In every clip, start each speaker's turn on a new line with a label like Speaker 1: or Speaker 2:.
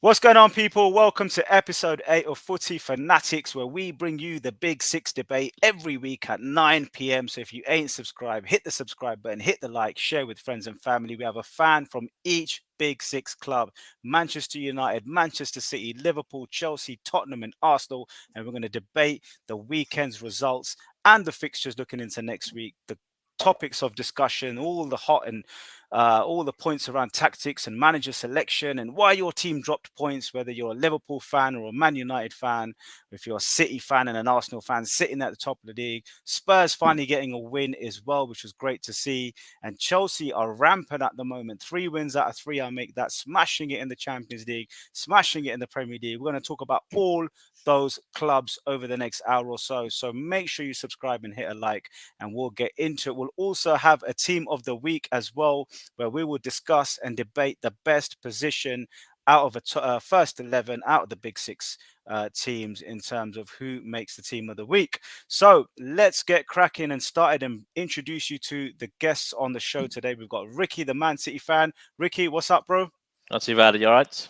Speaker 1: What's going on, people? Welcome to episode 8 of Footy Fanatics, where we bring you the Big Six debate every week at 9 p.m. So if you ain't subscribed, hit the subscribe button, hit the like, share with friends and family. We have a fan from each Big Six club: Manchester United, Manchester City, Liverpool, Chelsea, Tottenham, and Arsenal. And we're going to debate the weekend's results and the fixtures looking into next week. The topics of discussion, all the hot and all the points around tactics and manager selection and why your team dropped points, whether you're a Liverpool fan or a Man United fan, if you're a City fan and an Arsenal fan sitting at the top of the league. Spurs finally getting a win as well, which was great to see. And Chelsea are rampant at the moment. 3 wins out of 3, I'll make that, smashing it in the Champions League, smashing it in the Premier League. We're going to talk about all those clubs over the next hour or so. So make sure you subscribe and hit a like, and we'll get into it. We'll also have a team of the week as well, where we will discuss and debate the best position out of a first 11 out of the big six teams in terms of who makes the team of the week. So let's get cracking and started and introduce you to the guests on the show today. We've got Ricky, the Man City fan. Ricky, what's up, bro?
Speaker 2: Not too bad. You all right?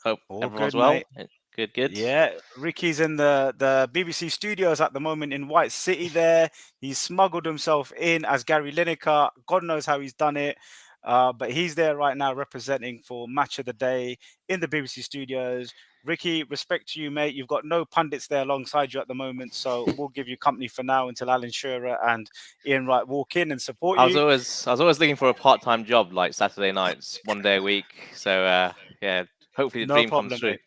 Speaker 2: Hope
Speaker 1: All
Speaker 2: everyone's
Speaker 1: good,
Speaker 2: well.
Speaker 1: mate.
Speaker 2: Good.
Speaker 1: Yeah, Ricky's in the BBC studios at the moment in White City there. He's smuggled himself in as Gary Lineker. God knows how he's done it. But he's there right now representing for Match of the Day in the BBC studios. Ricky, respect to you, mate. You've got no pundits there alongside you at the moment, so we'll give you company for now until Alan Shearer and Ian Wright walk in and support you.
Speaker 2: I was always looking for a part-time job, like Saturday nights, 1 day a week. So yeah, hopefully the
Speaker 1: No
Speaker 2: dream comes
Speaker 1: problem,
Speaker 2: true.
Speaker 1: mate.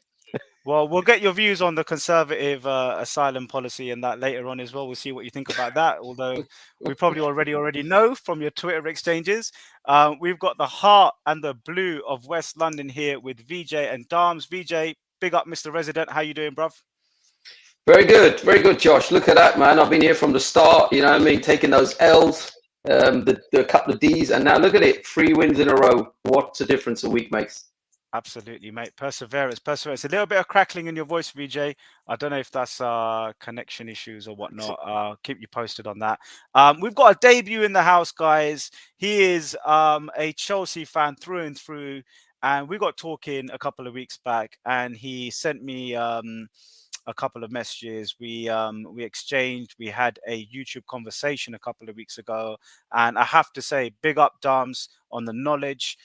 Speaker 1: Well, we'll get your views on the conservative asylum policy and that later on as well. We'll see what you think about that. Although we probably already know from your Twitter exchanges. We've got the heart and the blue of West London here with VJ and Darms. VJ, big up, Mr. Resident. How you doing, bruv?
Speaker 3: Very good, Josh. Look at that, man. I've been here from the start, you know what I mean, taking those L's, the couple of D's, and now look at it, 3 wins in a row. What a difference a week makes.
Speaker 1: Absolutely, mate. Perseverance. A little bit of crackling in your voice, VJ. I don't know if that's connection issues or whatnot. Keep you posted on that. We've got a debut in the house, guys. He is a Chelsea fan through and through, and we got talking a couple of weeks back, and he sent me a couple of messages. We exchanged. We had a YouTube conversation a couple of weeks ago, and I have to say, big up, Dams, on the knowledge.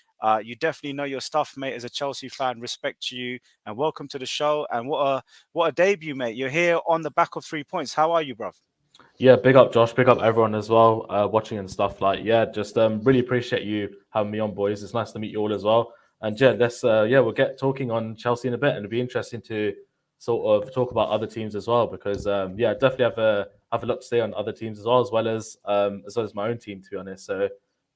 Speaker 1: You definitely know your stuff, mate. As a Chelsea fan, respect to you, and welcome to the show. And what a debut, mate. You're here on the back of 3 points. How are you, bruv?
Speaker 4: Yeah, big up Josh, big up everyone as well, watching and stuff. Like, yeah, just really appreciate you having me on, boys. It's nice to meet you all as well. And yeah, we'll get talking on Chelsea in a bit, and it'll be interesting to sort of talk about other teams as well, because yeah, definitely have a look to say on other teams as well as my own team, to be honest. So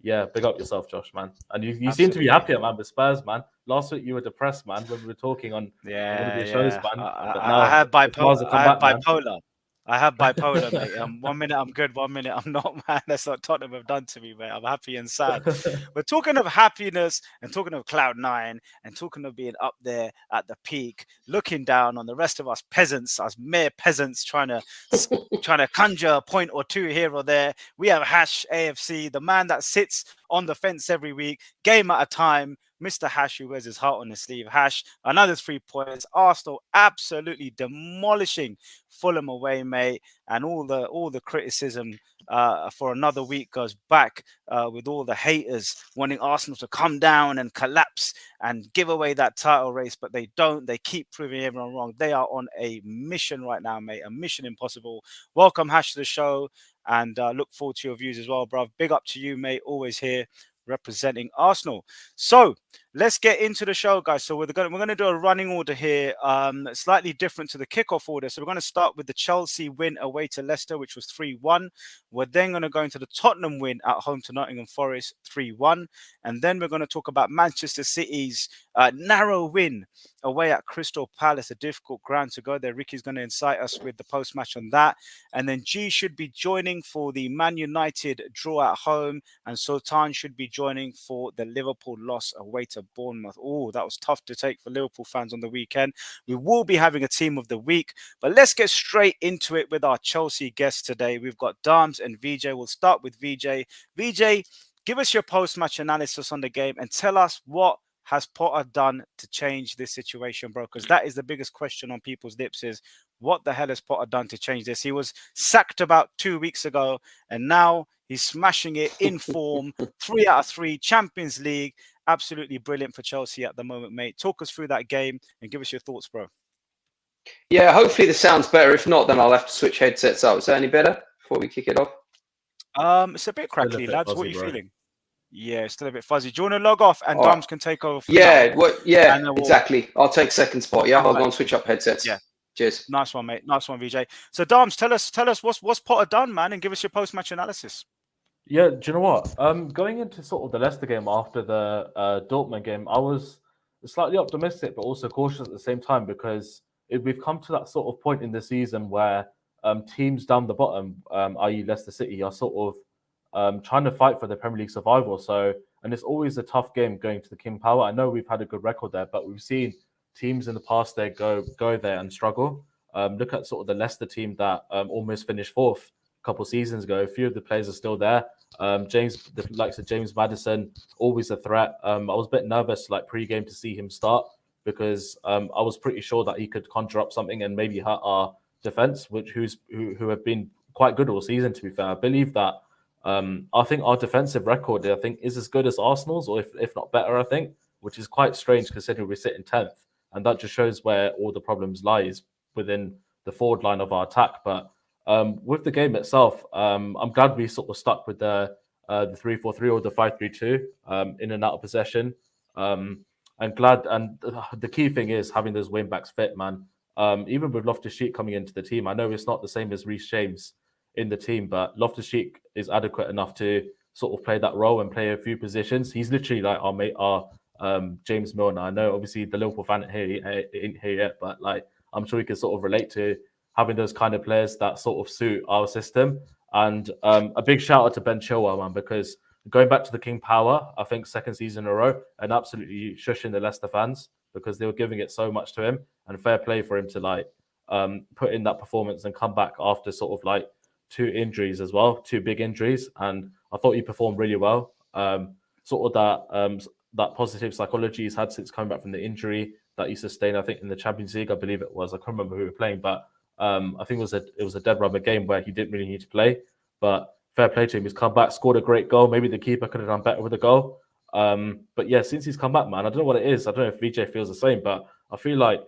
Speaker 4: yeah, big up yourself, Josh, man. And you seem to be
Speaker 1: Absolutely.
Speaker 4: happier, man, with Spurs, man. Last week you were depressed, man, when we were talking on one of
Speaker 1: Yeah,
Speaker 4: your shows,
Speaker 1: yeah.
Speaker 4: man. But
Speaker 1: I
Speaker 4: now
Speaker 1: have
Speaker 4: the Stars have come
Speaker 1: I have
Speaker 4: back, man.
Speaker 1: bipolar. I have bipolar, mate. 1 minute I'm good, 1 minute I'm not, man. That's what Tottenham have done to me, mate. I'm happy and sad. But talking of happiness and talking of cloud nine and talking of being up there at the peak, looking down on the rest of us peasants, us mere peasants, trying to conjure a point or two here or there. We have Hash AFC, the man that sits on the fence every week, game at a time. Mr. Hash, who wears his heart on his sleeve. Hash, another 3 points. Arsenal absolutely demolishing Fulham away, mate. And all the criticism for another week goes back with all the haters wanting Arsenal to come down and collapse and give away that title race, but they don't. They keep proving everyone wrong. They are on a mission right now, mate. A mission impossible. Welcome, Hash, to the show, and look forward to your views as well, bruv. Big up to you, mate. Always here representing Arsenal. So let's get into the show, guys. So we're gonna do a running order here, slightly different to the kickoff order. So we're gonna start with the Chelsea win away to Leicester, which was 3-1. We're then gonna go into the Tottenham win at home to Nottingham Forest, 3-1, and then we're gonna talk about Manchester City's narrow win away at Crystal Palace, a difficult ground to go there. Ricky's gonna incite us with the post match on that, and then G should be joining for the Man United draw at home, and Sultan should be joining for the Liverpool loss away to Bournemouth. Oh, that was tough to take for Liverpool fans on the weekend. We will be having a team of the week, but let's get straight into it with our Chelsea guests today. We've got Dams and VJ. We'll start with VJ. VJ, give us your post-match analysis on the game and tell us what has Potter done to change this situation, bro? Because that is the biggest question on people's lips: is what the hell has Potter done to change this? He was sacked about 2 weeks ago, and now he's smashing it in form. 3 out of 3, Champions League. Absolutely brilliant for Chelsea at the moment, mate. Talk us through that game and give us your thoughts, bro.
Speaker 3: Yeah, hopefully the sound's better. If not, then I'll have to switch headsets out. Is that any better before we kick it off?
Speaker 1: It's a bit crackly, lads.
Speaker 4: fuzzy,
Speaker 1: What are you
Speaker 4: bro.
Speaker 1: feeling? Yeah, it's still a bit fuzzy. Do you want to log off and
Speaker 3: All right.
Speaker 1: Dums can take over? For
Speaker 3: Yeah,
Speaker 1: now?
Speaker 3: yeah,
Speaker 1: And then we'll-
Speaker 3: exactly. I'll take second spot. Yeah,
Speaker 1: come
Speaker 3: I'll
Speaker 1: back.
Speaker 3: go and switch up headsets.
Speaker 1: Yeah.
Speaker 3: Cheers.
Speaker 1: Nice one, mate. Nice one, VJ. So, Dams, tell us what's Potter done, man, and give us your post-match analysis.
Speaker 4: Yeah, do you know what? Going into sort of the Leicester game after the Dortmund game, I was slightly optimistic, but also cautious at the same time because we've come to that sort of point in the season where teams down the bottom, i.e. Leicester City, are sort of trying to fight for the Premier League survival. So, and it's always a tough game going to the King Power. I know we've had a good record there, but we've seen teams in the past there go there and struggle. Look at sort of the Leicester team that almost finished fourth a couple of seasons ago. A few of the players are still there. The likes of James Maddison, always a threat. I was a bit nervous like pre-game to see him start because I was pretty sure that he could conjure up something and maybe hurt our defense, who have been quite good all season. To be fair, I believe that. I think our defensive record, I think, is as good as Arsenal's, or if not better. I think, which is quite strange considering we're sitting 10th, and that just shows where all the problems lies within the forward line of our attack. But with the game itself, I'm glad we sort of stuck with the 3-4-3 or the 5-3-2 in and out of possession. I'm glad, and the key thing is having those wing backs fit, man. Even with Loftus-Cheek coming into the team, I know it's not the same as Reece James in the team, but Loftus-Cheek is adequate enough to sort of play that role and play a few positions. He's literally like our mate, our James Milner. I know obviously the Liverpool fan ain't here yet, but like I'm sure he can sort of relate to having those kind of players that sort of suit our system. And a big shout out to Ben Chilwell, man, because going back to the King Power, I think second season in a row, and absolutely shushing the Leicester fans because they were giving it so much to him. And fair play for him to like put in that performance and come back after sort of like 2 injuries as well, 2 big injuries. And I thought he performed really well. Sort of that positive psychology he's had since coming back from the injury that he sustained, I think, in the Champions League, I believe it was. I can't remember who we were playing, but I think it was a dead rubber game where he didn't really need to play. But fair play to him. He's come back, scored a great goal. Maybe the keeper could have done better with the goal. But yeah, since he's come back, man, I don't know what it is. I don't know if VJ feels the same, but I feel like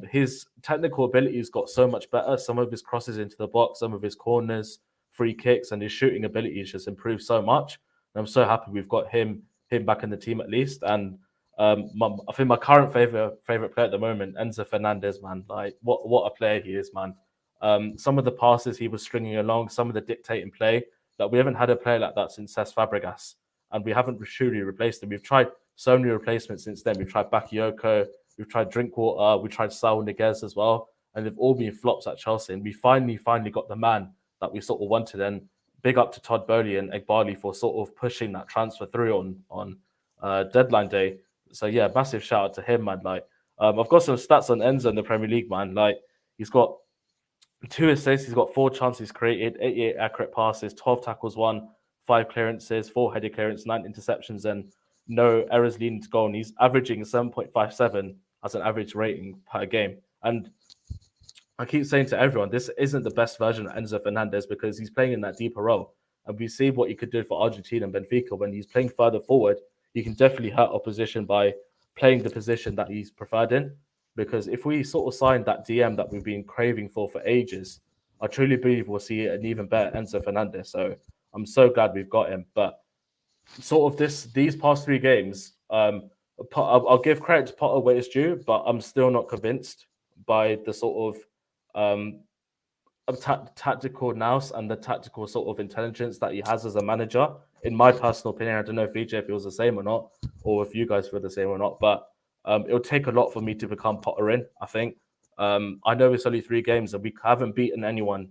Speaker 4: his technical abilities got so much better. Some of his crosses into the box, some of his corners, free kicks, and his shooting abilities just improved so much. And I'm so happy we've got him back in the team at least. And I think my current favorite player at the moment, Enzo Fernandez, man. Like what a player he is, man. Some of the passes he was stringing along, some of the dictating play, that we haven't had a player like that since Cesc Fabregas, and we haven't truly replaced him. We've tried so many replacements since then. We've tried Bakayoko, we've tried Drinkwater, we tried Saul Niguez as well, and they've all been flops at Chelsea. And we finally got the man that we sort of wanted. And big up to Todd Bowley and Egbali for sort of pushing that transfer through on deadline day. So yeah, massive shout out to him, man. Like I've got some stats on Enzo in the Premier League, man. Like he's got 2 assists, he's got 4 chances created, 88 accurate passes, 12 tackles won, 5 clearances, 4 headed clearance, 9 interceptions, and no errors leading to goal. And he's averaging 7.57 as an average rating per game. And I keep saying to everyone, this isn't the best version of Enzo Fernandez because he's playing in that deeper role. And we see what he could do for Argentina and Benfica. When he's playing further forward, he can definitely hurt opposition by playing the position that he's preferred in. Because if we sort of sign that DM that we've been craving for ages, I truly believe we'll see an even better Enzo Fernandez. So I'm so glad we've got him. But sort of these past 3 games, I'll give credit to Potter where it's due, but I'm still not convinced by the sort of tactical nous and the tactical sort of intelligence that he has as a manager. In my personal opinion, I don't know if VJ feels the same or not, or if you guys feel the same or not, but it'll take a lot for me to become Potter in, I think. I know it's only 3 games and we haven't beaten anyone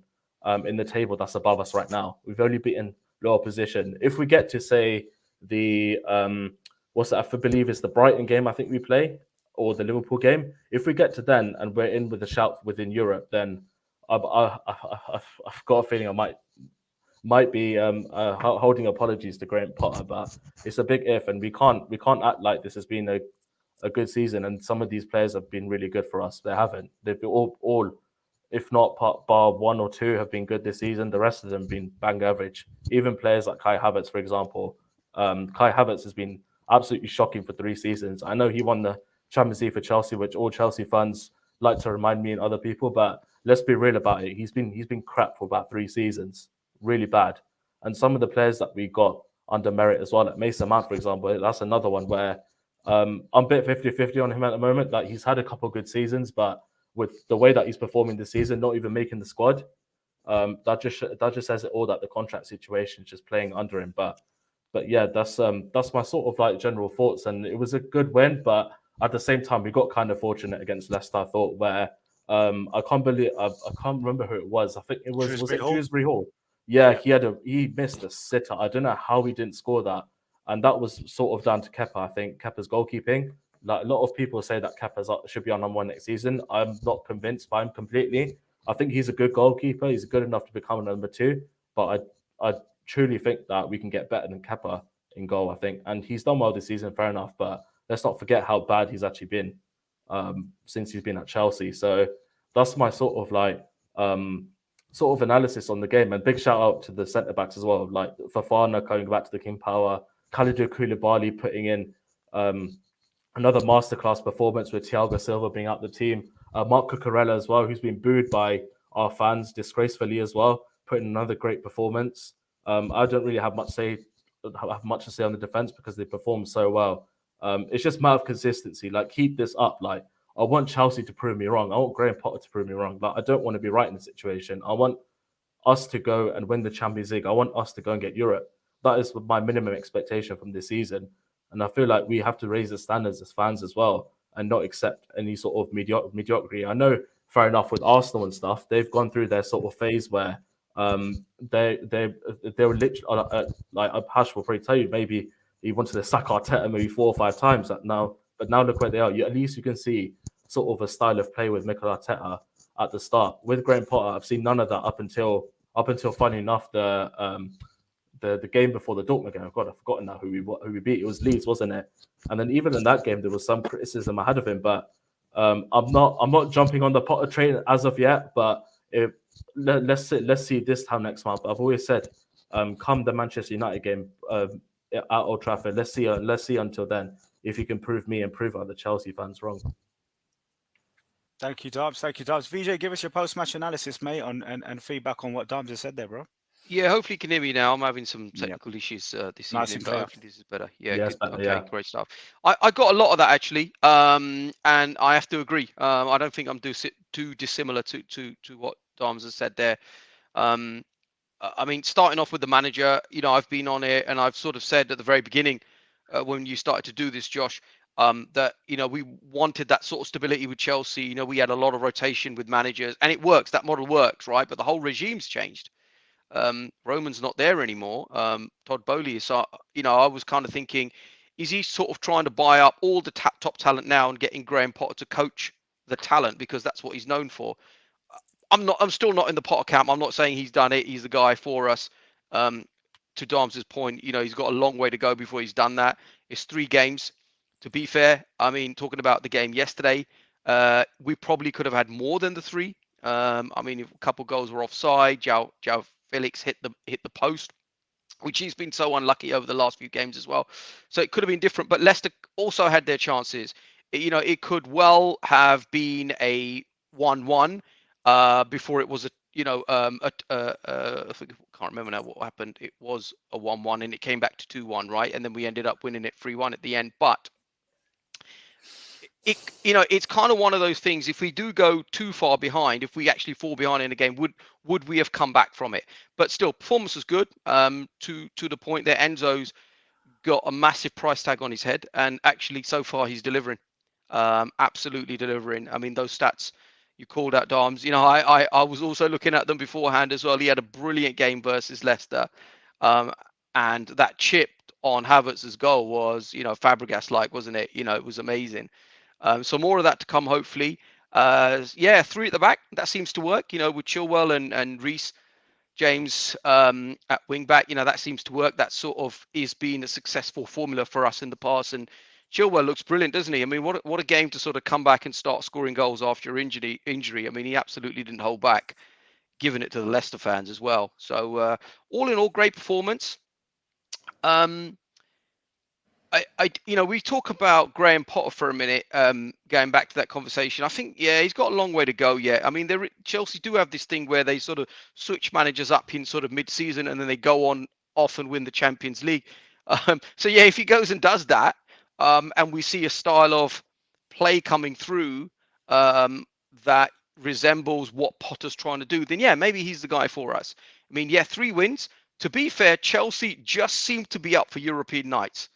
Speaker 4: in the table that's above us right now. We've only beaten lower position. If we get to, say, the I believe it's the Brighton game I think we play, or the Liverpool game. If we get to then and we're in with a shout within Europe, then I've got a feeling I might be holding apologies to Graham Potter, but it's a big if, and we can't act like this has been a good season, and some of these players have been really good for us. They haven't. They've been all if not bar one or two, have been good this season. The rest of them have been bang average. Even players like Kai Havertz, for example. Kai Havertz has been absolutely shocking for 3 seasons. I know he won the Champions League for Chelsea, which all Chelsea fans like to remind me and other people, but let's be real about it. He's been crap for about 3 seasons, really bad. And some of the players that we got under merit as well, like Mason Mount, for example, that's another one where I'm a bit 50-50 on him at the moment. Like, he's had a couple of good seasons, but with the way that he's performing this season, not even making the squad, that just says it all, that the contract situation is just playing under him. But yeah, that's my sort of like general thoughts. And it was a good win, but at the same time, we got kind of fortunate against Leicester, I thought, where I can't remember who it was. I think it was Shrewsbury Hall. Yeah, he missed a sitter. I don't know how he didn't score that. And that was sort of down to Kepa. I think Kepa's goalkeeping. Like, a lot of people say that Kepa should be on number 1 next season. I'm not convinced by him completely. I think he's a good goalkeeper. He's good enough to become a number 2. But I truly think that we can get better than Kepa in goal, I think. And he's done well this season, fair enough. But let's not forget how bad he's actually been since he's been at Chelsea. So that's my sort of like sort of analysis on the game. And big shout out to the centre backs as well, like Fofana coming back to the King Power, Kalidou Koulibaly putting in another masterclass performance with Thiago Silva being out the team. Marc Cucurella as well, who's been booed by our fans disgracefully as well, putting another great performance. I don't really have much to say on the defense because they performed so well. It's just a matter of consistency. Like, keep this up. Like, I want Chelsea to prove me wrong. I want Graham Potter to prove me wrong. Like, I don't want to be right in the situation. I want us to go and win the Champions League. I want us to go and get Europe. That is my minimum expectation from this season. And I feel like we have to raise the standards as fans as well and not accept any sort of mediocrity. I know, fair enough, with Arsenal and stuff, they've gone through their sort of phase where they were literally like Hash will probably tell you, maybe he wanted to sack Arteta maybe 4 or 5 times but now look where they are. At least you can see sort of a style of play with Mikel Arteta at the start. With Graham Potter, I've seen none of that up until funny enough the game before the Dortmund game. I've forgotten now who we beat. It was Leeds, wasn't it? And then even in that game, there was some criticism I had of him. But I'm not jumping on the Potter train as of yet. But let's see this time next month. I've always said, come the Manchester United game at Old Trafford. Let's see until then if you can prove me and prove other Chelsea fans wrong.
Speaker 1: Thank you, Dubs. VJ, give us your post-match analysis, mate, and feedback on what Dubs has said there, bro.
Speaker 5: Yeah, hopefully you can hear me now. I'm having some technical issues this
Speaker 1: Nice
Speaker 5: evening,
Speaker 1: and
Speaker 5: but hopefully this is better. Yeah,
Speaker 4: Yes,
Speaker 5: good. Okay,
Speaker 4: yeah.
Speaker 5: great stuff. I got a lot of that actually, and I have to agree. I don't think I'm too dissimilar to what Dams has said there. I mean, starting off with the manager, I've been on it, and I've sort of said at the very beginning when you started to do this, Josh, that we wanted that sort of stability with Chelsea. We had a lot of rotation with managers, and it works. That model works, right? But the whole regime's changed. Roman's not there anymore. Todd Bowley is, I was kind of thinking, is he sort of trying to buy up all the top talent now and getting Graham Potter to coach the talent because that's what he's known for? I'm still not in the Potter camp. I'm not saying he's done it. He's the guy for us. To Darms's point, he's got a long way to go before he's done that. It's 3 games. To be fair, I mean, talking about the game yesterday, we probably could have had more than the 3. I mean, a couple goals were offside. João Felix hit the post, which he's been so unlucky over the last few games as well. So it could have been different, but Leicester also had their chances. It could well have been a 1-1 before it was I can't remember now what happened. It was a 1-1 and it came back to 2-1, right? And then we ended up winning it 3-1 at the end. But it's kind of one of those things. If we do go too far behind, if we actually fall behind in a game, would we have come back from it? But still, performance was good. To the point that Enzo's got a massive price tag on his head, and actually so far he's delivering, absolutely delivering. I mean, those stats you called out, Darms. I was also looking at them beforehand as well. He had a brilliant game versus Leicester, and that chip on Havertz's goal was, Fabregas-like, wasn't it? It was amazing. So more of that to come, hopefully. 3 at the back, that seems to work. With Chilwell and Reece James at wing back, that seems to work. That sort of is being a successful formula for us in the past. And Chilwell looks brilliant, doesn't he? I mean, what a game to sort of come back and start scoring goals after your injury. I mean, he absolutely didn't hold back, giving it to the Leicester fans as well. So all in all, great performance. We talk about Graham Potter for a minute. Going back to that conversation, I think he's got a long way to go yet. I mean, Chelsea do have this thing where they sort of switch managers up in sort of mid-season, and then they go on off and win the Champions League. So if he goes and does that, and we see a style of play coming through that resembles what Potter's trying to do, then maybe he's the guy for us. I mean, 3 wins. To be fair, Chelsea just seemed to be up for European nights.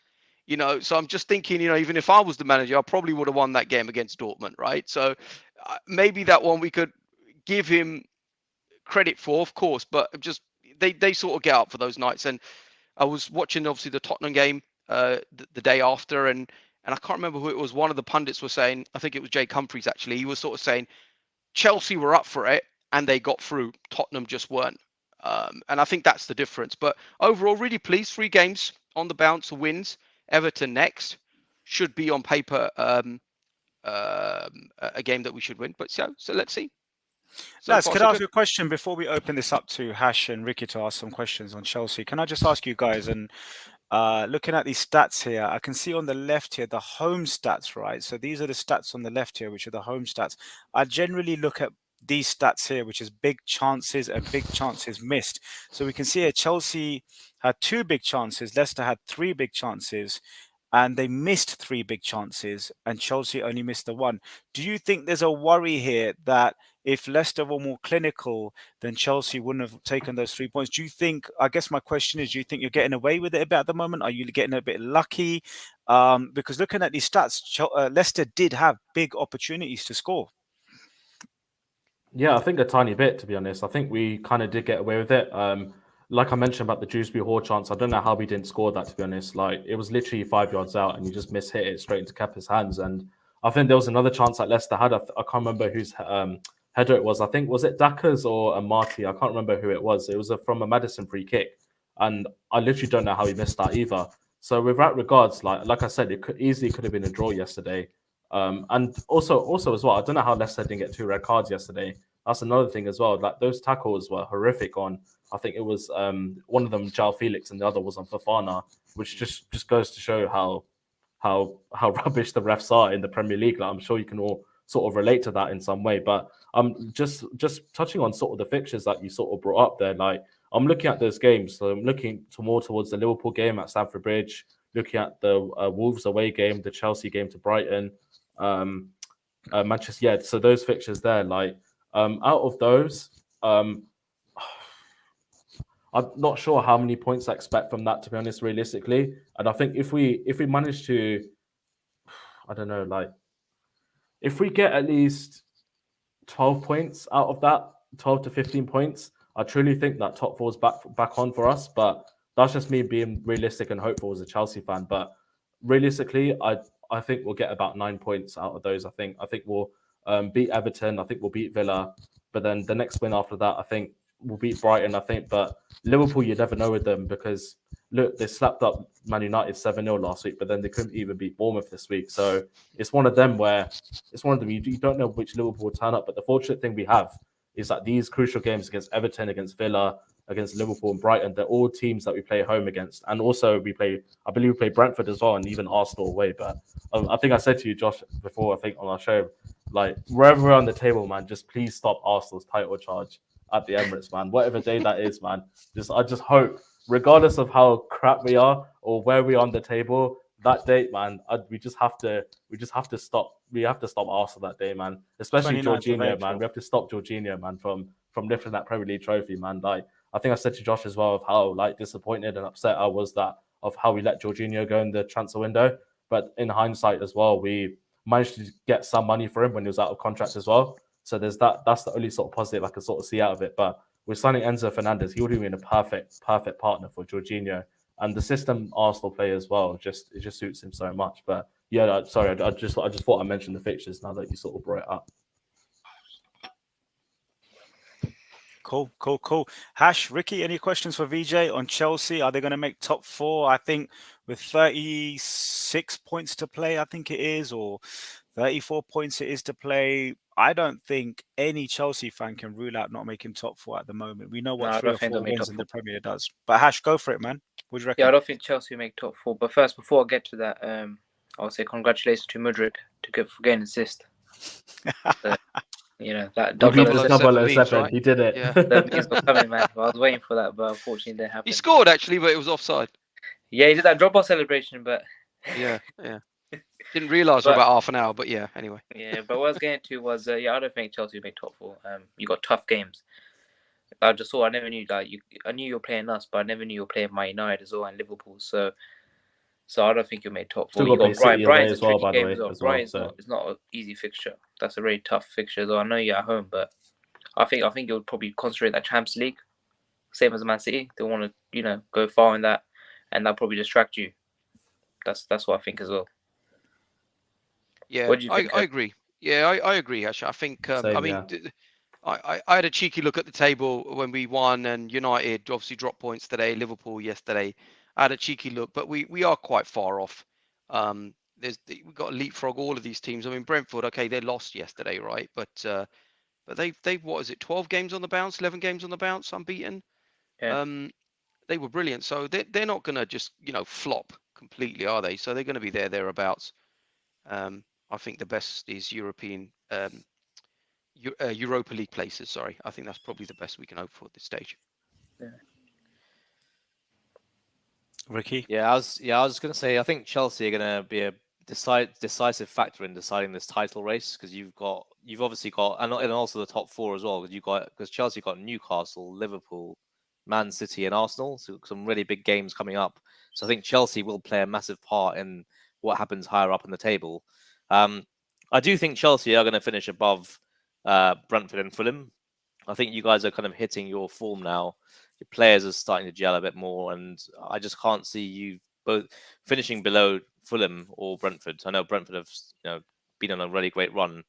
Speaker 5: So I'm just thinking, even if I was the manager, I probably would have won that game against Dortmund, right? So maybe that one we could give him credit for, of course, but just they sort of get up for those nights. And I was watching obviously the Tottenham game the day after, and I can't remember who it was. One of the pundits was saying, I think it was Jake Humphries actually. He was sort of saying Chelsea were up for it and they got through. Tottenham just weren't. And I think that's the difference. But overall, really pleased. 3 games on the bounce of wins. Everton next should be on paper a game that we should win. But so let's see.
Speaker 1: Lads, could I ask you a question before we open this up to Hash and Ricky to ask some questions on Chelsea? Can I just ask you guys, and looking at these stats here, I can see on the left here the home stats, right? So these are the stats on the left here, which are the home stats. I generally look at these stats here, which is big chances and big chances missed. So we can see here Chelsea had 2 big chances, Leicester had 3 big chances, and they missed 3 big chances, and Chelsea only missed the 1. Do you think there's a worry here that if Leicester were more clinical, then Chelsea wouldn't have taken those 3 points? Do you think, I guess my question is, do you think you're getting away with it a bit at the moment? Are you getting a bit lucky? Because looking at these stats, Leicester did have big opportunities to score.
Speaker 4: Yeah, I think a tiny bit, to be honest. I think we kind of did get away with it. Like I mentioned about the Dewsbury Hall chance, I don't know how we didn't score that, to be honest. Like, it was literally 5 yards out and you just mishit it straight into Kepa's hands. And I think there was another chance that Leicester had. I can't remember whose header it was. I think, was it Daka's or a Marty? I can't remember who it was. It was from a Maddison free kick. And I literally don't know how he missed that either. So with that regards, like I said, it could have been a draw yesterday. And also as well, I don't know how Leicester didn't get 2 red cards yesterday. That's another thing as well. Like, those tackles were horrific on, I think it was one of them, João Felix, and the other was on Fofana, which just goes to show how rubbish the refs are in the Premier League. Like, I'm sure you can all sort of relate to that in some way. But just touching on sort of the fixtures that you sort of brought up there, like, I'm looking at those games. So I'm looking more towards the Liverpool game at Stamford Bridge, looking at the Wolves away game, the Chelsea game to Brighton, Manchester. Yeah, so those fixtures there, like, out of those, I'm not sure how many points I expect from that, to be honest, realistically. And I think if we manage to, I don't know, like, if we get at least 12 points out of that, 12 to 15 points, I truly think that top 4 is back on for us. But that's just me being realistic and hopeful as a Chelsea fan. But realistically, I think we'll get about 9 points out of those. I think we'll beat Everton. I think we'll beat Villa. But then the next win after that, I think we'll beat Brighton, I think. But Liverpool, you never know with them, because, look, they slapped up Man United 7-0 last week, but then they couldn't even beat Bournemouth this week. So it's one of them you don't know which Liverpool will turn up. But the fortunate thing we have is that these crucial games against Everton, against Villa, against Liverpool and Brighton, they're all teams that we play home against. And also I believe we play Brentford as well, and even Arsenal away. But I think I said to you, Josh, before, I think on our show, like, wherever we're on the table, man, just please stop Arsenal's title charge at the Emirates, man. Whatever day that is, man. I just hope, regardless of how crap we are or where we are on the table, that date, man, we just have to stop. We have to stop Arsenal that day, man. Especially Jorginho, man. We have to stop Jorginho, man, from lifting that Premier League trophy, man. Like, I think I said to Josh as well of how, like, disappointed and upset I was of how we let Jorginho go in the transfer window. But in hindsight as well, we managed to get some money for him when he was out of contract as well. So there's that. That's the only sort of positive I can sort of see out of it. But with signing Enzo Fernandez, he would have been a perfect partner for Jorginho. And the system Arsenal play as well, it just suits him so much. But yeah, sorry, I just thought I mentioned the fixtures now that you sort of brought it up.
Speaker 1: Cool. Hash, Ricky, any questions for VJ on Chelsea? Are they going to make top 4? I think with 36 points to play, I think it is, or 34 points it is to play. I don't think any Chelsea fan can rule out not making top 4 at the moment. We know what
Speaker 6: No, I
Speaker 1: 3
Speaker 6: don't
Speaker 1: or
Speaker 6: think
Speaker 1: 4
Speaker 6: they'll make
Speaker 1: wins
Speaker 6: top
Speaker 1: in
Speaker 6: four.
Speaker 1: the Premier does. But Hash, go for it, man. What do you reckon?
Speaker 6: Yeah, I don't think Chelsea will make top 4. But first, before I get to that, I'll say congratulations to Mudryk for getting assist. You know, that
Speaker 4: He
Speaker 6: double
Speaker 4: beat the
Speaker 5: 007
Speaker 4: 007.
Speaker 5: memes, right?
Speaker 4: He did it.
Speaker 5: Yeah.
Speaker 6: the memes were coming, man. I was waiting for that, but unfortunately, it didn't
Speaker 5: He
Speaker 6: happen.
Speaker 5: scored actually, but it was offside.
Speaker 6: Yeah, he did that drop-off celebration, but
Speaker 5: Yeah. Didn't realise for
Speaker 6: But-
Speaker 5: about half an hour, but yeah. Anyway.
Speaker 6: yeah. But what I was getting to was, I don't think Chelsea will make top 4. You got tough games. I just saw. I never knew that I knew you were playing us, but I never knew you were playing Man United as well and Liverpool. So I don't think you'll make top 4.
Speaker 4: Still
Speaker 6: You
Speaker 4: got to
Speaker 6: got
Speaker 4: play City away
Speaker 6: Brighton's a
Speaker 4: as well,
Speaker 6: tricky
Speaker 4: by the
Speaker 6: game
Speaker 4: way,
Speaker 6: as well.
Speaker 4: as well.
Speaker 6: Brighton's
Speaker 4: So
Speaker 6: it's not an easy fixture. That's a very tough fixture. Though I know you're at home, but I think you'll probably concentrate that Champions League, same as Man City. They want to go far in that, and that'll probably distract you. That's what I think as well.
Speaker 5: Yeah,
Speaker 6: What do you think?
Speaker 5: I agree. Yeah, I agree, Ash. I think,
Speaker 4: Same,
Speaker 5: I mean, I had a cheeky look at the table when we won, and United obviously dropped points today, Liverpool yesterday. I had a cheeky look, but we are quite far off. We've got to leapfrog all of these teams. I mean, Brentford, okay, they lost yesterday, right? But they've what is it, 12 games on the bounce, 11 games on the bounce, unbeaten.
Speaker 6: Yeah.
Speaker 5: They were brilliant, so they're not going to just flop completely, are they? So they're going to be thereabouts. I think the best is European, Europa League places. Sorry, I think that's probably the best we can hope for at this stage.
Speaker 6: Yeah.
Speaker 1: Ricky?
Speaker 2: Yeah, I was going to say I think Chelsea are going to be a decisive factor in deciding this title race because you've obviously got and also the top 4 as well because Chelsea got Newcastle, Liverpool, Man City, and Arsenal, so some really big games coming up. So I think Chelsea will play a massive part in what happens higher up in the table. I do think Chelsea are going to finish above Brentford and Fulham. I think you guys are kind of hitting your form now. Your players are starting to gel a bit more, and I just can't see you both finishing below Fulham or Brentford. I know Brentford have been on a really great run.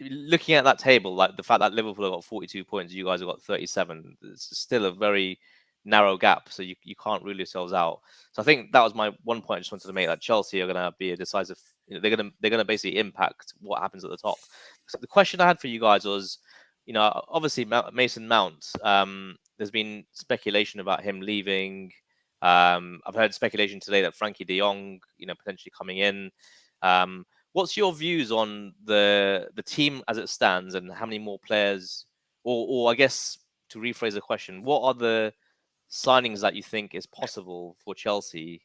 Speaker 2: Looking at that table, like the fact that Liverpool have got 42 points, you guys have got 37. It's still a very narrow gap, so you can't rule yourselves out. So I think that was my one point I just wanted to make, that Chelsea are going to be a decisive. They're going to basically impact what happens at the top. So the question I had for you guys was, obviously Mason Mount. There's been speculation about him leaving. I've heard speculation today that Frankie De Jong, potentially coming in. What's your views on the team as it stands and how many more players, or I guess to rephrase the question, what are the signings that you think is possible for Chelsea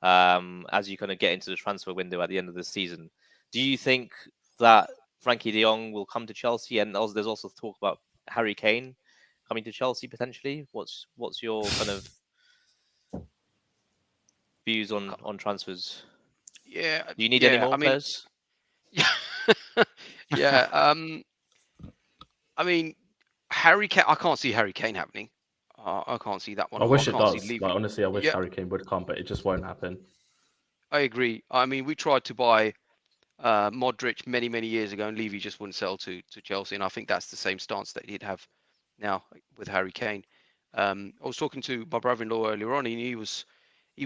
Speaker 2: as you kind of get into the transfer window at the end of the season? Do you think that Frankie De Jong will come to Chelsea, and there's also talk about Harry Kane coming to Chelsea potentially? What's your kind of views on transfers?
Speaker 5: Yeah.
Speaker 2: Do you need any more players?
Speaker 5: Yeah. Yeah. I mean, Harry Kane. I can't see Harry Kane happening. I can't see that one.
Speaker 4: I wish it
Speaker 5: can't
Speaker 4: does.
Speaker 5: see
Speaker 4: Like, honestly, I wish Harry Kane would come, but it just won't happen.
Speaker 5: I agree. I mean, we tried to buy Modric many years ago, and Levy just wouldn't sell to Chelsea, and I think that's the same stance that he'd have now with Harry Kane. I was talking to my brother-in-law earlier on, and he was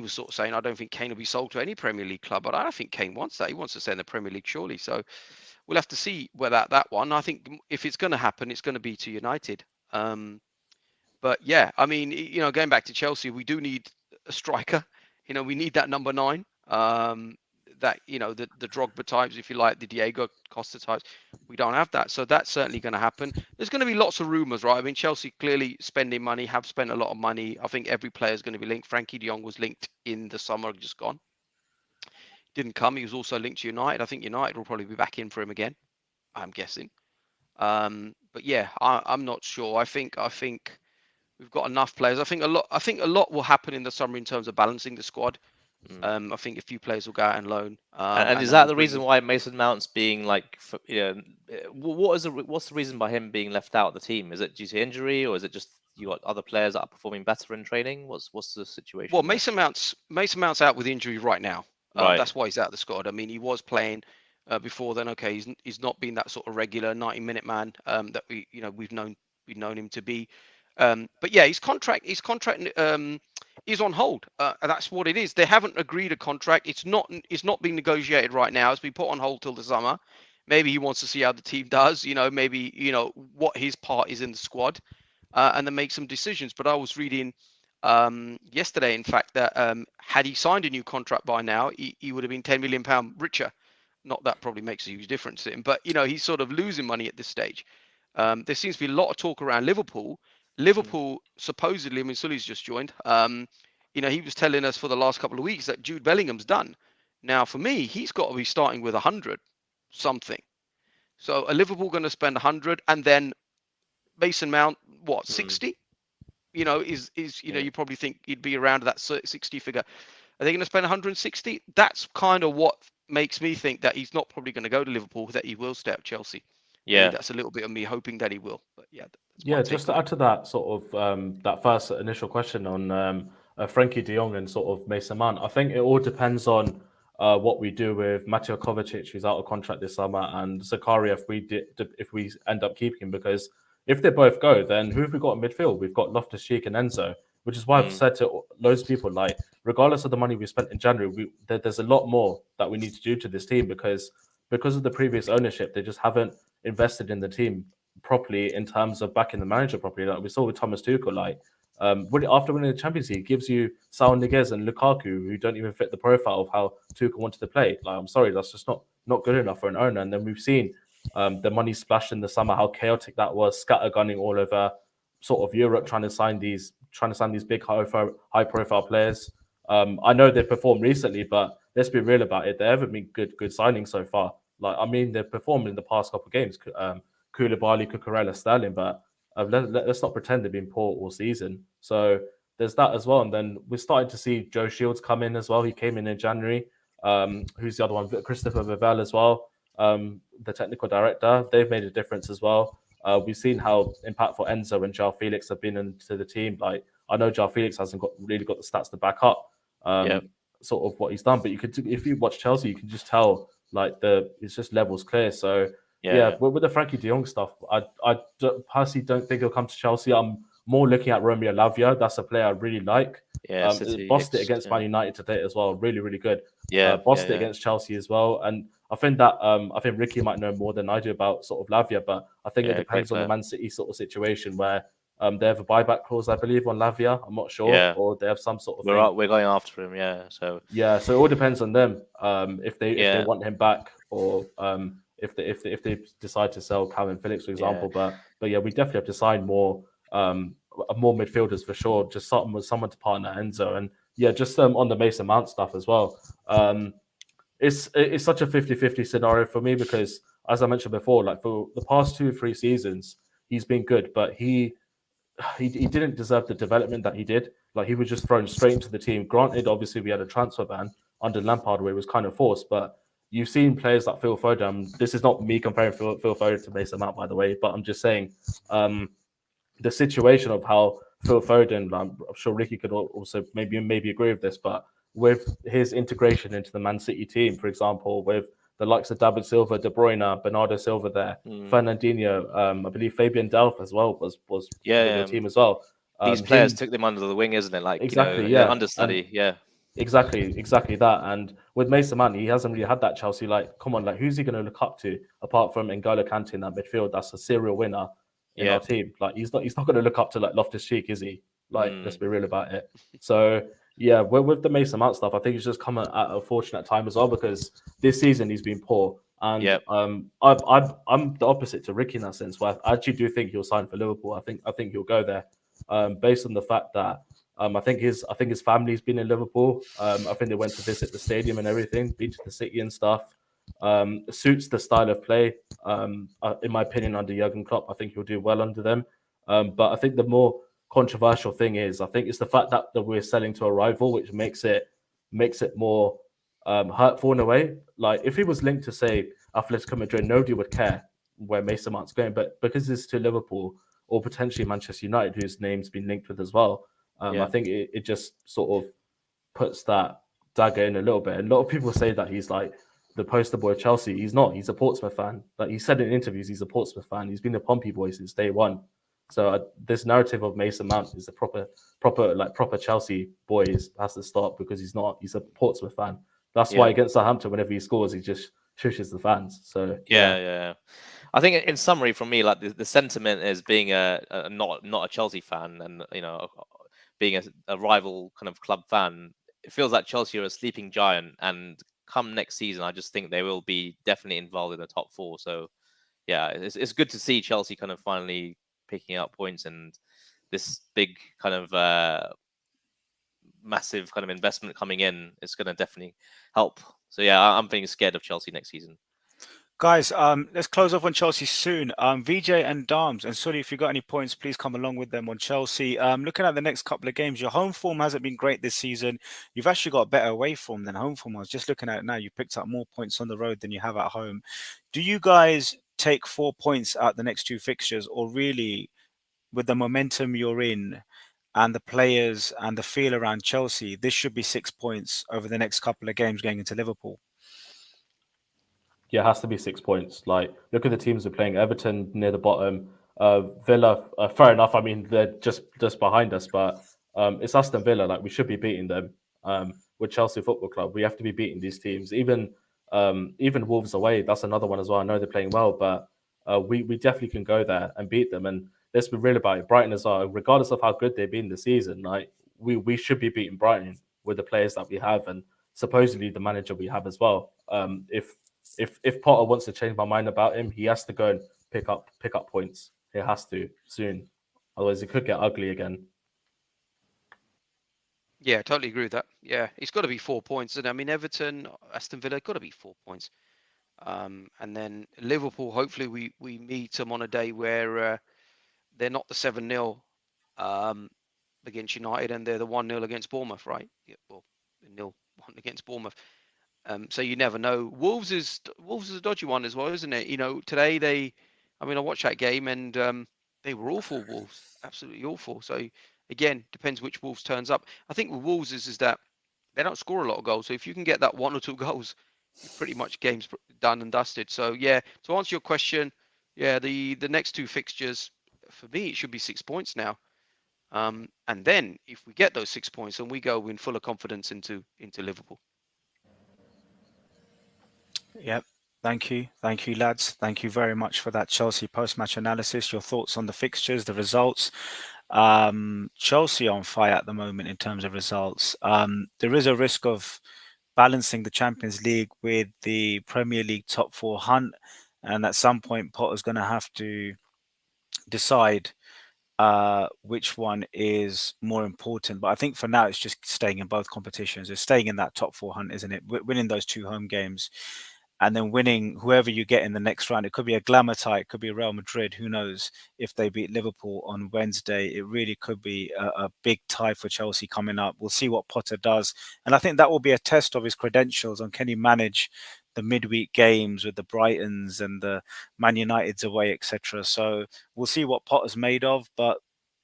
Speaker 5: sort of saying, I don't think Kane will be sold to any Premier League club, but I don't think Kane wants that. He wants to stay in the Premier League, surely. So we'll have to see where that one. I think if it's going to happen, it's going to be to United. But yeah, I mean, going back to Chelsea, we do need a striker. We need that number 9. That the Drogba types, if you like, the Diego Costa types. We don't have that, so that's certainly going to happen. There's going to be lots of rumours, right? I mean, Chelsea clearly spending money, have spent a lot of money. I think every player is going to be linked. Frankie De Jong was linked in the summer, just gone. Didn't come. He was also linked to United. I think United will probably be back in for him again, I'm guessing. But yeah, I'm not sure. I think we've got enough players. I think a lot will happen in the summer in terms of balancing the squad. I think a few players will go out on loan.
Speaker 2: And is that the reason why Mason Mount's being like, what's the reason by him being left out of the team? Is it due to injury, or is it just you got other players that are performing better in training? What's the situation?
Speaker 5: Well, Mason Mount's out with injury right now.
Speaker 2: Right.
Speaker 5: That's why he's out of the squad. I mean, he was playing before then. Okay, he's not been that sort of regular 90-minute man that we've known him to be. But yeah, his contract is on hold. And that's what it is. They haven't agreed a contract. It's not being negotiated right now. It's been put on hold till the summer. Maybe he wants to see how the team does. Maybe what his part is in the squad, and then make some decisions. But I was reading yesterday, in fact, that had he signed a new contract by now, he would have been £10 million richer. Not that probably makes a huge difference to him, but he's sort of losing money at this stage. There seems to be a lot of talk around Liverpool. Liverpool supposedly, I mean, Sully's just joined. He was telling us for the last couple of weeks that Jude Bellingham's done. Now, for me, he's got to be starting with 100 something. So, are Liverpool going to spend 100, and then Mason Mount, what, 60? You probably think he'd be around that 60 figure. Are they going to spend 160? That's kind of what makes me think that he's not probably going to go to Liverpool, that he will stay at Chelsea.
Speaker 2: Yeah,
Speaker 5: maybe that's a little bit of me hoping that he will. But yeah,
Speaker 4: just to add to that sort of that first initial question on Frankie De Jong and sort of Mason Mount, I think it all depends on what we do with Mateo Kovacic, who's out of contract this summer, and Zakaria if we end up keeping him, because if they both go, then who have we got in midfield? We've got Loftus-Cheek and Enzo, which is why I've said to loads of people, like, regardless of the money we spent in January, there's a lot more that we need to do to this team because of the previous ownership. They just haven't invested in the team properly in terms of backing the manager properly. Like we saw with Thomas Tuchel, like after winning the Champions League, gives you Saul Niguez and Lukaku, who don't even fit the profile of how Tuchel wanted to play. Like, I'm sorry, that's just not good enough for an owner. And then we've seen the money splashed in the summer, how chaotic that was, scattergunning all over sort of Europe, trying to sign these big high profile players. I know they've performed recently, but let's be real about it. They haven't been good signings so far. Like, I mean, they've performed in the past couple of games. Koulibaly, Cucurella, Sterling, but let's not pretend they've been poor all season. So there's that as well. And then we're starting to see Joe Shields come in as well. He came in January. Who's the other one? Christopher Vivell as well, the technical director. They've made a difference as well. We've seen how impactful Enzo and Joao Felix have been into the team. Like, I know Joao Felix hasn't really got the stats to back up sort of what he's done, but if you watch Chelsea, you can just tell like it's just levels clear. So with the Frankie De Jong stuff, I personally don't think he'll come to Chelsea. I'm more looking at Romeo Lavia. That's a player I really like. Bossed it against Man United today as well. Really, really good. Bossed it against Chelsea as well. And I think that I think Ricky might know more than I do about sort of Lavia, but I think it depends on the Man City sort of situation where they have a buyback clause, I believe, on Lavia. I'm not sure, or they have some sort of.
Speaker 2: We're going after him, So
Speaker 4: it all depends on them. If they want him back, or if they decide to sell Calvin Phillips, for example. But yeah, we definitely have to sign more midfielders for sure. Just someone to partner Enzo, and just on the Mason Mount stuff as well. It's such a 50-50 scenario for me because, as I mentioned before, like for the past 2-3 seasons, he's been good, but he didn't deserve the development that he did. Like, he was just thrown straight into the team. Granted, obviously, we had a transfer ban under Lampard where it was kind of forced, but you've seen players like Phil Foden. This is not me comparing Phil Foden to Mason Mount, by the way, but I'm just saying the situation of how Phil Foden, I'm sure Ricky could also maybe agree with this, but with his integration into the Man City team, for example, with the likes of David Silva, De Bruyne, Bernardo Silva there, Fernandinho, I believe Fabian Delph as well was in the team as well.
Speaker 2: These players took them under the wing, isn't it? Like,
Speaker 4: exactly,
Speaker 2: understudy,
Speaker 4: Exactly that. And with Mason Mount, he hasn't really had that Chelsea. Like, come on, like, who's he going to look up to apart from N'Golo Kante in that midfield? That's a serial winner in our team. Like, he's not going to look up to like Loftus-Cheek, is he? Like, let's be real about it. So yeah, with the Mason Mount stuff, I think it's just come at a fortunate time as well because this season he's been poor. And I'm the opposite to Ricky in that sense. Where I actually do think he'll sign for Liverpool. I think he'll go there, based on the fact that I think his family's been in Liverpool. I think they went to visit the stadium and everything, been to the city and stuff. Suits the style of play. In my opinion, under Jurgen Klopp, I think he'll do well under them. But I think the more controversial thing is, I think it's the fact that we're selling to a rival, which makes it more hurtful in a way. Like, if he was linked to, say, Atletico Madrid, nobody would care where Mason Mount's going. But because it's to Liverpool or potentially Manchester United, whose name's been linked with as well, I think it just sort of puts that dagger in a little bit. And a lot of people say that he's like the poster boy of Chelsea. He's not. He's a Portsmouth fan. Like, he said in interviews, he's a Portsmouth fan. He's been a Pompey boy since day one. So this narrative of Mason Mount is a proper Chelsea boys has to stop, because he's not. He's a Portsmouth fan. That's why against Southampton, whenever he scores, he just shushes the fans. So
Speaker 2: yeah. I think in summary, from me, like the sentiment is being a not a Chelsea fan, and being a rival kind of club fan. It feels like Chelsea are a sleeping giant, and come next season, I just think they will be definitely involved in the top four. So yeah, it's good to see Chelsea kind of finally picking up points, and this big kind of massive kind of investment coming in is going to definitely help. So yeah, I'm being scared of Chelsea next season.
Speaker 1: Guys, let's close off on Chelsea soon. VJ and Dams, and sorry if you got any points, please come along with them on Chelsea. Looking at the next couple of games, your home form hasn't been great this season. You've actually got a better away form than home form. I was just looking at it now. You picked up more points on the road than you have at home. Do you guys take 4 points out the next two fixtures, or really, with the momentum you're in and the players and the feel around Chelsea, this should be 6 points over the next couple of games going into Liverpool?
Speaker 4: Yeah, it has to be 6 points. Like, look at the teams we're playing. Everton near the bottom. Villa, fair enough. I mean, they're just behind us, but it's Aston Villa. Like, we should be beating them. With Chelsea Football Club, we have to be beating these teams. Even Wolves away, that's another one as well. I know they're playing well, but we definitely can go there and beat them. And let's be real about it. Brighton as well, regardless of how good they've been this season, like we should be beating Brighton with the players that we have and supposedly the manager we have as well. If Potter wants to change my mind about him, he has to go and pick up points. He has to soon, otherwise it could get ugly again.
Speaker 5: Yeah, totally agree with that. Yeah, it's got to be 4 points. And I mean, Everton, Aston Villa, got to be 4 points. And then Liverpool, hopefully we meet them on a day where they're not the 7-0 against United, and they're the 1-0 against Bournemouth, right? Yeah, well, the 0-1 against Bournemouth. So you never know. Wolves is a dodgy one as well, isn't it? Today I watched that game, and they were awful. Wolves, absolutely awful. So again, depends which Wolves turns up. I think with Wolves is that they don't score a lot of goals. So if you can get that 1 or 2 goals, you're pretty much game's done and dusted. So yeah, to answer your question, yeah, the next 2 fixtures for me, it should be 6 points now. And then if we get those 6 points, then we go in fuller confidence into Liverpool.
Speaker 1: Yep. Thank you, lads. Thank you very much for that Chelsea post-match analysis. Your thoughts on the fixtures, the results. Chelsea on fire at the moment in terms of results. There is a risk of balancing the Champions League with the Premier League top 4 hunt, and at some point Potter's going to have to decide which one is more important. But I think for now it's just staying in both competitions. It's staying in that top 4 hunt, isn't it? Winning those 2 home games, and then winning whoever you get in the next round. It could be a glamour tie, it could be Real Madrid. Who knows if they beat Liverpool on Wednesday? It really could be a big tie for Chelsea coming up. We'll see what Potter does. And I think that will be a test of his credentials on can he manage the midweek games with the Brightons and the Man United's away, etc. So we'll see what Potter's made of. But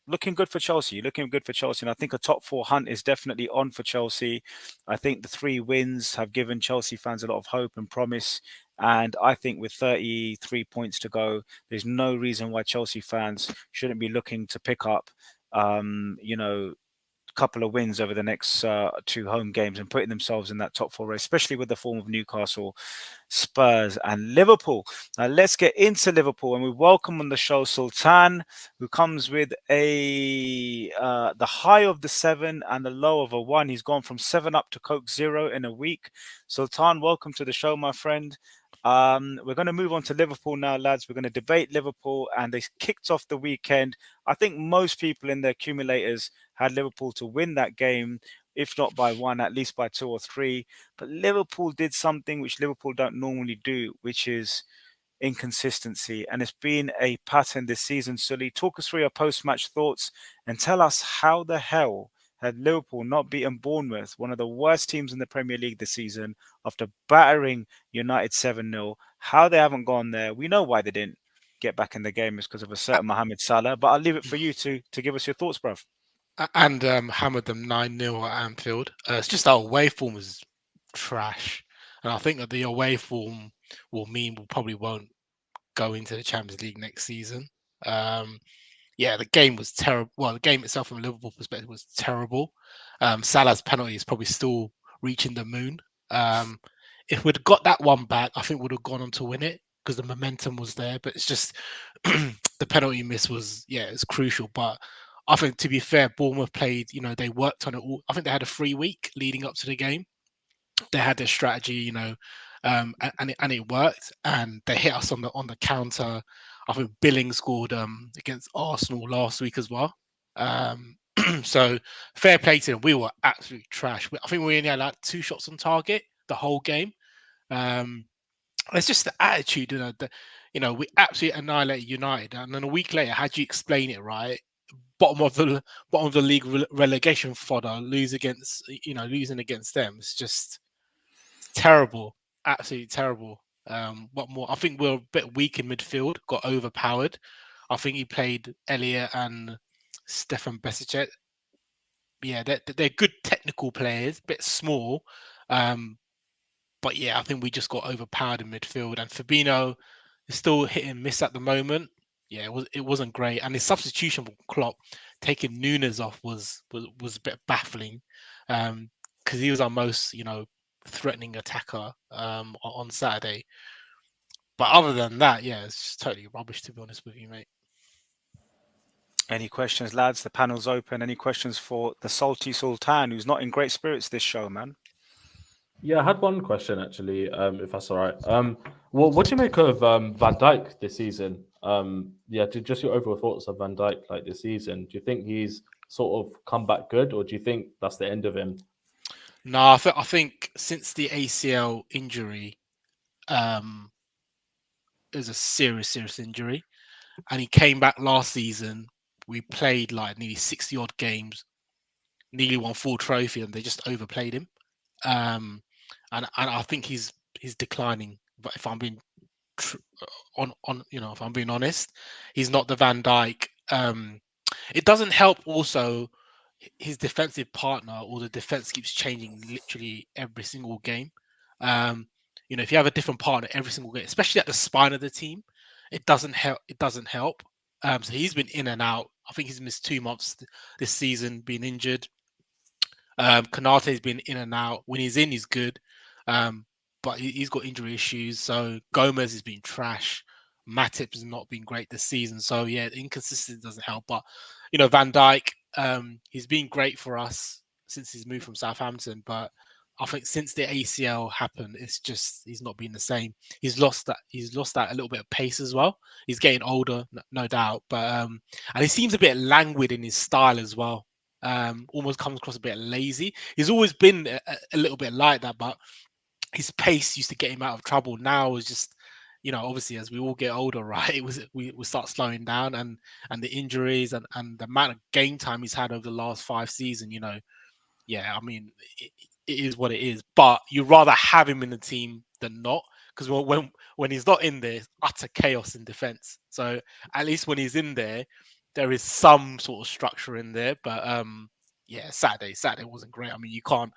Speaker 1: looking good for Chelsea. And I think a top 4 hunt is definitely on for Chelsea. I think the 3 wins have given Chelsea fans a lot of hope and promise. And I think with 33 points to go, there's no reason why Chelsea fans shouldn't be looking to pick up, couple of wins over the next 2 home games and putting themselves in that top 4 race, especially with the form of Newcastle, Spurs and Liverpool. Now let's get into Liverpool, and we welcome on the show Sultan, who comes with the high of the 7 and the low of a 1. He's gone from 7 up to Coke 0 in a week. Sultan, welcome to the show, my friend. We're going to move on to Liverpool now, lads. We're going to debate Liverpool, and they kicked off the weekend. I think most people in their accumulators had Liverpool to win that game, if not by 1, at least by 2 or 3. But Liverpool did something which Liverpool don't normally do, which is inconsistency. And it's been a pattern this season. Sully, talk us through your post-match thoughts and tell us how the hell had Liverpool not beaten Bournemouth, one of the worst teams in the Premier League this season, after battering United 7-0. How they haven't gone there. We know why they didn't get back in the game is because of a certain Mohamed Salah. But I'll leave it for you to give us your thoughts, bruv.
Speaker 7: And hammered them 9-0 at Anfield. It's just our away form is trash. And I think that the away form will mean we probably won't go into the Champions League next season. yeah, the game was terrible. Well, the game itself from a Liverpool perspective was terrible. Salah's penalty is probably still reaching the moon. If we'd got that one back, I think we'd have gone on to win it because the momentum was there. But it's just the penalty miss was, it's crucial. But I think, to be fair, Bournemouth played, they worked on it all. I think they had a free week leading up to the game. They had their strategy, and it worked. And they hit us on the counter. I think Billing scored against Arsenal last week as well. So fair play to them. We were absolutely trash. I think we only had like 2 shots on target the whole game. It's just the attitude, we absolutely annihilated United, and then a week later, how do you explain it, right? Bottom of the league relegation fodder, losing against them. It's just terrible, absolutely terrible. What more? I think we're a bit weak in midfield, got overpowered. I think he played Elliot and Stefan Besic. Yeah, they're good technical players, bit small. But yeah, I think we just got overpowered in midfield. And Fabinho is still hit and miss at the moment. Yeah, it wasn't great. And his substitution for Klopp, taking Nunes off was a bit baffling. Because he was our most, threatening attacker on Saturday. But other than that, yeah, it's just totally rubbish, to be honest with you, mate.
Speaker 1: Any questions, lads? The panel's open. Any questions for the Salty Sultan, who's not in great spirits this show, man?
Speaker 4: Yeah, I had one question actually, if that's all right. What do you make of Van Dijk this season? Just your overall thoughts of Van Dijk like this season. Do you think he's sort of come back good, or do you think that's the end of him?
Speaker 7: No, I think since the ACL injury, it was a serious injury, and he came back last season. We played like nearly 60 odd games, nearly won 4 trophy, and they just overplayed him. And I think he's declining. But if I'm being if I'm being honest, he's not the Van Dijk. It doesn't help also his defensive partner, or the defense keeps changing literally every single game. If you have a different partner every single game, especially at the spine of the team, it doesn't help. So he's been in and out. I think he's missed 2 months this season, being injured. Konate's been in and out. When he's in, he's good. But he's got injury issues. So Gomez has been trash. Matip has not been great this season. So yeah, inconsistency doesn't help. But Van Dijk, he's been great for us since he's moved from Southampton. But I think since the ACL happened, it's just he's not been the same. He's lost that a little bit of pace as well. He's getting older, no doubt. But and he seems a bit languid in his style as well. Almost comes across a bit lazy. He's always been a little bit like that, but his pace used to get him out of trouble. Now is just, obviously as we all get older, right? We start slowing down, and the injuries and the amount of game time he's had over the last 5 seasons. Yeah, I mean, it is what it is. But you'd rather have him in the team than not, because when he's not in there, it's utter chaos in defense. So at least when he's in there, there is some sort of structure in there. But yeah, Saturday wasn't great. I mean, you can't.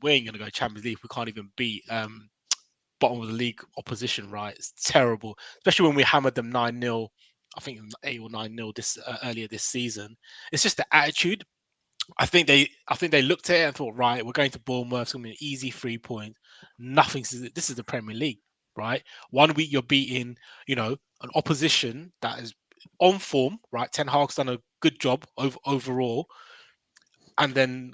Speaker 7: We ain't gonna go Champions League. We can't even beat bottom of the league opposition, right? It's terrible, especially when we hammered them 9-0. I think 8 or 9-0 this earlier this season. It's just the attitude. I think they looked at it and thought, right, we're going to Bournemouth. It's gonna be an easy 3 points. This is the Premier League, right? 1 week you're beating, an opposition that is on form, right? Ten Hag's done a good job overall, and then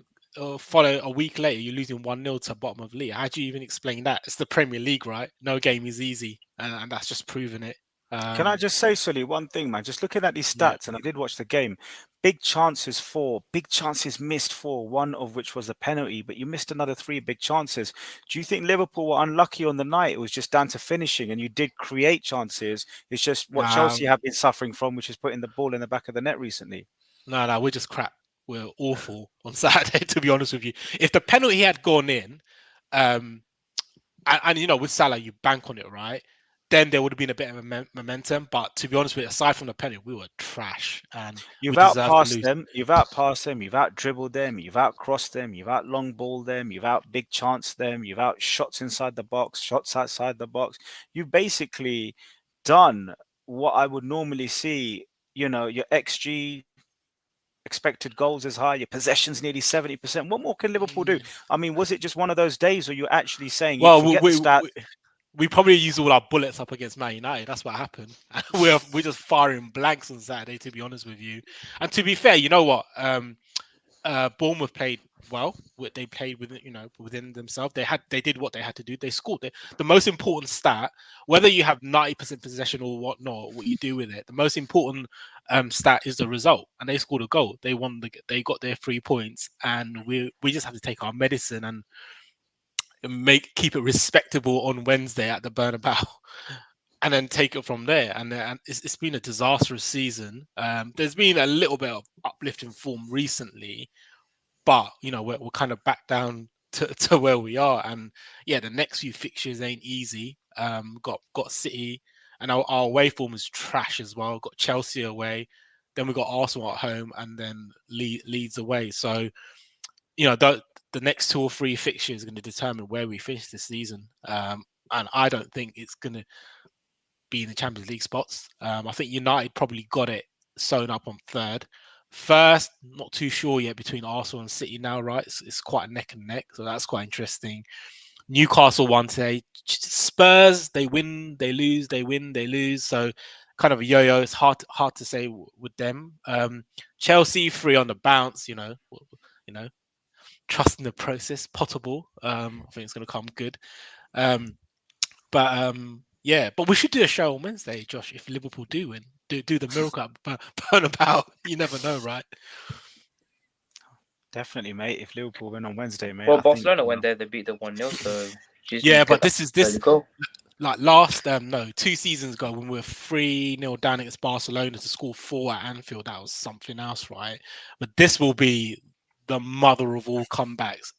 Speaker 7: follow a week later, you're losing 1-0 to bottom of the league. How do you even explain that? It's the Premier League, right? No game is easy, and that's just proven it.
Speaker 1: Can I just say, Sully, one thing, man? Just looking at these stats, and I did watch the game. Big chances 4, big chances missed 4, one of which was a penalty, but you missed another 3 big chances. Do you think Liverpool were unlucky on the night? It was just down to finishing, and you did create chances. It's just what Chelsea have been suffering from, which is putting the ball in the back of the net recently.
Speaker 7: No, we're just crap. We're awful on Saturday, to be honest with you. If the penalty had gone in, and with Salah, you bank on it, right? Then there would have been a bit of momentum. But to be honest with you, aside from the penalty, we were trash. And
Speaker 1: you've outpassed them. You've outpassed them. You've out dribbled them. You've out crossed them. You've out long balled them. You've out big chanced them. You've out shots inside the box, shots outside the box. You've basically done what I would normally see you know, your XG, expected goals is high, your possessions nearly 70%. What more can Liverpool do? I mean, was it just one of those days where you're actually saying you
Speaker 7: Well,
Speaker 1: forget the stat?
Speaker 7: we probably use all our bullets up against Man United. That's what happened. we're just firing blanks on Saturday, to be honest with you. And to be fair, you know what? Bournemouth played well. They played within themselves. They did what they had to do. They scored. The most important stat, whether you have 90% possession or whatnot, what you do with it, the most important stat is the result. And they scored a goal. They won. They got their 3 points, and we just have to take our medicine and keep it respectable on Wednesday at the Bernabeu. And then take it from there. And it's been a disastrous season. There's been a little bit of uplift in form recently, but we're kind of back down to where we are. And yeah, the next few fixtures ain't easy. Got City, and our away form is trash as well. Got Chelsea away, then we got Arsenal at home, and then Leeds away. So the next 2 or 3 fixtures are going to determine where we finish this season. And I don't think it's going to be in the Champions League spots. I think United probably got it sewn up on third. First, not too sure yet between Arsenal and City now, right? It's quite a neck and neck, so that's quite interesting. Newcastle won today. Spurs, they win, they lose, they win, they lose. So kind of a yo-yo. It's hard to say with them. Chelsea 3 on the bounce. Trusting the process, potable. I think it's going to come good. Yeah, but we should do a show on Wednesday, Josh. If Liverpool do win, do the miracle Bernabeu. You never know, right?
Speaker 1: Definitely, mate. If Liverpool win on Wednesday, mate.
Speaker 6: Well,
Speaker 1: I
Speaker 6: Barcelona
Speaker 1: think,
Speaker 6: went there, they beat them 1-0, so
Speaker 7: yeah, but this
Speaker 6: goal.
Speaker 7: like last 2 seasons ago when we were 3-0 down against Barcelona to score 4 at Anfield. That was something else, right? But this will be the mother of all comebacks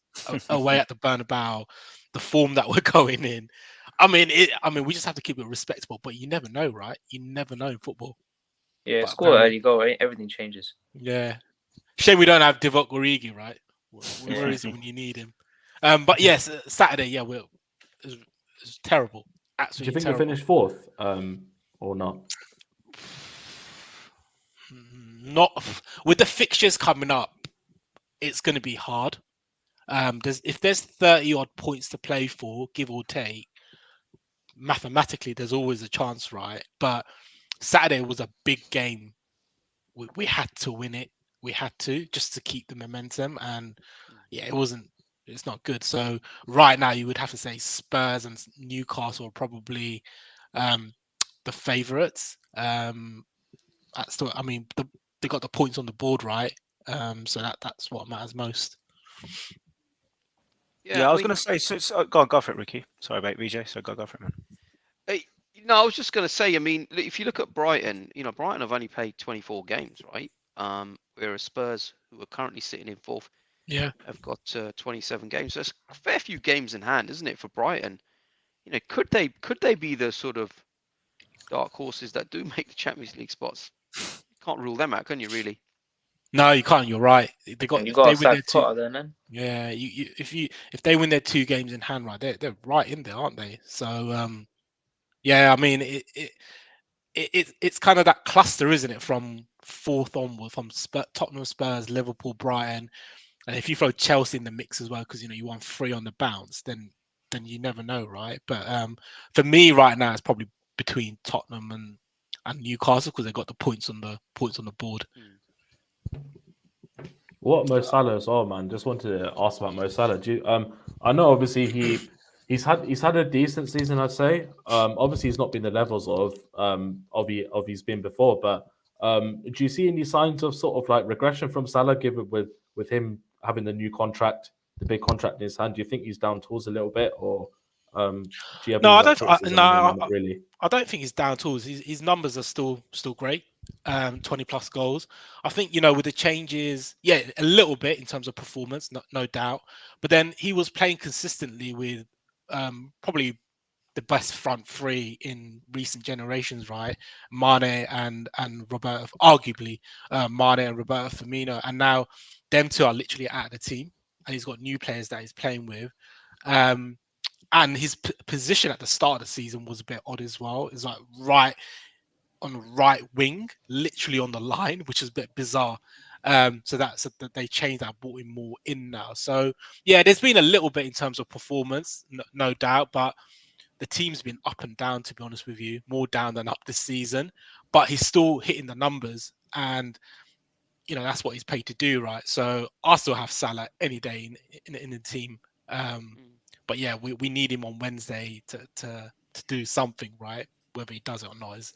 Speaker 7: away at the Bernabeu. The form that we're going in. I mean, we just have to keep it respectable, but you never know, right? You never know in football.
Speaker 6: Yeah, score early goal, everything changes.
Speaker 7: Yeah. Shame we don't have Divock Origi, right? Where is he when you need him? But yes, Saturday, yeah, it's terrible. Absolutely.
Speaker 4: Do you think
Speaker 7: terrible.
Speaker 4: we'll finish 4th, or not?
Speaker 7: Not with the fixtures coming up. It's going to be hard. If there's 30 odd points to play for, give or take, mathematically there's always a chance, right? But Saturday was a big game. We had to win it. We had to, just to keep the momentum, and yeah, it's not good. So right now you would have to say Spurs and Newcastle are probably the favourites. They got the points on the board, right? So that's what matters most.
Speaker 1: Yeah, I was going to say. So, go for it, Ricky. Sorry, mate, VJ. So go for it, man.
Speaker 5: No, I was just going to say. I mean, if you look at Brighton, Brighton have only played 24 games, right? Whereas Spurs, who are currently sitting in 4th, have got 27 games. So it's a fair few games in hand, isn't it, for Brighton? Could they be the sort of dark horses that do make the Champions League spots? You can't rule them out, can you? Really?
Speaker 7: No, you can't. You're right. They win their 2.
Speaker 6: Then.
Speaker 7: Yeah, if they win their 2 games in hand, right, they're right in there, aren't they? So yeah, I mean it's kind of that cluster, isn't it, from 4th onward, from Tottenham, Spurs, Liverpool, Brighton, and if you throw Chelsea in the mix as well, because you won 3 on the bounce, then you never know, right? But for me right now, it's probably between Tottenham and Newcastle because they got the points on the board.
Speaker 4: What Mo Salah as well, man. Just wanted to ask about Mo Salah. I know obviously he's had a decent season, I'd say. Obviously he's not been the levels of he's been before, but do you see any signs of sort of like regression from Salah, given with him having the new contract, the big contract in his hand? Do you think he's down tools a little bit, or do you have
Speaker 7: really? I don't think he's down tools. His numbers are still great. 20 plus goals. I think with the changes, yeah, a little bit in terms of performance, no doubt. But then he was playing consistently with probably the best front 3 in recent generations, right? Mane and Roberto, arguably Mane and Roberto Firmino, and now them 2 are literally out of the team, and he's got new players that he's playing with. And his position at the start of the season was a bit odd as well. It's like right on right wing, literally on the line, which is a bit bizarre. So that's that they changed that, brought him more in now. So yeah, there's been a little bit in terms of performance, no doubt, but the team's been up and down, to be honest with you, more down than up this season. But he's still hitting the numbers, and that's what he's paid to do, right? So I still have Salah any day in the team. But yeah, we need him on Wednesday to do something, right? Whether he does it or not is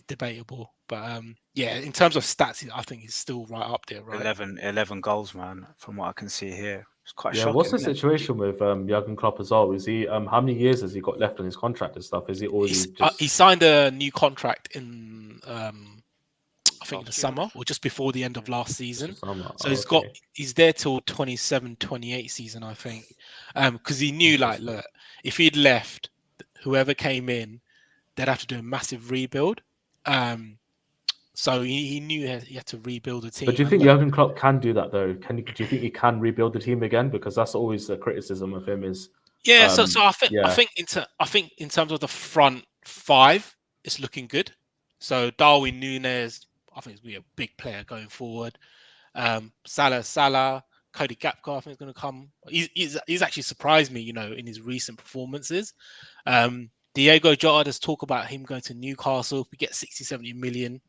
Speaker 7: debatable. But yeah, in terms of stats, I think he's still right up there, right?
Speaker 1: 11 goals, man, from what I can see here. It's quite
Speaker 4: Yeah,
Speaker 1: shocking.
Speaker 4: what's the
Speaker 1: isn't it?
Speaker 4: situation with Jurgen Klopp as well? Is he how many years has he got left on his contract and stuff? Is he already just
Speaker 7: he signed a new contract in I think in the
Speaker 5: Last year,
Speaker 7: summer or just before the end of last season.
Speaker 4: summer?
Speaker 7: So
Speaker 4: Oh,
Speaker 7: he's there till 27-28 season, I think. Because he knew, like, look, if he'd left, whoever came in, they'd have to do a massive rebuild. So he knew he had to rebuild the team.
Speaker 4: But do you think Jurgen Klopp can do that though? Do you think he can rebuild the team again? Because that's always the criticism of him is.
Speaker 7: Yeah, so I think in terms of the front five, it's looking good. So Darwin Núñez, I think, is going to be a big player going forward. Salah, Cody Gakpo, I think is going to come. He's actually surprised me, in his recent performances. Diego Jota, there's talk about him going to Newcastle. If we get 60-70 million,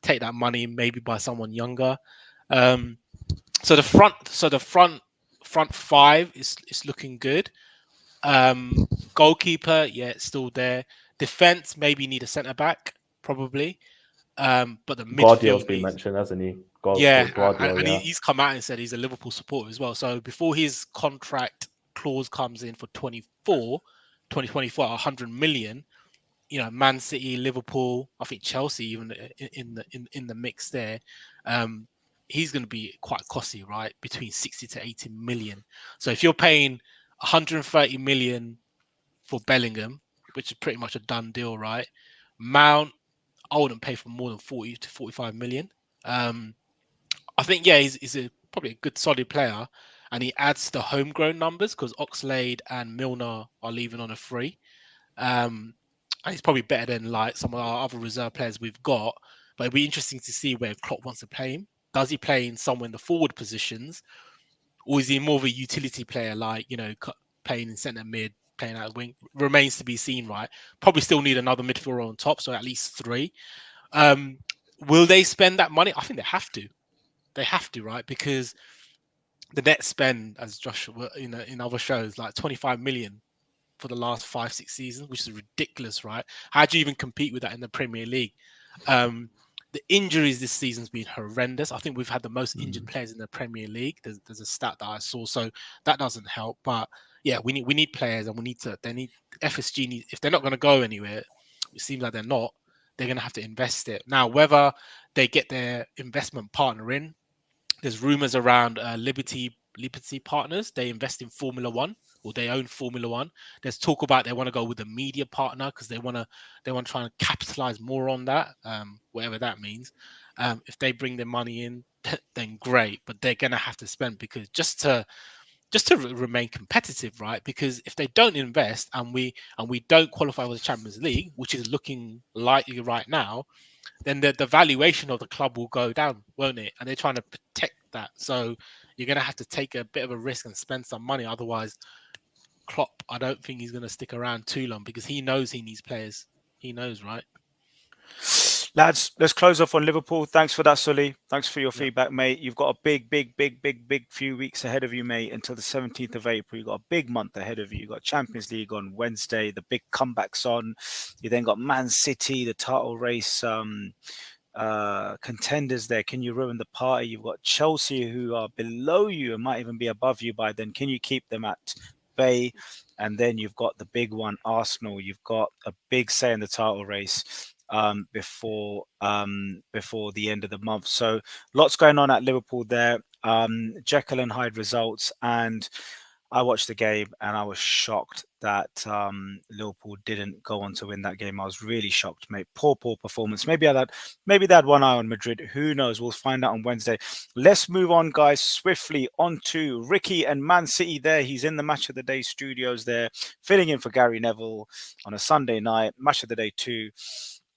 Speaker 7: take that money, maybe buy someone younger. So the front five is looking good. Goalkeeper, yeah, it's still there. Defense, maybe need a centre back, probably. But the
Speaker 4: Guardiola's
Speaker 7: midfield
Speaker 4: been mentioned, hasn't he? He's
Speaker 7: come out and said he's a Liverpool supporter as well. So before his contract clause comes in for 2024, 100 million. Man City, Liverpool, I think Chelsea even in the mix there. He's going to be quite costly, right? Between 60 to 80 million. So if you're paying 130 million for Bellingham, which is pretty much a done deal, right? Mount, I wouldn't pay for more than 40 to 45 million. I think, yeah, he's probably a good solid player, and he adds the homegrown numbers because Oxlade and Milner are leaving on a free. And he's probably better than like some of our other reserve players we've got. But it'd be interesting to see where Klopp wants to play him. Does he play in somewhere in the forward positions, or is he more of a utility player, like playing in centre mid, playing out wing? Remains to be seen, right? Probably still need another midfielder on top, so at least 3. Will they spend that money? I think they have to. They have to, right? Because the net spend, as Josh in other shows, like 25 million for the last 5-6 seasons, which is ridiculous, right? How do you even compete with that in the Premier League? The injuries this season's been horrendous. I think we've had the most injured players in the Premier League. There's a stat that I saw, so that doesn't help. But yeah, we need players, and FSG if they're not going to go anywhere, it seems like they're not. They're going to have to invest it now. Whether they get their investment partner in, there's rumors around Liberty Partners. They invest in Formula One, or they own Formula One. There's talk about they want to go with a media partner because they want to try and capitalize more on that, whatever that means. If they bring their money in, then great, but they're gonna have to spend because just to remain competitive, right? Because if they don't invest and we don't qualify for the Champions League, which is looking likely right now, then the valuation of the club will go down, won't it? And they're trying to protect that. So you're going to have to take a bit of a risk and spend some money. Otherwise, Klopp, I don't think he's going to stick around too long because he knows he needs players. He knows, right?
Speaker 1: Lads, let's close off on Liverpool. Thanks for that, Sully. Thanks for your feedback, mate. You've got a big few weeks ahead of you, mate, until the 17th of April. You've got a big month ahead of you. You've got Champions League on Wednesday, the big comebacks on. You then got Man City, the title race contenders there. Can you ruin the party? You've got Chelsea, who are below you and might even be above you by then. Can you keep them at bay? And then you've got the big one, Arsenal. You've got a big say in the title race before the end of the month. So lots going on at Liverpool there. Jekyll and Hyde results, and I watched the game and I was shocked that Liverpool didn't go on to win that game. I was really shocked, mate. Poor performance. Maybe they had one eye on Madrid. Who knows? We'll find out on Wednesday. Let's move on, guys, swiftly on to Ricky and Man City there. He's in the Match of the Day studios there, filling in for Gary Neville on a Sunday night. Match of the Day 2.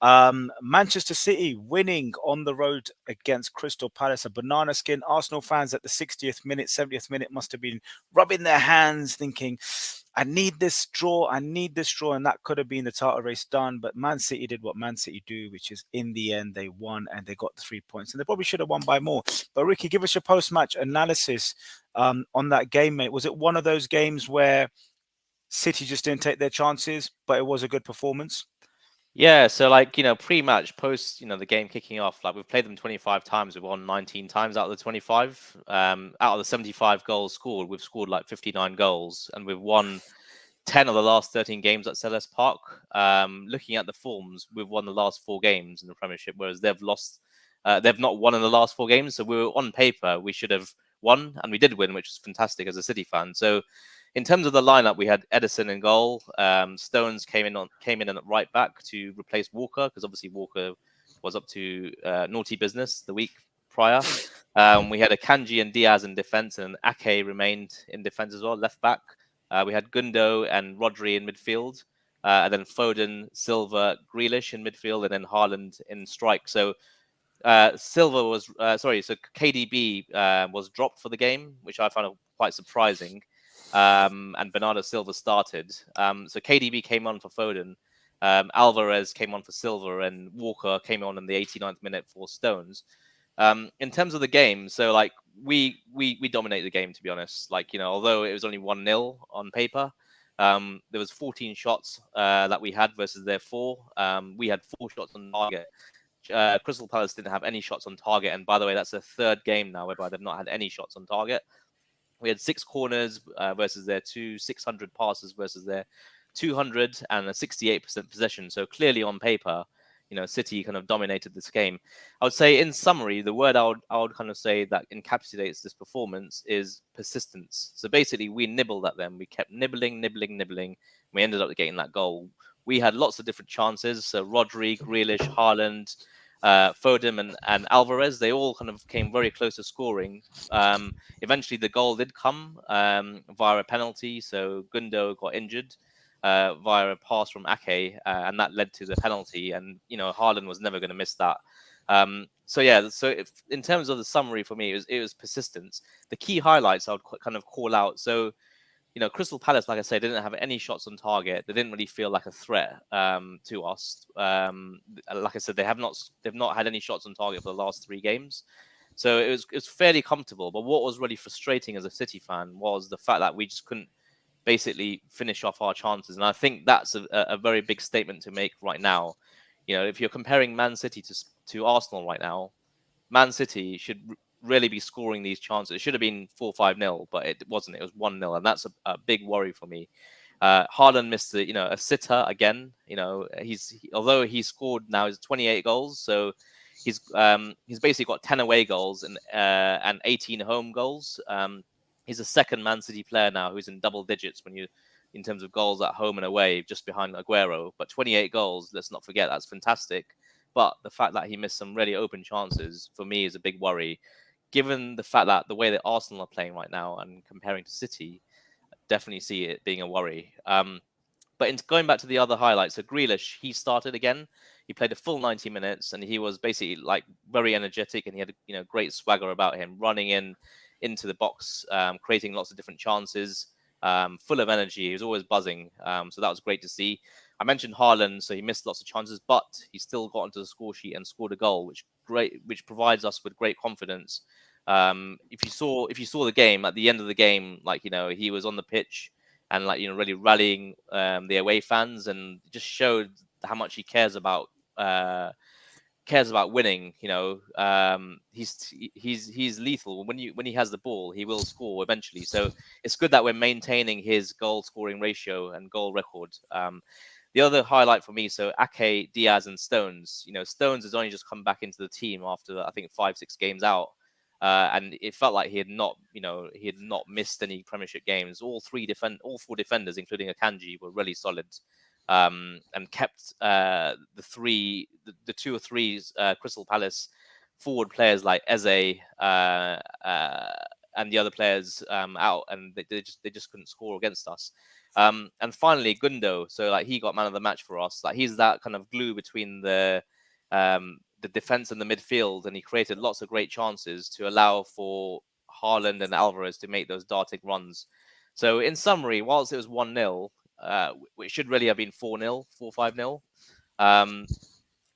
Speaker 1: Manchester City winning on the road against Crystal Palace, a banana skin. Arsenal fans at the 60th minute, 70th minute must have been rubbing their hands thinking, I need this draw, and that could have been the title race done. But Man City did what Man City do, which is in the end they won and they got the 3 points, and they probably should have won by more. But Ricky, give us your post-match analysis on that game, mate. Was it one of those games where City just didn't take their chances, but it was a good performance?
Speaker 2: Yeah, so like, pre-match, post, the game kicking off, like we've played them 25 times, we've won 19 times out of the 25. Out of the 75 goals scored, we've scored like 59 goals, and we've won 10 of the last 13 games at Selhurst Park. Looking at the forms, we've won the last 4 games in the Premiership, whereas they've lost. They've not won in the last 4 games, so we were on paper we should have won, and we did win, which was fantastic as a City fan. So, in terms of the lineup, we had Edison in goal. Stones came in at right back to replace Walker, because obviously Walker was up to naughty business the week prior. We had Akanji and Diaz in defence, and Ake remained in defence as well, left back. We had Gundo and Rodri in midfield, and then Foden, Silva, Grealish in midfield, and then Haaland in strike. So Silva was so KDB was dropped for the game, which I found quite surprising. And Bernardo Silva started. So KDB came on for Foden, Alvarez came on for Silva, and Walker came on in the 89th minute for Stones. In terms of the game, so like we dominated the game, to be honest. Like, although it was only 1-0 on paper, there was 14 shots that we had versus their 4. We had 4 shots on target. Crystal Palace didn't have any shots on target, and by the way, that's the 3rd game now whereby they've not had any shots on target. We had 6 corners versus their 600 passes versus their 200, and a 68% possession. So clearly on paper, City kind of dominated this game. I would say, in summary, the word I would kind of say that encapsulates this performance is persistence. So basically, we nibbled at them. We kept nibbling. We ended up getting that goal. We had lots of different chances. So Rodri, Grealish, Haaland, Foden, and Alvarez, they all kind of came very close to scoring. Eventually, the goal did come via a penalty. So Gundo got injured via a pass from Ake, and that led to the penalty. And Haaland was never going to miss that. So in terms of the summary for me, it was persistence. The key highlights I would kind of call out. So Crystal Palace, like I said, didn't have any shots on target. They didn't really feel like a threat to us. Like I said, they've not had any shots on target for the last 3 games. So it was fairly comfortable. But what was really frustrating as a City fan was the fact that we just couldn't basically finish off our chances. And I think that's a very big statement to make right now. If you're comparing Man City to Arsenal right now, Man City should really be scoring these chances. It should have been 4-5-0, but it wasn't. It was 1-0, and that's a big worry for me. Haaland missed a sitter again. Although he scored now his 28 goals, so he's basically got 10 away goals and 18 home goals. He's the 2nd Man City player now who's in double digits in terms of goals at home and away, just behind Aguero. But 28 goals, let's not forget, that's fantastic. But the fact that he missed some really open chances, for me, is a big worry. Given the fact that the way that Arsenal are playing right now and comparing to City, I definitely see it being a worry. But going back to the other highlights, so Grealish, he started again. He played a full 90 minutes, and he was basically like very energetic, and he had great swagger about him, running into the box, creating lots of different chances, full of energy. He was always buzzing, so that was great to see. I mentioned Haaland, so he missed lots of chances, but he still got onto the score sheet and scored a goal, which provides us with great confidence. If you saw the game, at the end of the game, he was on the pitch and really rallying the away fans, and just showed how much he cares about winning. He's lethal. When he has the ball, he will score eventually. So it's good that we're maintaining his goal scoring ratio and goal record. The other highlight for me, so Ake, Diaz, and Stones. Stones has only just come back into the team after, I think, 5-6 games out, and it felt like he had not missed any Premiership games. All 4 defenders, including Akanji, were really solid, and kept the 2 or 3 Crystal Palace forward players like Eze and the other players out, and they just couldn't score against us. And finally, Gundo. So like he got man of the match for us. Like he's that kind of glue between the defense and the midfield, and he created lots of great chances to allow for Haaland and Alvarez to make those darting runs. So in summary, whilst it was 1-0, it should really have been 4-0, 4-5-0.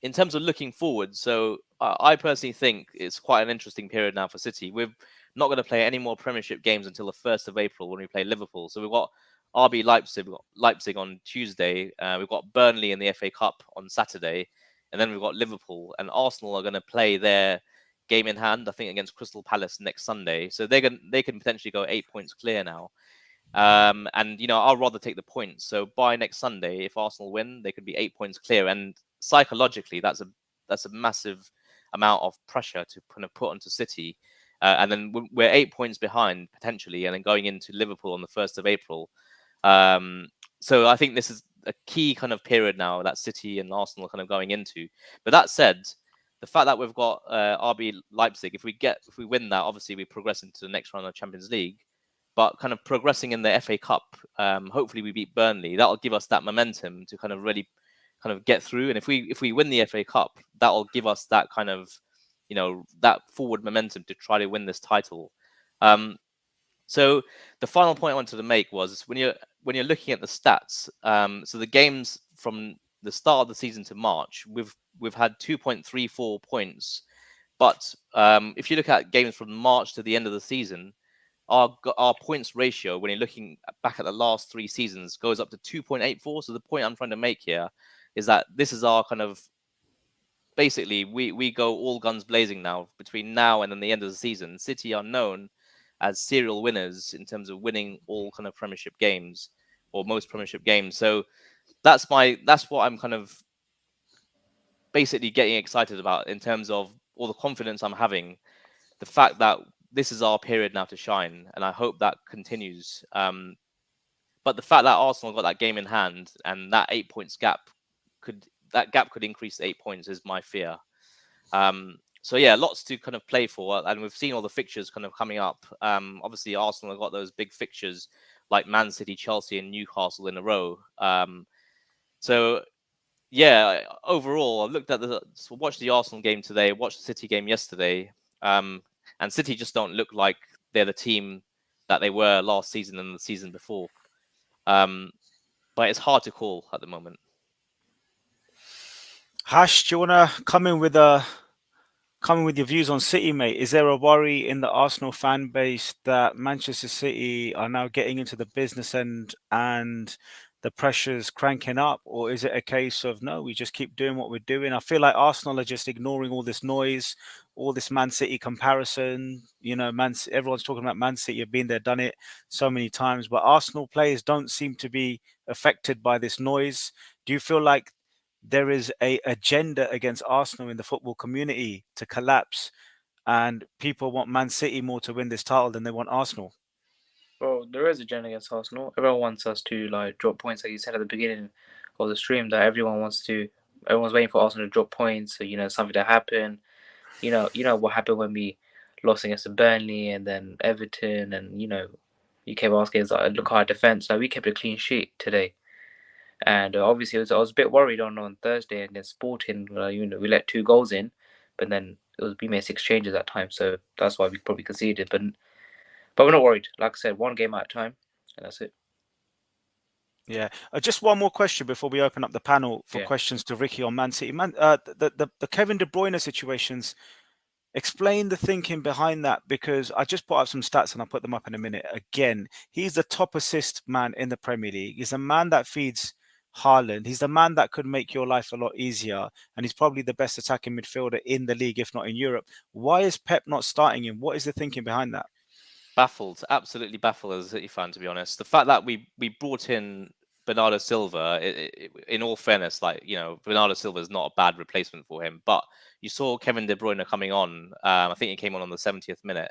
Speaker 2: In terms of looking forward, so I personally think it's quite an interesting period now for City. We're not going to play any more Premiership games until the 1st of April when we play Liverpool. So we've got RB Leipzig, we've got Leipzig on Tuesday, we've got Burnley in the FA Cup on Saturday, and then we've got Liverpool, and Arsenal are going to play their game in hand, I think, against Crystal Palace next Sunday. So they can potentially go 8 points clear now. And you know, I'll rather take the points. So by next Sunday, if Arsenal win, they could be 8 points clear. And psychologically, that's a massive amount of pressure to kind of put onto City. And then we're 8 points behind potentially, and then going into Liverpool on the 1st of April. So I think this is a key kind of period now that City and Arsenal are kind of going into. But that said, the fact that we've got RB Leipzig, if we win that, obviously we progress into the next round of Champions League. But kind of progressing in the FA Cup, hopefully we beat Burnley. That'll give us that momentum to kind of really kind of get through. And if we win the FA Cup, that'll give us that kind of, you know, that forward momentum to try to win this title. So the final point I wanted to make was when you're looking at the stats. So the games from the start of the season to March, we've had 2.34 points. But if you look at games from March to the end of the season, our points ratio, when you're looking back at the last 3 seasons, goes up to 2.84. So the point I'm trying to make here is that this is our kind of, basically, we go all guns blazing now between now and then the end of the season. City are known as serial winners in terms of winning all kind of Premiership games, or most Premiership games. So that's what I'm kind of basically getting excited about in terms of all the confidence I'm having. The fact that this is our period now to shine, and I hope that continues. But the fact that Arsenal got that game in hand and that 8 points gap could increase to 8 points is my fear. So yeah, lots to kind of play for, and we've seen all the fixtures kind of coming up. Obviously, Arsenal have got those big fixtures like Man City, Chelsea, and Newcastle in a row. So yeah, overall, I watched the Arsenal game today, watched the City game yesterday. And City just don't look like they're the team that they were last season and the season before. But it's hard to call at the moment.
Speaker 1: Hash, do you want to come in with your views on City, mate? Is there a worry in the Arsenal fan base that Manchester City are now getting into the business end and the pressure's cranking up? Or is it a case of, no, we just keep doing what we're doing? I feel like Arsenal are just ignoring all this noise, all this Man City comparison. You know, everyone's talking about Man City, have been there, done it so many times. But Arsenal players don't seem to be affected by this noise. Do you feel like there is a agenda against Arsenal in the football community to collapse, and people want Man City more to win this title than they want Arsenal?
Speaker 6: Well, there is a agenda against Arsenal. Everyone wants us to like drop points, like you said at the beginning of the stream. That everyone's waiting for Arsenal to drop points, so you know something to happen. You know what happened when we lost against the Burnley and then Everton, and you know, you kept asking us like, look at our defense. Like we kept a clean sheet today. And obviously, I was a bit worried on Thursday against Sporting. You know, we let 2 goals in, but then we made 6 changes that time, so that's why we probably conceded. But we're not worried. Like I said, 1 game at a time, and that's it.
Speaker 1: Yeah. Just one more question before we open up the panel for questions to Ricky on Man City. The Kevin De Bruyne situations. Explain the thinking behind that, because I just put up some stats and I'll put them up in a minute. Again, he's the top assist man in the Premier League. He's a man that feeds Haaland. He's the man that could make your life a lot easier. And he's probably the best attacking midfielder in the league, if not in Europe. Why is Pep not starting him? What is the thinking behind that?
Speaker 2: Baffled, absolutely baffled as a City fan, to be honest. The fact that we brought in Bernardo Silva, in all fairness, like, you know, Bernardo Silva is not a bad replacement for him, but you saw Kevin De Bruyne coming on. I think he came on the 70th minute,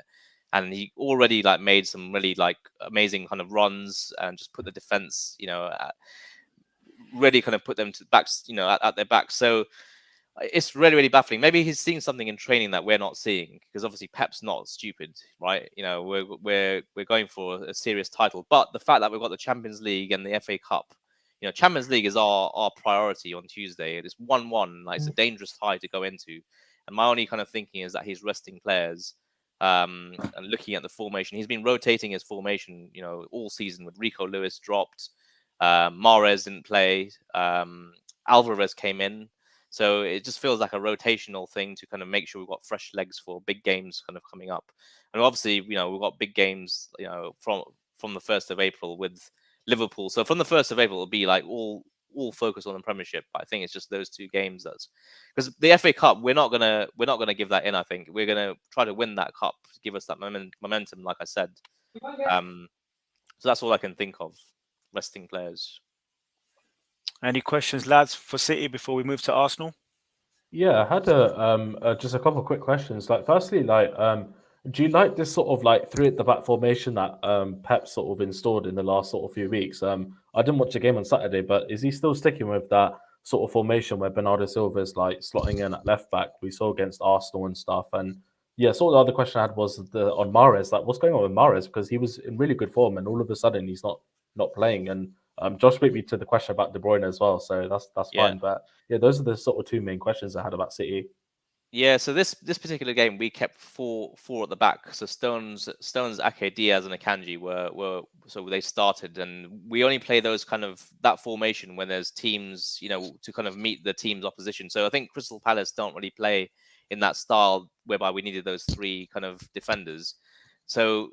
Speaker 2: and he already like made some really like amazing kind of runs and just put the defense, you know, really kind of put them to backs, you know, at their backs. So it's really, really baffling. Maybe he's seeing something in training that we're not seeing, because obviously Pep's not stupid, right? You know, we're going for a serious title, but the fact that we've got the Champions League and the FA Cup, you know, Champions League is our priority on Tuesday. It is 1-1, like it's a dangerous tie to go into, and my only kind of thinking is that he's resting players. And looking at the formation, he's been rotating his formation, you know, all season. With Rico Lewis dropped, Mahrez didn't play, Alvarez came in. So it just feels like a rotational thing to kind of make sure we've got fresh legs for big games kind of coming up. And obviously, you know, we've got big games, you know, from the 1st of April with Liverpool. So from the 1st of April, it'll be like all focus on the Premiership. But I think it's just those two games that's, because the FA Cup, we're not gonna give that in. I think we're gonna try to win that cup, give us that momentum, like I said. So that's all I can think of. Resting players.
Speaker 1: Any questions, lads, for City before we move to Arsenal?
Speaker 4: Yeah, I had just a couple of quick questions. Like, firstly, like, do you like this sort of like three at the back formation that Pep sort of installed in the last sort of few weeks? I didn't watch the game on Saturday, but is he still sticking with that sort of formation where Bernardo Silva is like slotting in at left back? We saw against Arsenal and stuff. And yeah, so the other question I had was on Mahrez. Like, what's going on with Mahrez? Because he was in really good form, and all of a sudden he's not playing. And Josh beat me to the question about De Bruyne as well, so that's fine. But yeah, those are the sort of two main questions I had about City.
Speaker 2: Yeah, so this particular game we kept four at the back. So Stones, Ake, Diaz, and Akanji were so they started, and we only play those kind of that formation when there's teams, you know, to kind of meet the team's opposition. So I think Crystal Palace don't really play in that style whereby we needed those three kind of defenders. So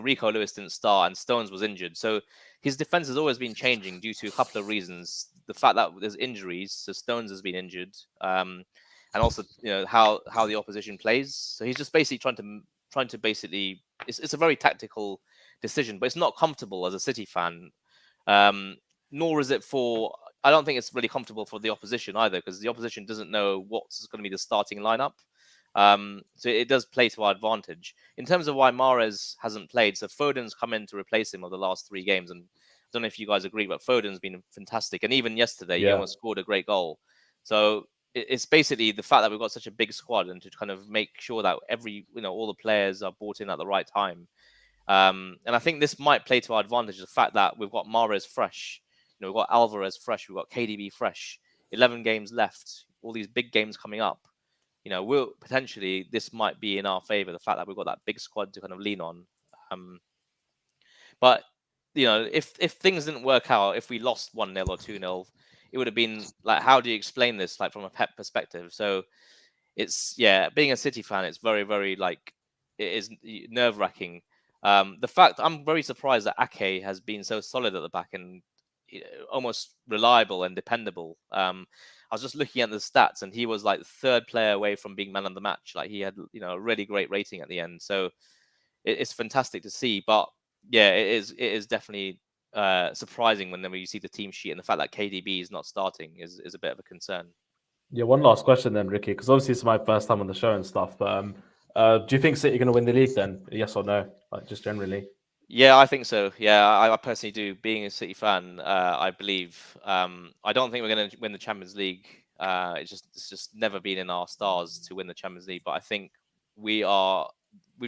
Speaker 2: Rico Lewis didn't start and Stones was injured. So his defense has always been changing due to a couple of reasons. The fact that there's injuries, so Stones has been injured, and also, you know, how the opposition plays. So he's just basically trying to basically, it's a very tactical decision, but it's not comfortable as a City fan. Nor is it I don't think it's really comfortable for the opposition either, because the opposition doesn't know what's going to be the starting lineup. So it does play to our advantage. In terms of why Mahrez hasn't played, so Foden's come in to replace him over the last 3 games, and I don't know if you guys agree, but Foden's been fantastic. And even yesterday, he almost scored a great goal. So it's basically the fact that we've got such a big squad, and to kind of make sure that all the players are brought in at the right time. And I think this might play to our advantage, the fact that we've got Mahrez fresh, you know, we've got Alvarez fresh, we've got KDB fresh, 11 games left, all these big games coming up. You know, this might be in our favor, the fact that we've got that big squad to kind of lean on. But you know, if things didn't work out, if we lost 1-0 or 2-0, it would have been like, how do you explain this, like, from a Pep perspective? So it's, being a City fan, it's very, very, like, it is nerve-wracking. The fact, I'm very surprised that Ake has been so solid at the back and almost reliable and dependable. I was just looking at the stats, and he was like the 3rd player away from being man of the match. Like, he had, you know, a really great rating at the end. So it's fantastic to see. But yeah, it is definitely surprising whenever you see the team sheet, and the fact that KDB is not starting is a bit of a concern.
Speaker 4: Yeah, one last question then, Ricky, because obviously it's my first time on the show and stuff. But do you think City are going to win the league then? Yes or no? Like, just generally.
Speaker 2: Yeah, I think so. Yeah, I personally do. Being a City fan, I believe. I don't think we're going to win the Champions League. It's just never been in our stars to win the Champions League. But I think we've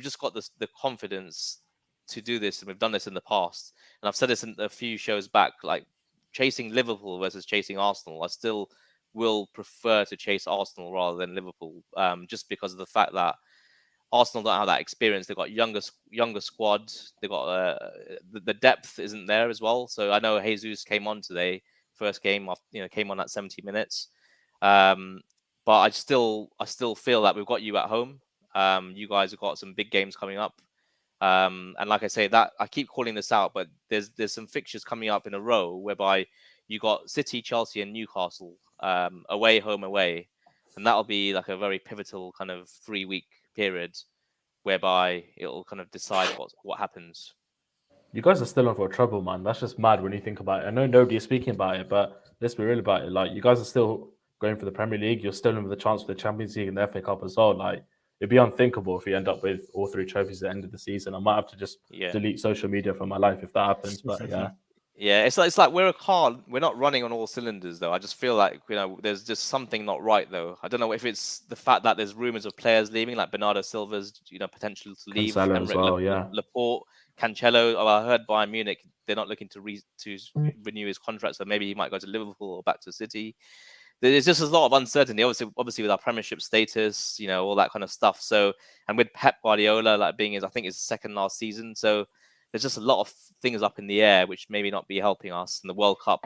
Speaker 2: just got the confidence to do this, and we've done this in the past. And I've said this in a few shows back, like chasing Liverpool versus chasing Arsenal. I still will prefer to chase Arsenal rather than Liverpool, just because of the fact that Arsenal don't have that experience. They've got younger squad. They've got the depth isn't there as well. So I know Jesus came on today, first game off, you know, came on at 70 minutes. But I still feel that we've got you at home. You guys have got some big games coming up. And like I say, that I keep calling this out, but there's some fixtures coming up in a row whereby you got City, Chelsea, and Newcastle, away, home, away, and that'll be like a very pivotal kind of 3-week period whereby it'll kind of decide what happens.
Speaker 4: You guys are still in for trouble, man. That's just mad when you think about it. I know nobody is speaking about it, but let's be real about it. Like, you guys are still going for the Premier League. You're still in with a chance for the Champions League and the FA Cup as well. Like, it'd be unthinkable if you end up with all 3 trophies at the end of the season. I might have to just delete social media from my life if that happens. But yeah.
Speaker 2: Yeah, it's like we're a car. We're not running on all cylinders, though. I just feel like there's just something not right, though. I don't know if it's the fact that there's rumors of players leaving, like Bernardo Silva's, potential to leave.
Speaker 4: Cancelo as well, yeah.
Speaker 2: Laporte, Cancelo. Oh, I heard Bayern Munich they're not looking to renew his contract, so maybe he might go to Liverpool or back to City. There's just a lot of uncertainty, obviously with our Premiership status, all that kind of stuff. So, and with Pep Guardiola like being I think his second last season, so there's just a lot of things up in the air which maybe not be helping us. And the World Cup,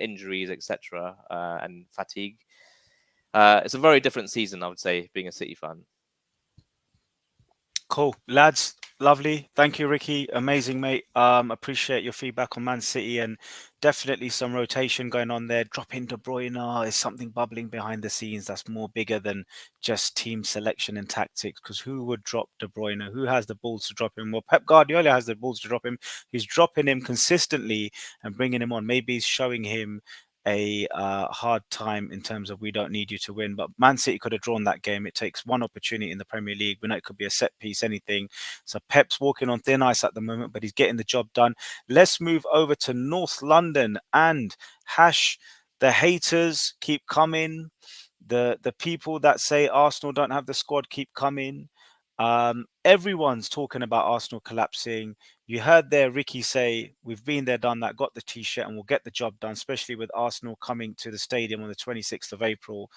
Speaker 2: injuries, etc., and fatigue. It's a very different season, I would say, being a City fan.
Speaker 1: Cool, lads. Lovely. Thank you, Ricky. Amazing, mate. Appreciate your feedback on Man City, and definitely some rotation going on there. Dropping De Bruyne is something bubbling behind the scenes that's more bigger than just team selection and tactics. Because who would drop De Bruyne? Who has the balls to drop him? Well, Pep Guardiola has the balls to drop him. He's dropping him consistently and bringing him on. Maybe he's showing him a hard time in terms of we don't need you to win. But Man City could have drawn that game. It takes one opportunity in the Premier League. We know it could be a set piece, anything. So Pep's walking on thin ice at the moment, but he's getting the job done. Let's move over to North London and Hash. The haters keep coming. The people that say Arsenal don't have the squad keep coming. Everyone's talking about Arsenal collapsing. You heard there Ricky say, we've been there, done that, got the t-shirt, and we'll get the job done, especially with Arsenal coming to the stadium on the 26th of April.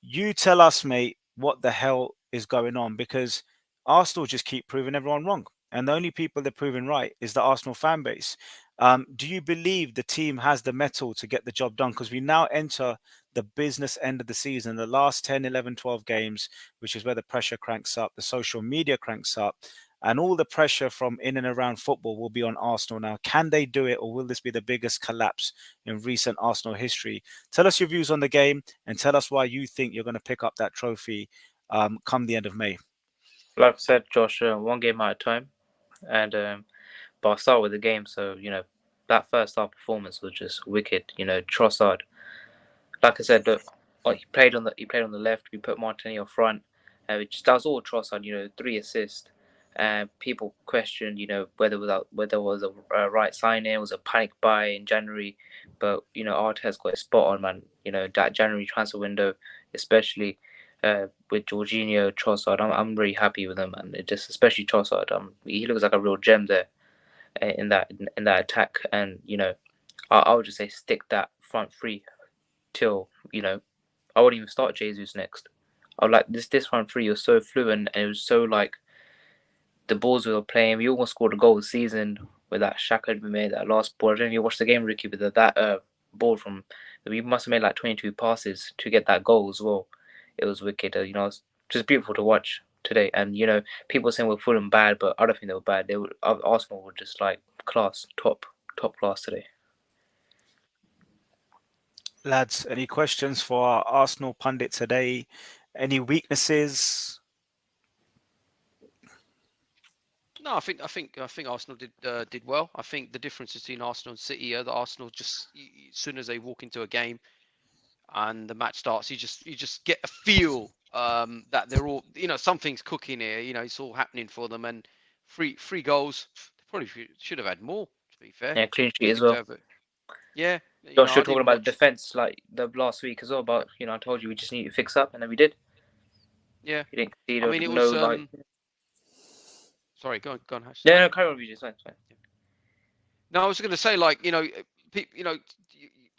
Speaker 1: You tell us, mate, what the hell is going on, because Arsenal just keep proving everyone wrong. And the only people they're proving right is the Arsenal fan base. Do you believe the team has the mettle to get the job done? Because we now enter the business end of the season, the last 10, 11, 12 games, which is where the pressure cranks up, the social media cranks up, and all the pressure from in and around football will be on Arsenal now. Can they do it, or will this be the biggest collapse in recent Arsenal history? Tell us your views on the game, and tell us why you think you're going to pick up that trophy come the end of May.
Speaker 6: Like I said, Josh, one game at a time. And but I'll start with the game. So, that first half performance was just wicked. Trossard, like I said, he played on the left. We put Martinelli up front. That was all Trossard. 3 assists. People questioned, whether it was a right signing, was a panic buy in January. But Arteta's got a spot on, man. That January transfer window, especially with Jorginho, Trossard, I'm really happy with him, and especially Trossard. He looks like a real gem there in that attack, and I would just say stick that front three till I wouldn't even start Jesus next. I would like this front three was so fluent, and it was so like the balls we were playing. We almost scored a goal this season with that Xhaka we made, that last ball. I don't know if you watched the game, Ricky, but that ball from we must have made like 22 passes to get that goal as well. It was wicked. It's just beautiful to watch today. And people saying we're Fulham bad, but I don't think they were bad. Arsenal were just like class, top class today.
Speaker 1: Lads, any questions for our Arsenal pundit today? Any weaknesses?
Speaker 5: No, I think Arsenal did well. I think the difference between Arsenal and City are that Arsenal just as soon as they walk into a game and the match starts, you just get a feel that they're all something's cooking here. It's all happening for them, and three goals. They probably should have had more. To be fair,
Speaker 6: yeah, clean sheet as well.
Speaker 5: Yeah,
Speaker 6: Josh, you're talking about defense like the last week as well. But I told you we just need to fix up, and then we did.
Speaker 5: Yeah,
Speaker 6: you didn't see.
Speaker 5: I mean, it was. Sorry, go on, Hash.
Speaker 6: Yeah, no, carry on, it's fine.
Speaker 5: No, I was going to say, like,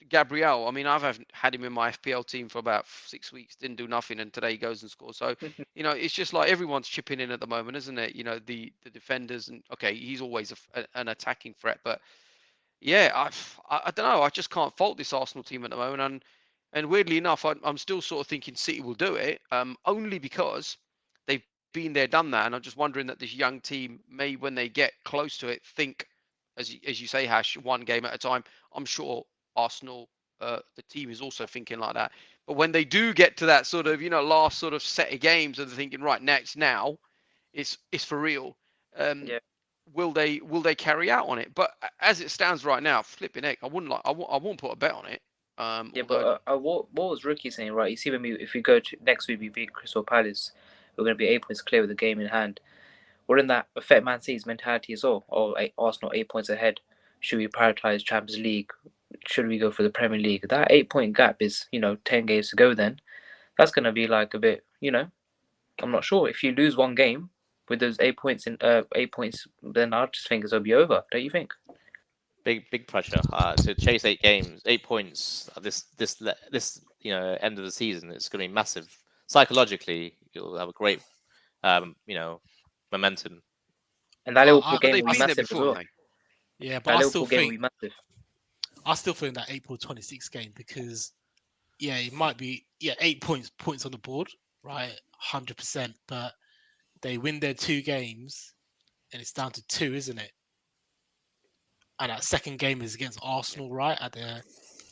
Speaker 5: Gabriel. I mean, I've had him in my FPL team for about 6 weeks, didn't do nothing, and today he goes and scores. So, it's just like everyone's chipping in at the moment, isn't it? The defenders, and okay, he's always an attacking threat, but yeah, I don't know. I just can't fault this Arsenal team at the moment, and weirdly enough, I'm still sort of thinking City will do it, only because they've been there, done that, and I'm just wondering that this young team may, when they get close to it, think, as you say, Hash, one game at a time. I'm sure Arsenal, the team, is also thinking like that. But when they do get to that sort of last sort of set of games, and they're thinking, right, now, it's for real.
Speaker 6: Yeah.
Speaker 5: Will they carry out on it? But as it stands right now, flipping heck, I won't put a bet on it.
Speaker 6: Yeah, but what was Ricky saying, right? You see, if we go to next week, we beat Crystal Palace, we're going to be 8 points clear with the game in hand. Wouldn't that affect Man City's mentality as well? Or Arsenal 8 points ahead? should we prioritize Champions League? Should we go for the Premier League? That 8-point gap is, 10 games to go. Then that's going to be like a bit, I'm not sure. If you lose one game with those 8 points then I just think it'll be over. Don't you think?
Speaker 2: Big pressure to chase 8 points. This end of the season. It's going to be massive. Psychologically, you'll have a great, momentum.
Speaker 6: And that Liverpool game
Speaker 5: they've
Speaker 6: will be
Speaker 5: been there
Speaker 6: massive as
Speaker 5: before,
Speaker 6: well.
Speaker 5: mate. Yeah, but
Speaker 6: That
Speaker 5: I
Speaker 6: Liverpool
Speaker 5: still
Speaker 6: game will
Speaker 5: think
Speaker 6: be massive.
Speaker 7: I still feel in that April 26th game because, yeah, it might be 8 points on the board, right? 100%, but they win their 2 games, and it's down to 2, isn't it? And that second game is against Arsenal, right? At the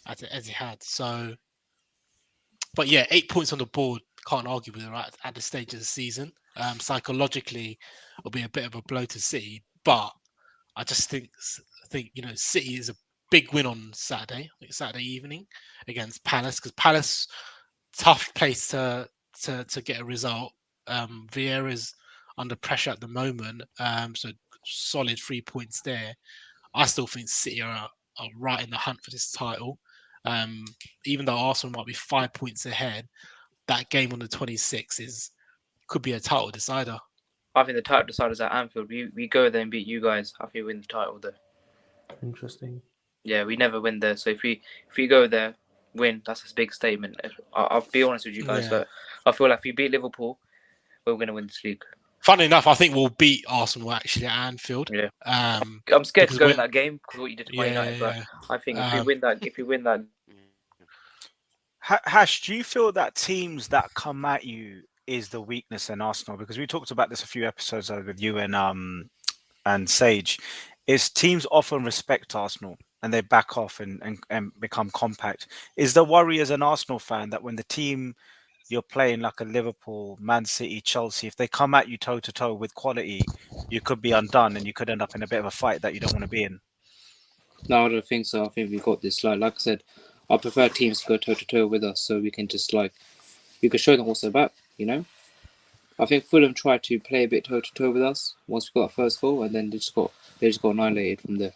Speaker 7: Etihad. So, but yeah, 8 points on the board, can't argue with it, right? At this stage of the season, psychologically, it'll be a bit of a blow to City, but I just think City is a big win on Saturday evening against Palace, because Palace, tough place to get a result. Vieira's under pressure at the moment, so solid 3 points there. I still think City are right in the hunt for this title. Even though Arsenal might be 5 points ahead, that game on the 26th could be a title decider.
Speaker 6: I think the title deciders at Anfield. We go there and beat you guys. I think we win the title there.
Speaker 4: Interesting.
Speaker 6: Yeah, we never win there. So if we go there, win, that's a big statement. I'll be honest with you guys, but I feel like if we beat Liverpool, we're going to win this league.
Speaker 7: Funnily enough, I think we'll beat Arsenal actually at Anfield.
Speaker 6: Yeah. I'm scared to go in that game because what you did to Man United.
Speaker 7: Yeah.
Speaker 6: But I think if we win that.
Speaker 1: Hash, do you feel that teams that come at you is the weakness in Arsenal? Because we talked about this a few episodes ago with you and Sage. Is teams often respect Arsenal and they back off and become compact? Is the worry as an Arsenal fan that when the team you're playing like a Liverpool, Man City, Chelsea, if they come at you toe to toe with quality, you could be undone and you could end up in a bit of a fight that you don't want to be in?
Speaker 6: No, I don't think so. I think we got this. Like I said, I prefer teams to go toe to toe with us so we can just we can show them what's about. I think Fulham tried to play a bit toe to toe with us once we got our first goal, and then they just got annihilated from there.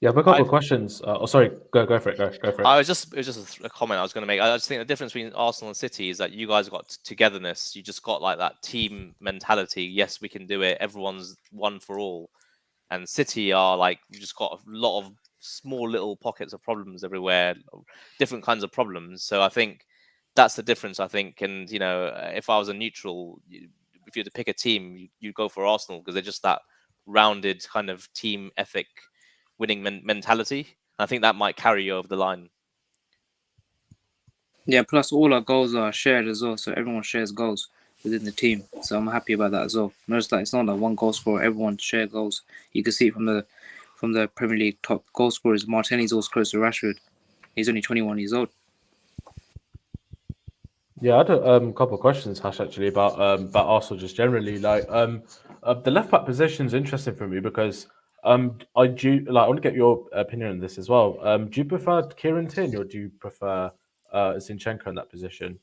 Speaker 4: Yeah, I have a couple of questions. Sorry, go for it. Go for it.
Speaker 2: It was just a comment I was going to make. I just think the difference between Arsenal and City is that you guys got togetherness. You just got like that team mentality. Yes, we can do it. Everyone's one for all. And City are like, you just got a lot of small little pockets of problems everywhere, different kinds of problems. So I think that's the difference. I think, and if I was a neutral, if you had to pick a team, you'd go for Arsenal because they're just that rounded kind of team ethic, winning mentality. I think that might carry you over the line.
Speaker 6: Yeah, plus all our goals are shared as well, so everyone shares goals within the team. So I'm happy about that as well. It's not like one goal scorer, everyone share goals. You can see it from the Premier League top goal scorers. Martinelli's also close to Rashford. He's only 21 years old.
Speaker 4: Yeah, I had a couple of questions, Hash, actually, about Arsenal just generally. The left back position is interesting for me because I want to get your opinion on this as well. Do you prefer Kieran Tierney or do you prefer Zinchenko in that position?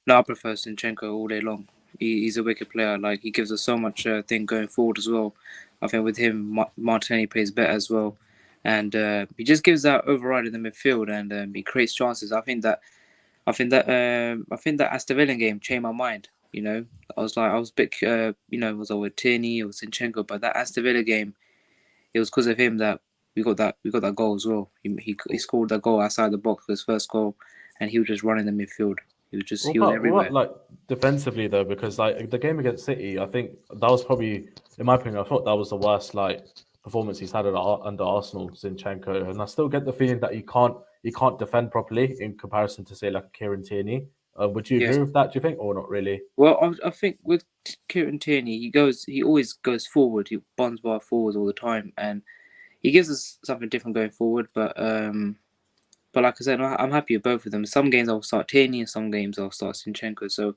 Speaker 6: No, I prefer Zinchenko all day long. He's a wicked player. He gives us so much thing going forward as well. I think with him, Martinelli plays better as well, and he just gives that override in the midfield and he creates chances. I think that Aston Villa game changed my mind. I was a bit, was I with Tierney or Zinchenko, but that Aston Villa game, it was because of him that we got that goal as well. He scored that goal outside the box, his first goal, and he was just running the midfield. He was everywhere.
Speaker 4: Defensively though, because the game against City, I think that was probably, in my opinion, I thought that was the worst performance he's had under Arsenal, Zinchenko, and I still get the feeling that he can't defend properly in comparison to say like Kieran Tierney. Would you agree with that? Do you think, or not really?
Speaker 6: Well, I think with Kieran Tierney, he always goes forward. He bonds bar forwards all the time, and he gives us something different going forward. But like I said, I'm happy with both of them. Some games I'll start Tierney, and some games I'll start Zinchenko. So,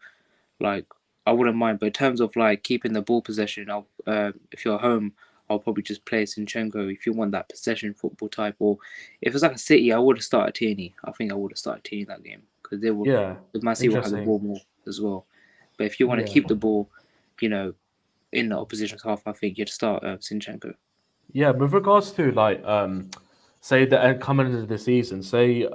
Speaker 6: I wouldn't mind. But in terms of keeping the ball possession, if you're home, I'll probably just play Zinchenko if you want that possession football type. Or if it's like a City, I would have started Tierney. I think I would have started Tierney that game because they will.
Speaker 4: Yeah,
Speaker 6: Man City will have the ball more as well. But if you want to keep the ball, in the opposition's half, I think you'd start Zinchenko.
Speaker 4: Yeah, with regards to like say the end coming into the season, say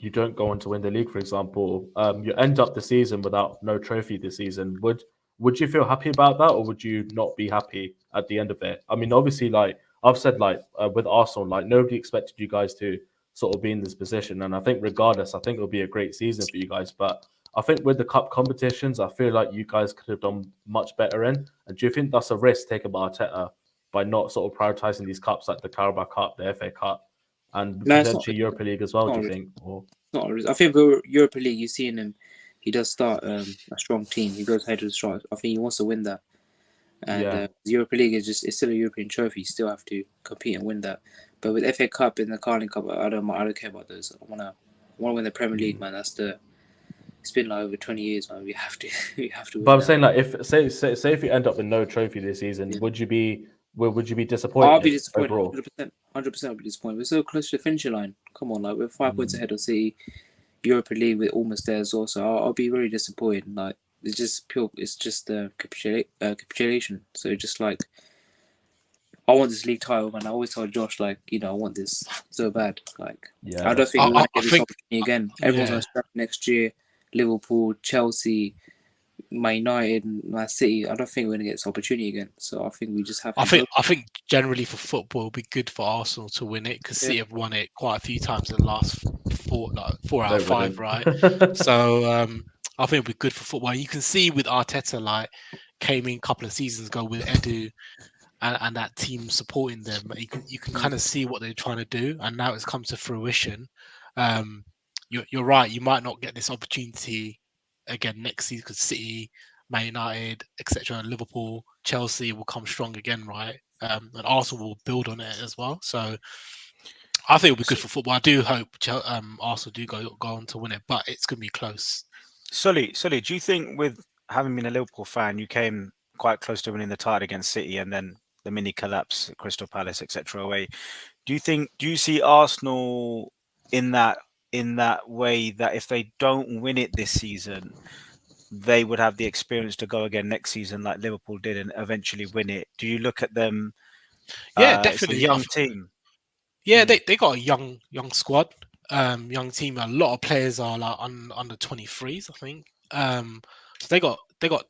Speaker 4: you don't go on to win the league, for example, you end up the season without no trophy this season. Would you feel happy about that, or would you not be happy at the end of it? I mean, obviously, like I've said, like with Arsenal, like nobody expected you guys to sort of be in this position, and I think regardless, I think it'll be a great season for you guys. But I think with the cup competitions, I feel like you guys could have done much better in. And do you think that's a risk taken by Arteta by not sort of prioritizing these cups like the Carabao Cup, the FA Cup, and
Speaker 6: No, it's not.
Speaker 4: potentially Europa League as well?
Speaker 6: Not
Speaker 4: Do
Speaker 6: a
Speaker 4: you
Speaker 6: risk.
Speaker 4: think? Or
Speaker 6: Not a risk. I think for Europa League, you've seen him. He does start a strong team. He goes head to the strong. I think he wants to win that. And
Speaker 4: yeah,
Speaker 6: Europa League is it's still a European trophy. You still have to compete and win that. But with FA Cup and the Carling Cup, I don't care about those. I wanna win the Premier League, man. It's been like over 20 years, man. We have to
Speaker 4: but
Speaker 6: win
Speaker 4: I'm
Speaker 6: that.
Speaker 4: saying like if say if you end up with no trophy this season,
Speaker 6: Yeah.
Speaker 4: would you be disappointed
Speaker 6: I'll be disappointed.
Speaker 4: overall?
Speaker 6: 100%. I'll be disappointed. We're so close to the finishing line. Come on, like we're 5 points ahead of City. Europa League, we're almost there as well. So I'll be very disappointed. Like it's just pure. It's just capitulation. So just like I want this league title, man. I always tell Josh, like, I want this so bad. Like,
Speaker 4: Yeah,
Speaker 6: I don't think
Speaker 7: I-
Speaker 6: we're going
Speaker 7: I
Speaker 6: to get this
Speaker 7: think-
Speaker 6: opportunity again. Everyone's
Speaker 7: yeah.
Speaker 6: going to start next year. Liverpool, Chelsea, Man United, Man City. I don't think we're going to get this opportunity again. So I think we just have to.
Speaker 7: I think generally for football, it'll be good for Arsenal to win it because
Speaker 6: Yeah.
Speaker 7: City have won it quite a few times in the last 4 out
Speaker 4: They
Speaker 7: of 5,
Speaker 4: wouldn't.
Speaker 7: right? So I think it'll be good for football. You can see with Arteta, like came in a couple of seasons ago with Edu and that team supporting them. You can kind of see what they're trying to do, and now it's come to fruition. You're right. You might not get this opportunity again next season because City, Man United, etc., Liverpool, Chelsea will come strong again, right? And Arsenal will build on it as well. So I think it'll be good for football. I do hope Arsenal do go on to win it, but it's going to be close.
Speaker 1: Sully, do you think with having been a Liverpool fan, you came quite close to winning the title against City and then the mini collapse at Crystal Palace, etc. away? Do you see Arsenal in that way that if they don't win it this season, they would have the experience to go again next season like Liverpool did and eventually win it? Do you look at them?
Speaker 7: Yeah,
Speaker 1: It's a
Speaker 7: definitely.
Speaker 1: young team.
Speaker 7: Yeah, they got a young squad, young team. A lot of players are like under 23s, I think. So they got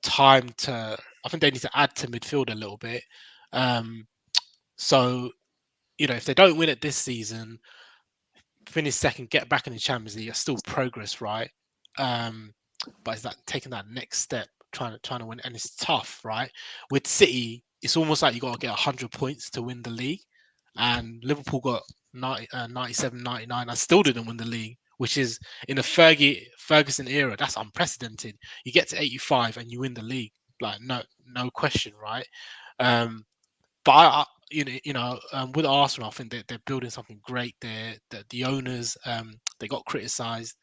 Speaker 7: time to. I think they need to add to midfield a little bit. So if they don't win it this season, finish second, get back in the Champions League, it's still progress, right? But it's like taking that next step, trying to win, and it's tough, right? With City, it's almost like you got to get 100 points to win the league, and Liverpool got 97, 99. I still didn't win the league, which is in the Ferguson era, that's unprecedented. You get to 85 and you win the league, like no question, right? But with Arsenal, I think they're building something great. The owners, they got criticised.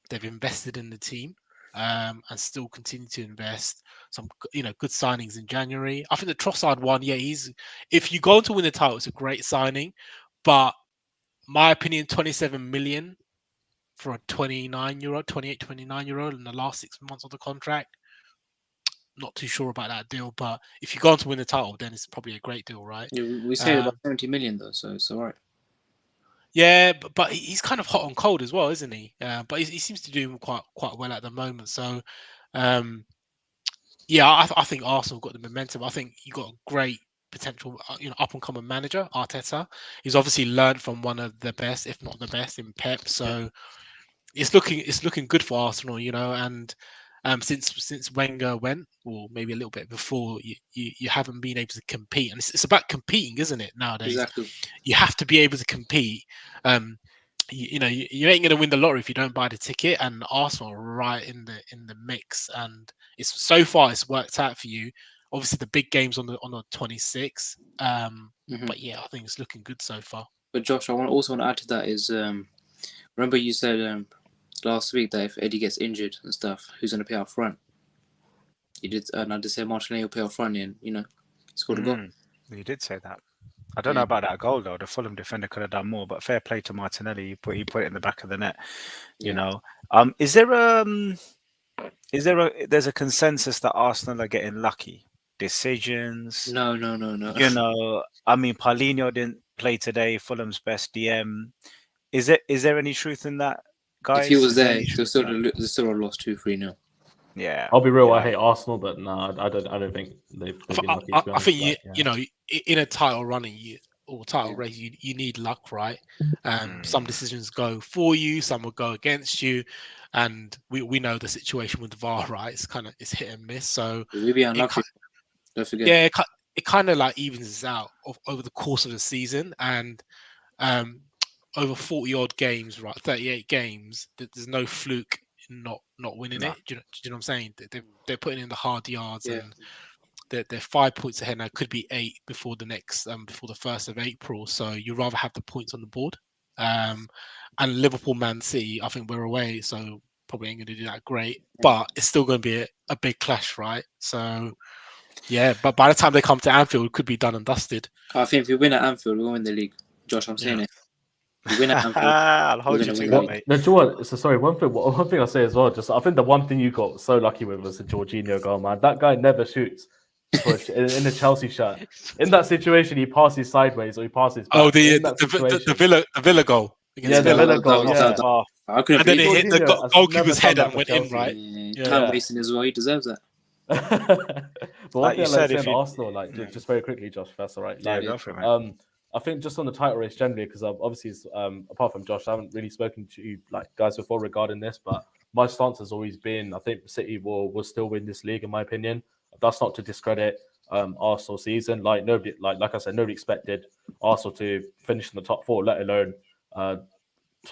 Speaker 7: They've invested in the team, and still continue to invest. Some good signings in January. I think the Trossard one, yeah, if you go on to win the title, it's a great signing. But my opinion, 27 million for a 29-year-old in the last 6 months of the contract. Not too sure about that deal, but if you go on to win the title, then it's probably a great deal, right?
Speaker 6: Yeah, we say about 70 million though, so it's all right.
Speaker 7: Yeah, but he's kind of hot and cold as well, isn't he? But he seems to do quite well at the moment. So, yeah, I think Arsenal got the momentum. I think you got a great potential, up and coming manager, Arteta. He's obviously learned from one of the best, if not the best, in Pep. So it's looking good for Arsenal, and since Wenger went, or maybe a little bit before, you haven't been able to compete, and it's about competing, isn't it? Nowadays,
Speaker 6: Exactly.
Speaker 7: you have to be able to compete. You ain't gonna win the lottery if you don't buy the ticket, and Arsenal are right in the mix, and it's worked out for you. Obviously, the big games on the 26th, but yeah, I think it's looking good so far.
Speaker 6: But Josh, I also want to add to that is remember you said last week that if Eddie gets injured and stuff, who's going to pay up front? You did, and I just said Martinelli will pay up front, and he scored a goal.
Speaker 1: You did say that. I don't know about that goal though. The Fulham defender could have done more, but fair play to Martinelli. He put it in the back of the net. Is there there's a consensus that Arsenal are getting lucky? decisions.
Speaker 6: No.
Speaker 1: You know, I mean, Paulinho didn't play today. Fulham's best DM. Is there any truth in that, guys?
Speaker 6: If he was
Speaker 1: Is there
Speaker 6: there,
Speaker 1: any
Speaker 6: they
Speaker 1: truth
Speaker 6: still
Speaker 1: in that?
Speaker 6: still lost 2-3-0.
Speaker 1: Yeah.
Speaker 4: I'll be real. I
Speaker 1: yeah.
Speaker 4: hate Arsenal, but no, I don't think they've been lucky. To be
Speaker 7: I
Speaker 4: honest,
Speaker 7: think
Speaker 4: like,
Speaker 7: you know, in a title running or title race, you need luck, right? Some decisions go for you, some will go against you, and we know the situation with the VAR, right? It's hit and miss. So
Speaker 6: We'll be unlucky. Don't forget.
Speaker 7: yeah, it kind of like evens out over the course of the season, and over 40 odd games, right? 38 games. There's no fluke in not winning
Speaker 1: No.
Speaker 7: it. Do you know what I'm saying? They're putting in the hard yards,
Speaker 6: Yeah.
Speaker 7: and they're 5 points ahead now. Could be 8 before the 1st of April. So you'd rather have the points on the board. And Liverpool, Man City, I think we're away, so probably ain't going to do that great. But it's still going to be a big clash, right? So yeah, but by the time they come to Anfield, it could be done and dusted.
Speaker 6: I think if we win at Anfield, we'll win the league. Josh, I'm saying it. If we win at Anfield,
Speaker 1: I'll hold
Speaker 6: we're
Speaker 1: you
Speaker 6: gonna
Speaker 1: to
Speaker 6: win
Speaker 1: that,
Speaker 6: the league.
Speaker 1: mate.
Speaker 4: No, do you know what? So sorry. One thing I say as well. Just I think the one thing you got so lucky with was the Jorginho goal, man. That guy never shoots in the Chelsea shirt. In that situation, he passes sideways or he passes back.
Speaker 7: Oh,
Speaker 4: in that situation,
Speaker 7: the Villa goal.
Speaker 4: yeah, the Villa goal,
Speaker 6: that
Speaker 4: yeah.
Speaker 6: I couldn't
Speaker 7: And then
Speaker 6: believe
Speaker 7: it hit the
Speaker 4: Jorginho has
Speaker 7: goalkeeper's
Speaker 4: never
Speaker 7: head
Speaker 4: done
Speaker 7: and
Speaker 4: that
Speaker 7: went
Speaker 4: for
Speaker 7: in,
Speaker 4: Chelsea.
Speaker 7: right?
Speaker 6: it. Time wasting as well. He deserves that.
Speaker 4: But one
Speaker 1: Like
Speaker 4: thing
Speaker 1: you
Speaker 4: I like
Speaker 1: said,
Speaker 4: to say
Speaker 1: if
Speaker 4: on
Speaker 1: you
Speaker 4: Arsenal, like just very quickly, Josh, if that's all right.
Speaker 1: yeah,
Speaker 4: Like,
Speaker 1: go for it, mate.
Speaker 4: I think just on the title race generally, because obviously, apart from Josh, I haven't really spoken to you like guys before regarding this, but my stance has always been I think City will still win this league, in my opinion. That's not to discredit Arsenal season. Like nobody, like I said, nobody expected Arsenal to finish in the top 4, let alone to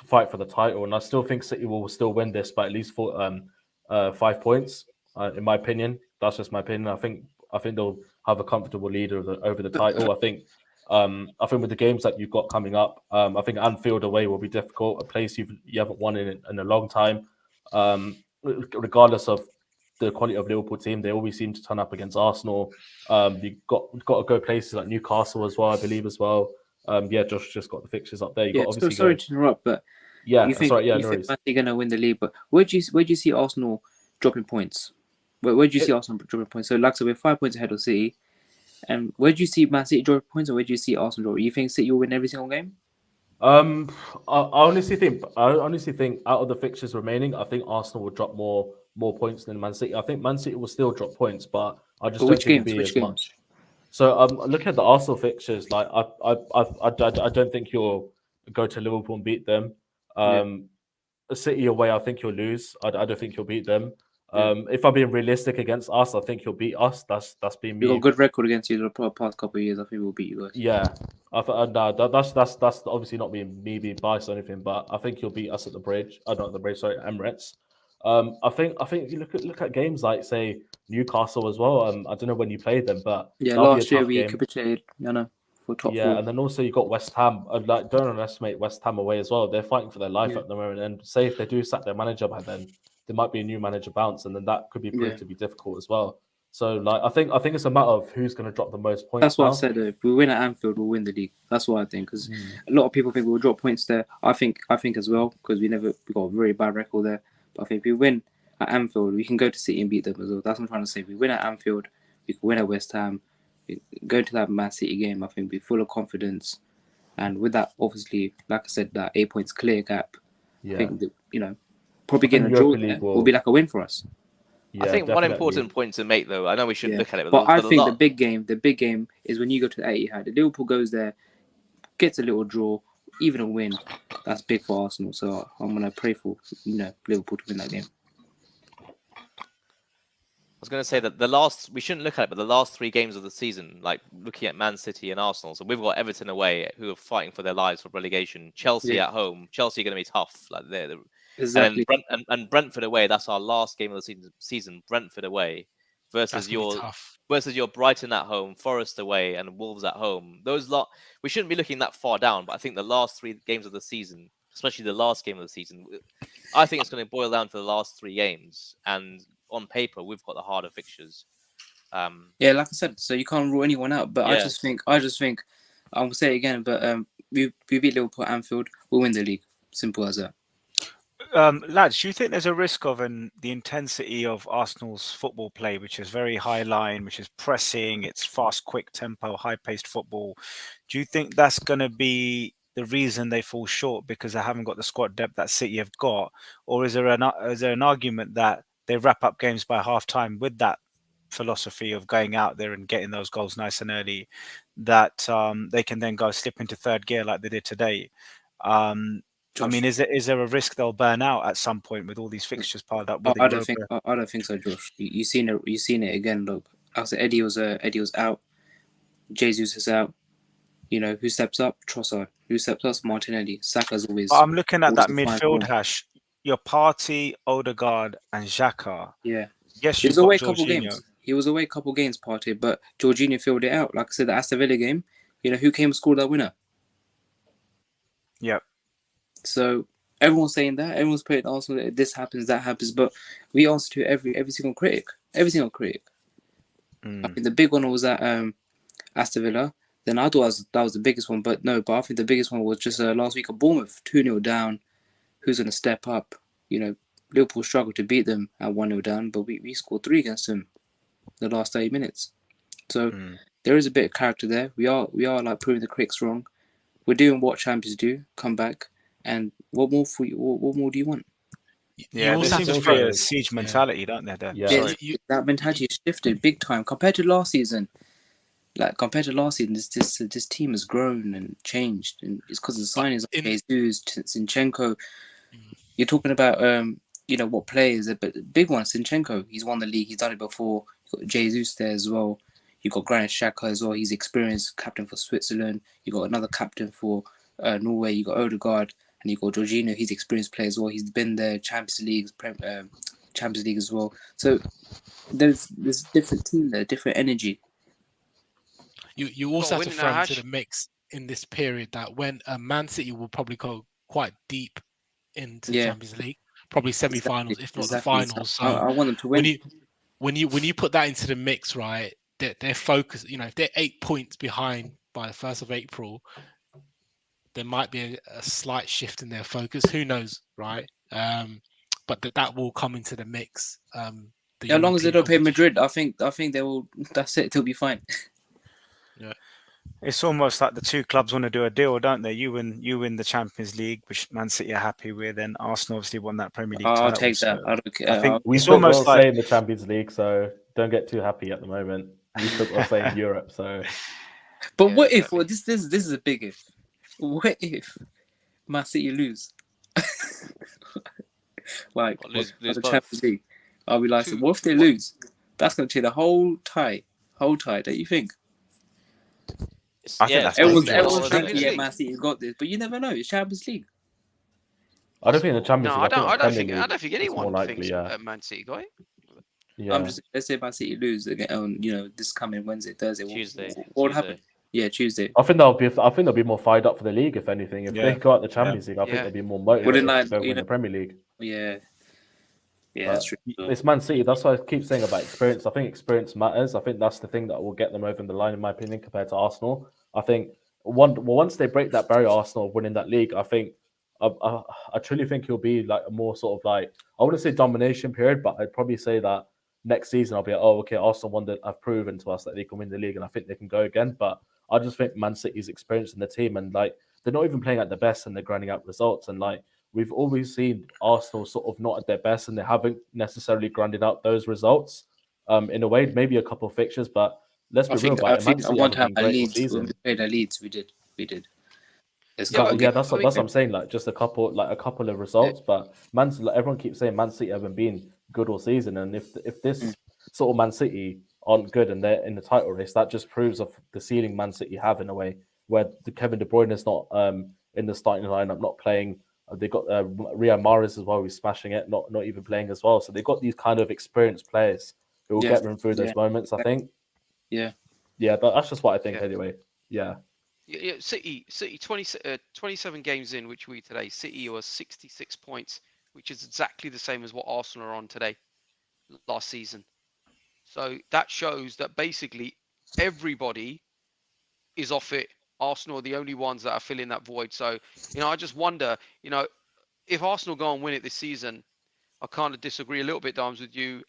Speaker 4: fight for the title. And I still think City will still win this by at least 5 points, in my opinion. That's just my opinion. I think they'll have a comfortable lead over the title. I think with the games that you've got coming up, I think Anfield away will be difficult, a place you haven't won in a long time. Regardless of the quality of Liverpool team, they always seem to turn up against Arsenal. You've got to go places like Newcastle as well, I believe as well. Josh just got the fixtures up there.
Speaker 6: Sorry to interrupt, but you think
Speaker 4: no
Speaker 6: Man
Speaker 4: worries.
Speaker 6: City going to win the league? But where do you see Arsenal dropping points? Where do you see Arsenal dropping points? So, like I said, we're 5 points ahead of City. And where do you see Man City dropping points, or where do you see Arsenal drop? You think City will win every single game?
Speaker 4: I honestly think out of the fixtures remaining, I think Arsenal will drop more points than Man City. I think Man City will still drop points, but I just don't think it'll be as much. So looking at the Arsenal fixtures, like I don't think you'll go to Liverpool and beat them. City away, I think you'll lose. I don't think you'll beat them. If I'm being realistic against us, I think you'll beat us. That's been me.
Speaker 6: You've got a good record against you the past couple of years. I think we'll beat you guys.
Speaker 4: Yeah, that's obviously not me being biased or anything, but I think you'll beat us at the bridge. Not at the bridge, sorry, Emirates. I think if you look at games like say Newcastle as well. I don't know when you played them, but
Speaker 6: last year we capitulated. For top 4.
Speaker 4: And then also you got West Ham. Like don't underestimate West Ham away as well. They're fighting for their life at the moment, and say if they do sack their manager by then, there might be a new manager bounce, and then that could be proved to be difficult as well. So, like, I think it's a matter of who's going to drop the most points.
Speaker 6: That's what I said. If we win at Anfield, we'll win the league. That's what I think. Because a lot of people think we'll drop points there. I think as well, because we got a very bad record there. But I think if we win at Anfield, we can go to City and beat them as well. That's what I'm trying to say. If we win at Anfield, we can win at West Ham. Go to that Man City game, I think, be full of confidence. And with that, obviously, like I said, that 8 points clear gap. I think that, probably getting a draw will be like a win for us.
Speaker 2: I think one important point to make, though, I know we shouldn't look at it,
Speaker 6: but I think the big game is when you go to the Etihad. The Liverpool goes there, gets a little draw, even a win. That's big for Arsenal. So I'm gonna pray for Liverpool to win that game.
Speaker 2: I was going to say that we shouldn't look at it, but the last 3 games of the season, like looking at Man City and Arsenal, so we've got Everton away who are fighting for their lives for relegation. Chelsea at home. Chelsea are going to be tough. Like
Speaker 6: Exactly.
Speaker 2: And Brentford away. That's our last game of the season. Brentford away versus your Brighton at home, Forest away, and Wolves at home. We shouldn't be looking that far down. But I think the last 3 games of the season, especially the last game of the season, I think it's going to boil down to the last 3 games. And on paper, we've got the harder fixtures.
Speaker 6: Like I said, so you can't rule anyone out. But I just think I'm gonna say it again. But we beat Liverpool at Anfield. We'll win the league. Simple as that.
Speaker 1: Lads, do you think there's a risk of the intensity of Arsenal's football play, which is very high line, which is pressing, it's fast, quick tempo, high-paced football? Do you think that's going to be the reason they fall short because they haven't got the squad depth that City have got, or is there an argument that they wrap up games by half time with that philosophy of going out there and getting those goals nice and early, that they can then go slip into third gear like they did today? I mean,
Speaker 6: Josh,
Speaker 1: is there a risk they'll burn out at some point with all these fixtures piled up with the
Speaker 6: I don't think
Speaker 1: Europa?
Speaker 6: I don't think so, Josh. You seen it. You seen it again. Look, I said Eddie was out. Jesus is out. You know who steps up? Trossard. Who steps up? Martinelli. Saka's always.
Speaker 1: But I'm looking at that
Speaker 6: also fine
Speaker 1: midfield
Speaker 6: form.
Speaker 1: hash. Your Party, Odegaard, and Xhaka.
Speaker 6: Yeah.
Speaker 1: Yes,
Speaker 6: He
Speaker 1: you've
Speaker 6: was
Speaker 1: got
Speaker 6: away a couple
Speaker 1: Jorginho.
Speaker 6: games. He was away a couple games, Partey, but Jorginho filled it out. Like I said, the Aston Villa game. You know who came and scored that winner?
Speaker 1: Yep.
Speaker 6: So everyone's saying that. Everyone's putting Arsenal. This happens, that happens. But we answer to every single critic. Every single critic. I think the big one was at Aston Villa. Then I thought that was the biggest one, but no. But I think the biggest one was just last week at Bournemouth, 2-0 down. Who's going to step up? You know, Liverpool struggled to beat them at 1-0 down, but we scored 3 against them the last 30 minutes. So there is a bit of character there. We are like proving the critics wrong. We're doing what champions do, come back, and what more do you want?
Speaker 1: Yeah, there seems to be a siege mentality, don't there?
Speaker 6: That mentality has shifted big time compared to last season. Like compared to last season, this team has grown and changed, and it's because of the signings of Jesus, Zinchenko. You're talking about you know what players, but the big one, Zinchenko. He's won the league. He's done it before. You got Jesus there as well. You got Granit Xhaka as well. He's experienced captain for Switzerland. You got another captain for Norway. You got Odegaard, and you got Jorginho. He's experienced player as well. He's been there, Champions League as well. So there's different team there, different energy.
Speaker 7: You also have to throw into the mix in this period that when Man City will probably go quite deep into the Champions League, probably semi-finals, if not the finals. So
Speaker 6: I want them to win.
Speaker 7: When you put that into the mix, right? Their focus, you know, if they're 8 points behind by the 1st of April, there might be a slight shift in their focus. Who knows, right? But that will come into the mix.
Speaker 6: As long as they don't play Madrid, I think they will. That's it. They'll be fine.
Speaker 7: Yeah.
Speaker 1: It's almost like the two clubs want to do a deal, don't they? You win the Champions League, which Man City are happy with, and Arsenal obviously won that Premier League title.
Speaker 6: I'll take that. I don't care.
Speaker 1: I think
Speaker 4: we
Speaker 1: it's
Speaker 4: still
Speaker 1: almost like
Speaker 4: stay in the Champions League, so don't get too happy at the moment. We still got to stay in Europe, so.
Speaker 6: But what if? Well, this is a big if. What if Man City lose? Like
Speaker 2: lose
Speaker 6: the Champions League? I'll be like, what if they lose? That's going to change the whole tie. Don't you think?
Speaker 1: I think that's
Speaker 6: everyone's thinking, yeah, Man City's got this, but you never know. It's Champions League.
Speaker 4: I don't think the Champions League.
Speaker 5: I don't think anyone thinks Man City got it.
Speaker 6: Yeah. Let's say Man City lose again on this coming Wednesday, Thursday,
Speaker 2: Tuesday.
Speaker 6: What would happen? Yeah, Tuesday.
Speaker 4: I think they'll be more fired up for the league, if anything. If they go out the Champions League, I think they'll be more motivated to win the Premier League.
Speaker 6: Yeah. Yeah, that's true.
Speaker 4: It's Man City. That's why I keep saying about experience. I think experience matters. I think that's the thing that will get them over the line, in my opinion, compared to Arsenal. I think once they break that barrier, Arsenal winning that league, I truly think it'll be like a more sort of like, I wouldn't say domination period, but I'd probably say that next season I'll be like, oh, okay, Arsenal have proven to us that they can win the league, and I think they can go again. But I just think Man City's experience in the team, and like they're not even playing at their best, and they're grinding out results, and like we've always seen Arsenal sort of not at their best, and they haven't necessarily grinded out those results. In a way, maybe a couple of fixtures, but let's be real about it.
Speaker 6: I want to have a Leeds. When we played at Leeds, we did.
Speaker 4: That's what I'm saying. Like just a couple of results, but everyone keeps saying Man City haven't been good all season, and if this sort of Man City aren't good and they're in the title race, that just proves of the ceiling Man City have in a way, where the Kevin De Bruyne is not in the starting lineup, not playing. They got Riyad Mahrez as well, who's smashing it, not even playing as well. So they've got these kind of experienced players who will get them through those moments, I think.
Speaker 6: Yeah,
Speaker 4: that's just what I think anyway. Yeah,
Speaker 5: City 27 games in, which we today. City was 66 points, which is exactly the same as what Arsenal are on today, last season. So that shows that basically everybody is off it. Arsenal are the only ones that are filling that void. So, I just wonder, if Arsenal go and win it this season, I kind of disagree a little bit, Dimes, with you,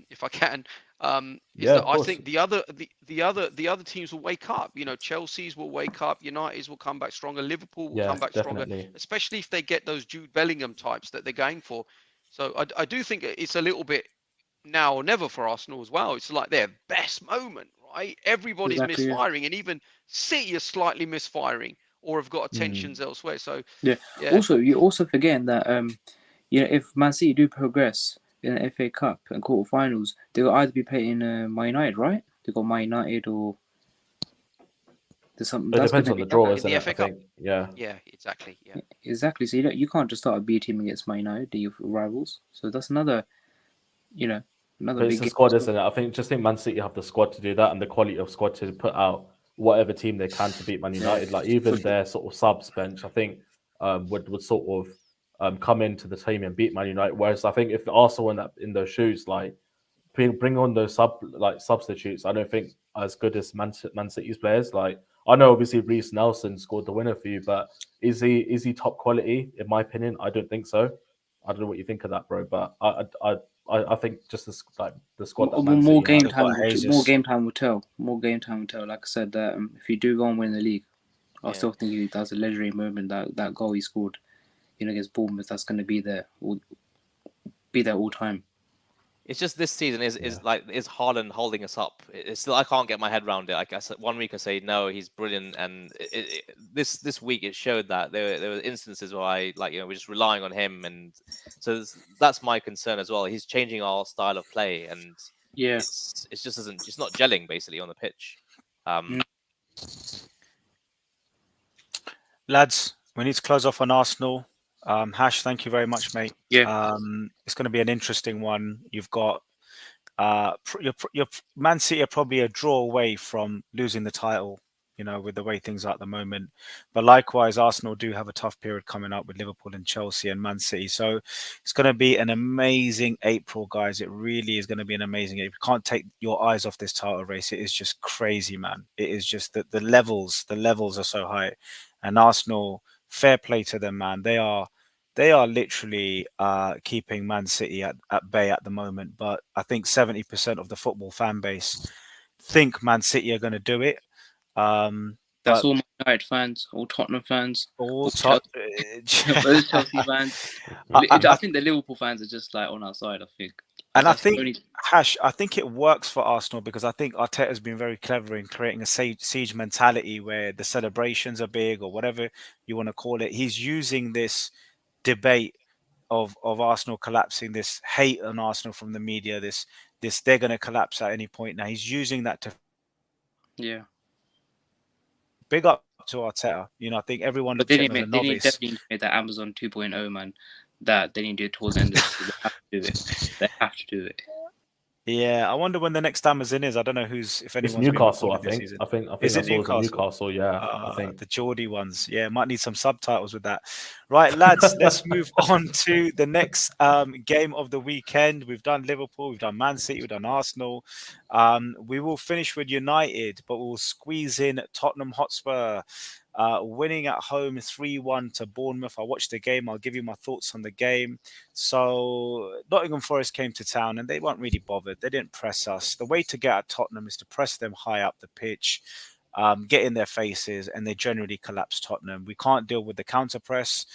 Speaker 5: if I can. Is
Speaker 4: Yeah,
Speaker 5: that
Speaker 4: of
Speaker 5: I
Speaker 4: course.
Speaker 5: think the other teams will wake up. You know, Chelsea's will wake up, United's will come back stronger, Liverpool will
Speaker 4: Yeah,
Speaker 5: come back stronger,
Speaker 4: definitely.
Speaker 5: especially if they get those Jude Bellingham types that they're going for. So I do think it's a little bit now or never for Arsenal as well. It's like their best moment, right? Everybody's
Speaker 8: Exactly, yeah.
Speaker 5: misfiring, and even City is slightly misfiring or have got
Speaker 4: Mm.
Speaker 5: attentions elsewhere. So
Speaker 8: Yeah.
Speaker 5: yeah,
Speaker 8: Also, you're also forgetting that if Man City do progress in the FA Cup and quarterfinals, they'll either be playing Man United, right? They got Man United or there's something
Speaker 4: It
Speaker 8: that's
Speaker 4: depends
Speaker 8: gonna
Speaker 4: on the
Speaker 8: be
Speaker 4: draw,
Speaker 5: in
Speaker 4: isn't
Speaker 5: the
Speaker 4: it?
Speaker 5: FA
Speaker 4: I
Speaker 5: Cup.
Speaker 4: think. Yeah.
Speaker 5: Yeah, exactly. Yeah.
Speaker 8: exactly. So you can't just start a B team against Man United, your rivals. So that's another
Speaker 4: But it's
Speaker 8: big
Speaker 4: the
Speaker 8: game.
Speaker 4: squad, isn't it? I think Man City have the squad to do that and the quality of squad to put out whatever team they can to beat Man United. Like even their sort of subs bench, I think would sort of come into the team and beat Man United. Whereas I think if Arsenal in those shoes, like bring on those substitutes, I don't think as good as Man City's players. Like I know obviously Reece Nelson scored the winner for you, but is he top quality? In my opinion, I don't think so. I don't know what you think of that, bro, but I think just the squad that Man
Speaker 8: More
Speaker 4: City
Speaker 8: game
Speaker 4: have.
Speaker 1: They've got
Speaker 8: time.
Speaker 1: Jesus.
Speaker 8: More game time will tell. More game time will tell. Like I said, that if you do go and win the league, I
Speaker 5: Yeah.
Speaker 8: still think that's a legendary moment. That goal he scored, against Bournemouth, that's going to be there. Be there all time.
Speaker 2: It's just this season is Haaland holding us up. It's still I can't get my head around it. Like I said, 1 week I say no, he's brilliant, and this week it showed that there were instances where we're just relying on him, and so that's my concern as well. He's changing our style of play, and
Speaker 8: Yeah.
Speaker 2: it's just not gelling basically on the pitch.
Speaker 1: Lads, we need to close off on Arsenal. Hash, thank you very much, mate.
Speaker 8: Yeah.
Speaker 1: It's going to be an interesting one. You've got your Man City are probably a draw away from losing the title, with the way things are at the moment. But likewise, Arsenal do have a tough period coming up with Liverpool and Chelsea and Man City. So it's going to be an amazing April, guys. It really is going to be an amazing April. You can't take your eyes off this title race. It is just crazy, man. It is just that the levels are so high. And Arsenal, fair play to them, man. They are literally keeping Man City at bay at the moment. But I think 70% of the football fan base think Man City are going to do it.
Speaker 8: That's all Man United fans, all Tottenham fans,
Speaker 1: all
Speaker 8: those Chelsea fans. I think the Liverpool fans are just like on our side. I think.
Speaker 1: And I think, Hash, I think it works for Arsenal because I think Arteta's been very clever in creating a siege mentality where the celebrations are big or whatever you want to call it. He's using this debate of Arsenal collapsing, this hate on Arsenal from the media, this they're going to collapse at any point now. He's using that to big up to Arteta. I think everyone looks at him as a novice.
Speaker 8: They definitely made that Amazon 2.0, man. That they need to do it towards the end of the season. They have to do it. They have to do it.
Speaker 1: Yeah, I wonder when the next Amazon is. I don't know if anyone's
Speaker 4: It's Newcastle. I
Speaker 1: been
Speaker 4: think.
Speaker 1: this season.
Speaker 4: I think
Speaker 1: Is
Speaker 4: that's
Speaker 1: it Newcastle?
Speaker 4: Newcastle. Yeah, I think
Speaker 1: the Geordie ones. Yeah, might need some subtitles with that. Right, lads, let's move on to the next game of the weekend. We've done Liverpool, we've done Man City, we've done Arsenal. We will finish with United, but we'll squeeze in Tottenham Hotspur. Winning at home 3-1 to Bournemouth. I watched the game. I'll give you my thoughts on the game. So Nottingham Forest came to town and they weren't really bothered. They didn't press us. The way to get at Tottenham is to press them high up the pitch, get in their faces, and they generally collapse Tottenham. We can't deal with the counter press.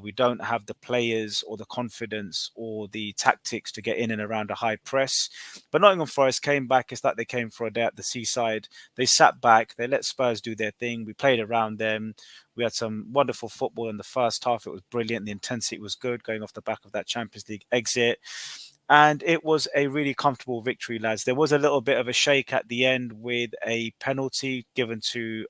Speaker 1: We don't have the players or the confidence or the tactics to get in and around a high press. But Nottingham Forest came back. It's like they came for a day at the seaside. They sat back. They let Spurs do their thing. We played around them. We had some wonderful football in the first half. It was brilliant. The intensity was good going off the back of that Champions League exit. And it was a really comfortable victory, lads. There was a little bit of a shake at the end with a penalty given to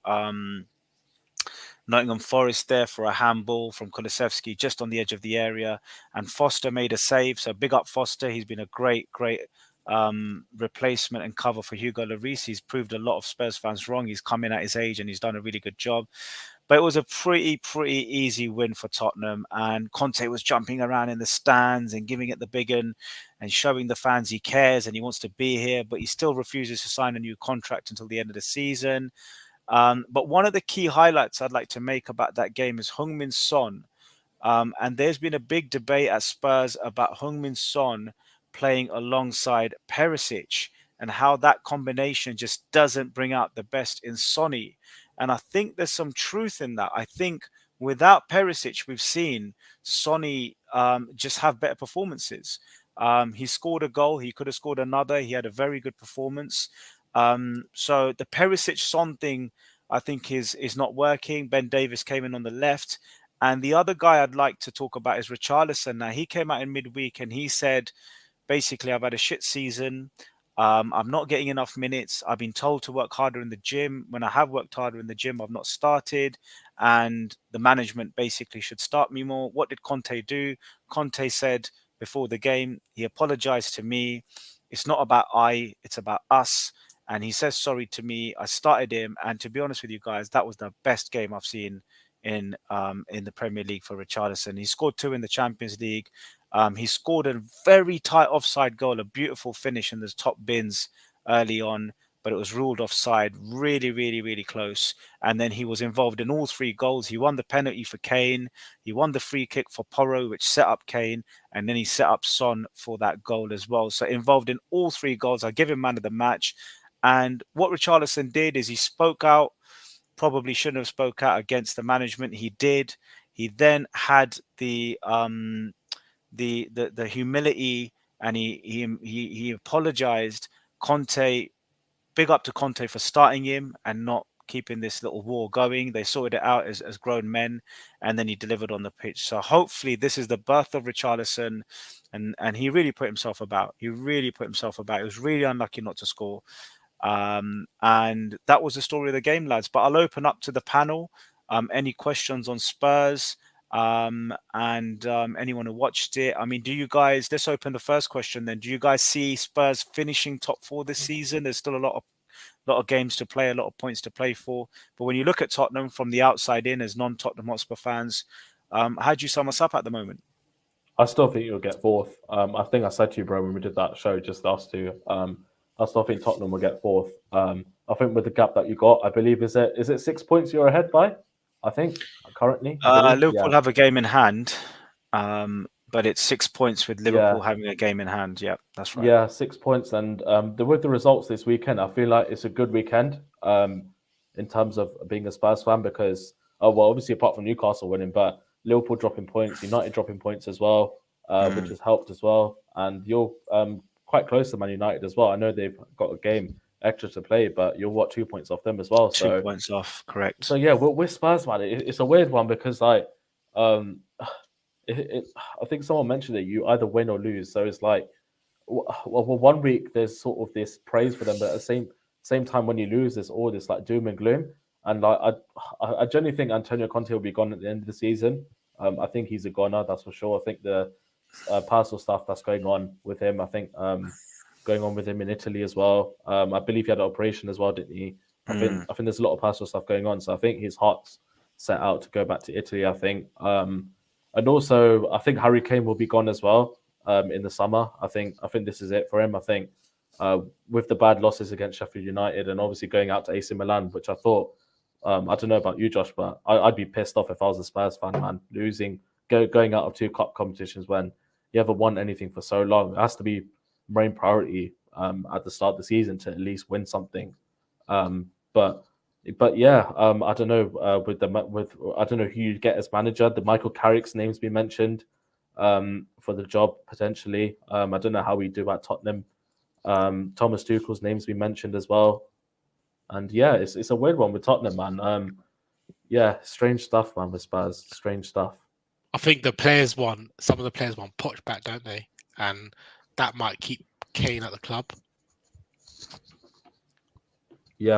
Speaker 1: Nottingham Forest there for a handball from Kulusevski just on the edge of the area. And Foster made a save. So big up Foster. He's been a great replacement and cover for Hugo Lloris. He's proved a lot of Spurs fans wrong. He's come in at his age and he's done a really good job. But it was a pretty easy win for Tottenham. And Conte was jumping around in the stands and giving it the big one and showing the fans he cares and he wants to be here. But he still refuses to sign a new contract until the end of the season. But one of the key highlights I'd like to make about that game is Heung-min Son And there's been a big debate at Spurs about Heung-min Son playing alongside Perisic and how that combination just doesn't bring out the best in Sonny. And I think there's some truth in that. I think without Perisic, we've seen Sonny just have better performances. He scored a goal. He could have scored another. He had a very good performance. So the Perisic Son thing, I think, is not working. Ben Davis came in on the left. And the other guy I'd like to talk about is Richarlison. Now, he came out in midweek and he said, basically, I've had a shit season. I'm not getting enough minutes. I've been told to work harder in the gym. When I have worked harder in the gym, I've not started. And the management basically should start me more. What did Conte do? Conte said before the game, he apologized to me. It's not about it's about us. And he says sorry to me. I started him. And to be honest with you guys, that was the best game I've seen in the Premier League for Richarlison. He scored 2 in the Champions League. He scored a very tight offside goal, a beautiful finish in the top bins early on, but it was ruled offside, really, really, really close. And then he was involved in all 3 goals. He won the penalty for Kane. He won the free kick for Porro, which set up Kane. And then he set up Son for that goal as well. So involved in all 3 goals. I give him man of the match. And what Richarlison did is he spoke out. Probably shouldn't have spoke out against the management. He did. He then had the humility, and he apologized. Conte, big up to Conte for starting him and not keeping this little war going. They sorted it out as grown men, and then he delivered on the pitch. So hopefully this is the birth of Richarlison, and he really put himself about. He really put himself about. He was really unlucky not to score. And that was the story of the game, lads. But I'll open up to the panel. Any questions on Spurs? And anyone who watched it? I mean, do you guys? Let's open the first question then. Do you guys see Spurs finishing top 4 this season? There's still a lot of games to play, a lot of points to play for. But when you look at Tottenham from the outside in, as non-Tottenham Hotspur fans, how do you sum us up at the moment?
Speaker 4: I still think you'll get 4th. I think I said to you, bro, when we did that show, just us two. I still think Tottenham will get 4th. I think with the gap that you got, I believe is it 6 points you're ahead by? I think currently.
Speaker 1: Liverpool have a game in hand, but it's 6 points with Liverpool having a game in hand. Yeah, that's right.
Speaker 4: Yeah, 6 points, and with the results this weekend, I feel like it's a good weekend in terms of being a Spurs fan because, obviously apart from Newcastle winning, but Liverpool dropping points, United dropping points as well, which has helped as well, and you're quite close to Man United as well. I know they've got a game extra to play, but you're 2 points off them as well.
Speaker 1: 2 points off, correct.
Speaker 4: So yeah, we're Spurs, man. It's a weird one because I think someone mentioned it. You either win or lose. So it's like, well, 1 week there's sort of this praise for them, but at the same time when you lose, there's all this like doom and gloom. And like I genuinely think Antonio Conte will be gone at the end of the season. I think he's a goner, that's for sure. I think the personal stuff that's going on with him, I think going on with him in Italy as well. I believe he had an operation as well, didn't he? I think there's a lot of personal stuff going on. So I think his heart's set out to go back to Italy, I think. And also I think Harry Kane will be gone as well in the summer. I think this is it for him. I think with the bad losses against Sheffield United and obviously going out to AC Milan, which I thought, I don't know about you, Josh, but I'd be pissed off if I was a Spurs fan, man, going out of 2 cup competitions when you haven't won anything for so long. It has to be main priority at the start of the season to at least win something. But yeah, I don't know I don't know who you get as manager. The Michael Carrick's name's been mentioned for the job potentially. I don't know how we do at Tottenham. Thomas Tuchel's name's been mentioned as well. And yeah, it's a weird one with Tottenham, man. Yeah, strange stuff, man, with Spurs. Strange stuff.
Speaker 7: I think some of the players want Poch back, don't they? And that might keep Kane at the club.
Speaker 4: Yeah,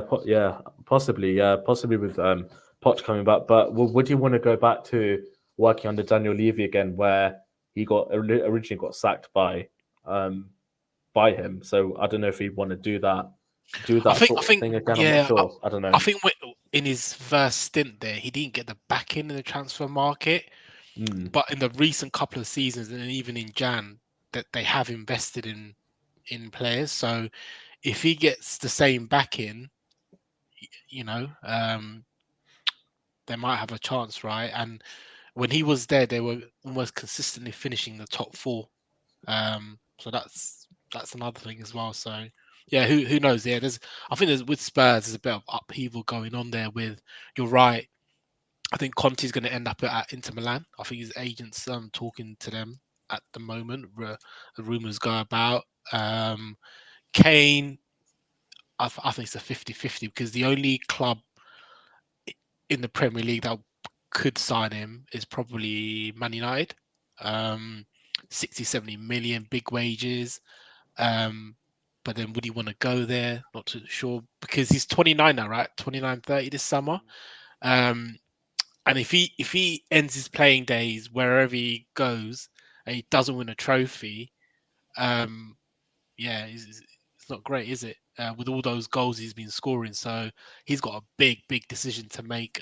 Speaker 4: possibly. Yeah, possibly with Poch coming back. But would you want to go back to working under Daniel Levy again, where he originally got sacked by him? So I don't know if he'd want to do that sort of thing again. I'm not sure. I don't know.
Speaker 7: I think in his first stint there, he didn't get the backing in the transfer market. But in the recent couple of seasons, and even in Jan, that they have invested in players. So if he gets the same backing, they might have a chance, right? And when he was there, they were almost consistently finishing the top 4. So that's another thing as well. So yeah, who knows? Yeah, I think there's with Spurs, there's a bit of upheaval going on there. With you're right. I think Conte's going to end up at Inter Milan. I think his agents talking to them at the moment. The rumors go about. Kane, I think it's a 50-50 because the only club in the Premier League that could sign him is probably Man United. 60-70 million, big wages. But then would he want to go there? Not too sure because he's 29 now, right? 29-30 this summer. And if he ends his playing days wherever he goes and he doesn't win a trophy, yeah, it's not great, is it? With all those goals he's been scoring, so he's got a big decision to make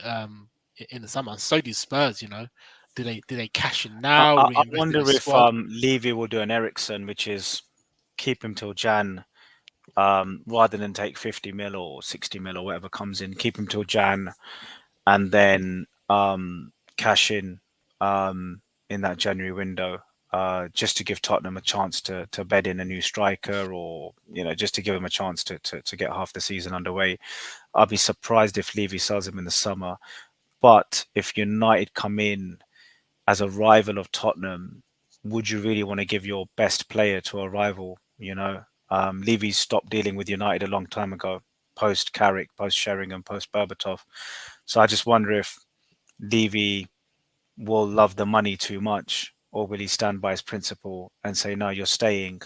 Speaker 7: in the summer. And so do Spurs, you know. Do they cash in now?
Speaker 1: I
Speaker 7: Reinvest in
Speaker 1: wonder
Speaker 7: the
Speaker 1: if
Speaker 7: squad?
Speaker 1: Levy will do an Ericsson, which is keep him till Jan, rather than take 50 mil or 60 mil or whatever comes in, keep him till Jan, and then cash in that January window, just to give Tottenham a chance to bed in a new striker, or just to give him a chance to get half the season underway. I'll be surprised if Levy sells him in the summer. But if United come in as a rival of Tottenham, would you really want to give your best player to a rival? Levy stopped dealing with United a long time ago, post Carrick, post Sheringham, post Berbatov. So I just wonder if Levy will love the money too much, or will he stand by his principle and say, no, you're staying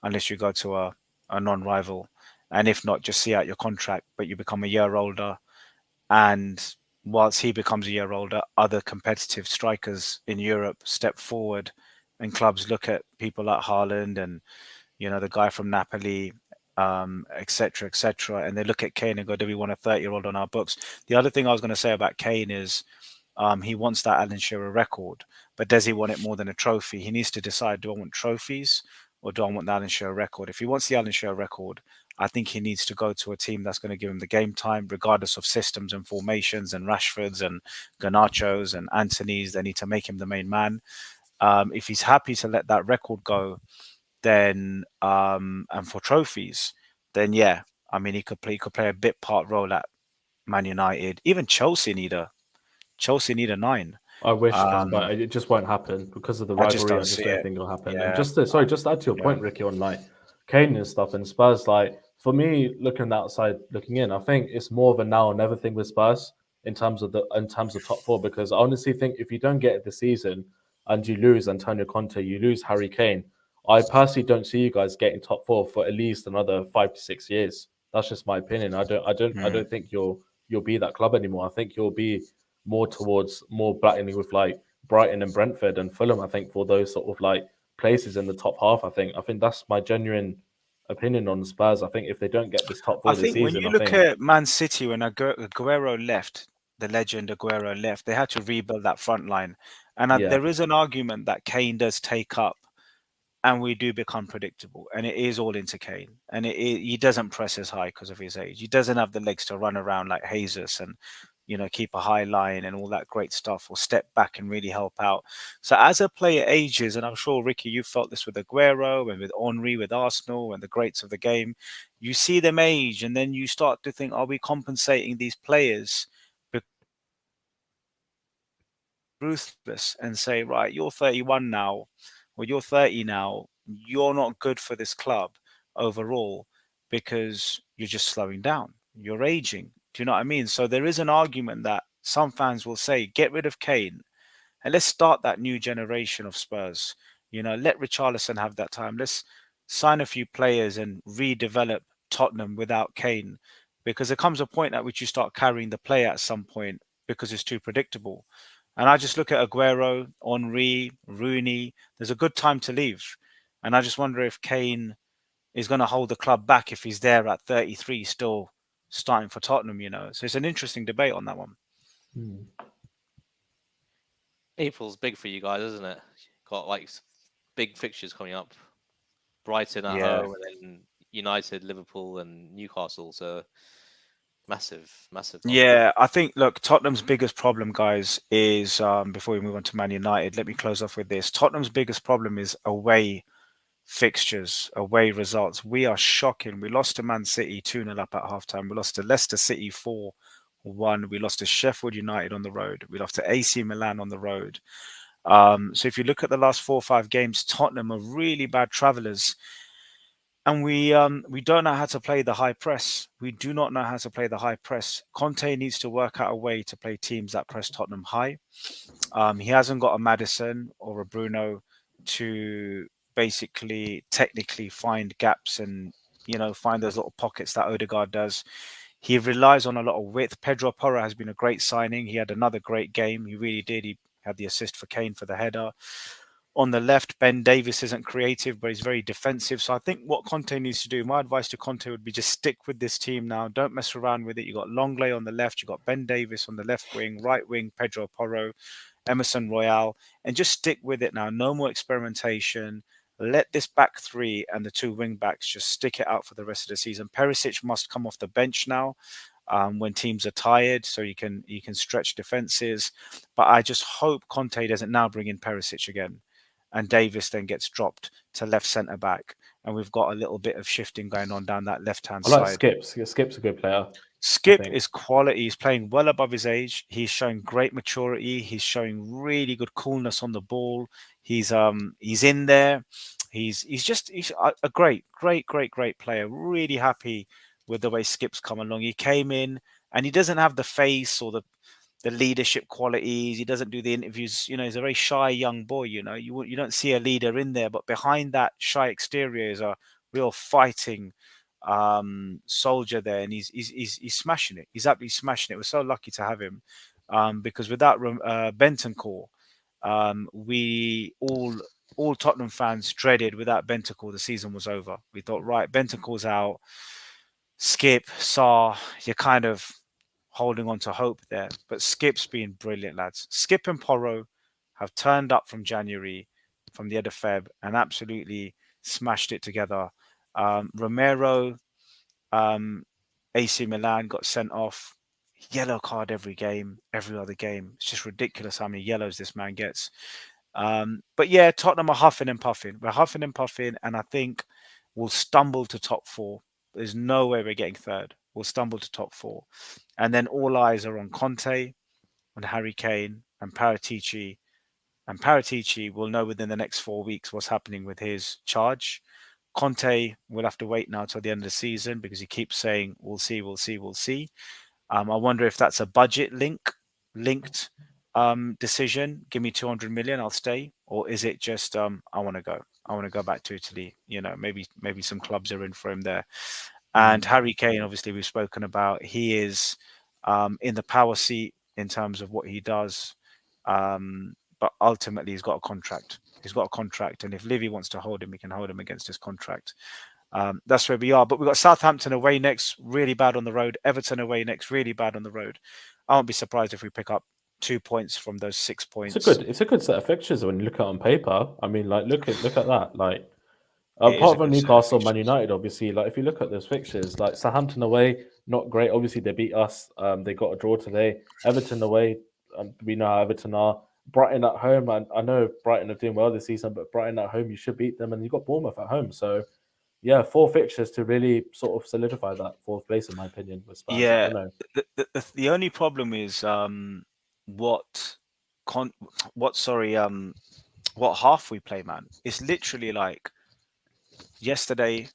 Speaker 1: unless you go to a non-rival, and if not, just see out your contract, but you become a year older. And whilst he becomes a year older, other competitive strikers in Europe step forward, and clubs look at people like Haaland and the guy from Napoli, etc., etc., and they look at Kane and go, "Do we want a 30-year-old on our books?" The other thing I was going to say about Kane is, he wants that Alan Shearer record, but does he want it more than a trophy? He needs to decide: do I want trophies or do I want the Alan Shearer record? If he wants the Alan Shearer record, I think he needs to go to a team that's going to give him the game time, regardless of systems and formations and Rashfords and Garnachos and Anthony's. They need to make him the main man. If he's happy to let that record go, then and for trophies, then yeah, I mean he could play a bit part role at Man United. Even Chelsea need a 9.
Speaker 4: I wish, man,
Speaker 1: Um,
Speaker 4: but it just won't happen because of the
Speaker 1: I just
Speaker 4: rivalry.
Speaker 1: don't
Speaker 4: I just
Speaker 1: see
Speaker 4: don't
Speaker 1: it.
Speaker 4: think it'll happen. And
Speaker 1: Yeah,
Speaker 4: just to add to your
Speaker 1: yeah.
Speaker 4: point, Ricky, on like Kane and stuff and Spurs, like for me, looking outside, looking in, I think it's more of a now or never thing with Spurs in terms of top 4. Because I honestly think if you don't get it this season and you lose Antonio Conte, you lose Harry Kane, I personally don't see you guys getting top 4 for at least another 5 to 6 years. That's just my opinion. I don't think you'll be that club anymore. I think you'll be more towards battling with like Brighton and Brentford and Fulham. I think for those sort of like places in the top half. I think that's my genuine opinion on Spurs. I think if they don't get this top 4
Speaker 1: I
Speaker 4: this
Speaker 1: think when
Speaker 4: season,
Speaker 1: you
Speaker 4: I
Speaker 1: look
Speaker 4: think
Speaker 1: at Man City, when Aguero left, the legend Aguero left, they had to rebuild that front line, and
Speaker 4: yeah,
Speaker 1: there is an argument that Kane does take up, and we do become predictable, and it is all into Kane, and he doesn't press as high because of his age. He doesn't have the legs to run around like Jesus and keep a high line and all that great stuff, or step back and really help out. So as a player ages, and I'm sure Ricky, you felt this with Aguero and with Henry, with Arsenal and the greats of the game, you see them age, and then you start to think, are we compensating these players? Ruthless and say, right, you're 31 now, or you're 30 now, you're not good for this club overall because you're just slowing down, you're aging. Do you know what I mean? So there is an argument that some fans will say, get rid of Kane and let's start that new generation of Spurs. Let Richarlison have that time. Let's sign a few players and redevelop Tottenham without Kane, because there comes a point at which you start carrying the player at some point because it's too predictable. And I just look at Aguero, Henry, Rooney. There's a good time to leave. And I just wonder if Kane is going to hold the club back if he's there at 33 still starting for Tottenham, So it's an interesting debate on that one.
Speaker 2: April's big for you guys, isn't it? Got like big fixtures coming up. Brighton at home, and then United, Liverpool, and Newcastle. So Massive.
Speaker 1: Yeah, I think, look, Tottenham's biggest problem, guys, is before we move on to Man United, let me close off with this. Tottenham's biggest problem is away fixtures, away results. We are shocking. We lost to Man City 2-0 up at halftime. We lost to Leicester City 4-1. We lost to Sheffield United on the road. We lost to AC Milan on the road. So if you look at the last 4 or 5 games, Tottenham are really bad travellers. And we don't know how to play the high press. We do not know how to play the high press. Conte needs to work out a way to play teams that press Tottenham high. He hasn't got a Madison or a Bruno to basically technically find gaps and find those little pockets that Odegaard does. He relies on a lot of width. Pedro Porro has been a great signing. He had another great game. He really did. He had the assist for Kane for the header. On the left, Ben Davies isn't creative, but he's very defensive. So I think what Conte needs to do, my advice to Conte would be just stick with this team now. Don't mess around with it. You got Longley on the left, you got Ben Davies on the left wing, right wing, Pedro Porro, Emerson Royale, and just stick with it now. No more experimentation. Let this back three and the 2 wing backs just stick it out for the rest of the season. Perisic must come off the bench now. When teams are tired, so you can stretch defenses. But I just hope Conte doesn't now bring in Perisic again, and Davis then gets dropped to left centre back, and we've got a little bit of shifting going on down that left hand
Speaker 4: I like
Speaker 1: side.
Speaker 4: Skips. Yeah, Skip's a good player.
Speaker 1: Skip is quality. He's playing well above his age. He's showing great maturity. He's showing really good coolness on the ball. He's in there. He's a great player. Really happy with the way Skip's come along. He came in and he doesn't have the face or the leadership qualities. He doesn't do the interviews. He's a very shy young boy. You don't see a leader in there, but behind that shy exterior is a real fighting soldier there, and he's smashing it. He's absolutely smashing it. We're so lucky to have him, because without Bentancur, we all Tottenham fans dreaded without Bentancur the season was over. We thought, right, Bentancur's out. Skip, Sarr, you're kind of holding on to hope there. But Skip's been brilliant, lads. Skip and Porro have turned up from January, from the end of Feb, and absolutely smashed it together. Romero, AC Milan got sent off. Yellow card every game, every other game. It's just ridiculous how many yellows this man gets. But yeah, Tottenham are huffing and puffing. We're huffing and puffing, and I think we'll stumble to top 4. There's no way we're getting third. We'll stumble to top 4. And then all eyes are on Conte, on Harry Kane, and Paratici. And Paratici will know within the next 4 weeks what's happening with his charge. Conte will have to wait now till the end of the season because he keeps saying, we'll see, we'll see, we'll see. I wonder if that's a budget linked decision. Give me 200 million, I'll stay. Or is it just, I want to go. I want to go back to Italy. Maybe some clubs are in for him there. And Harry Kane, obviously, we've spoken about. He is in the power seat in terms of what he does. But ultimately, he's got a contract. He's got a contract. And if Livy wants to hold him, he can hold him against his contract. That's where we are. But we've got Southampton away next, really bad on the road. Everton away next, really bad on the road. I won't be surprised if we pick up 2 points from those 6 points.
Speaker 4: It's a good set of fixtures when you look at it on paper. I mean, like look at that. Like apart from Newcastle, Man United, obviously, like if you look at those fixtures, like Southampton away, not great. Obviously, they beat us. They got a draw today. Everton away, we know how Everton are. Brighton at home, I know Brighton are doing well this season, but Brighton at home, you should beat them, and you've got Bournemouth at home. So, yeah, 4 fixtures to really sort of solidify that 4th place, in my opinion, with Spurs.
Speaker 1: Yeah, the only problem is what half we play, man. It's literally like yesterday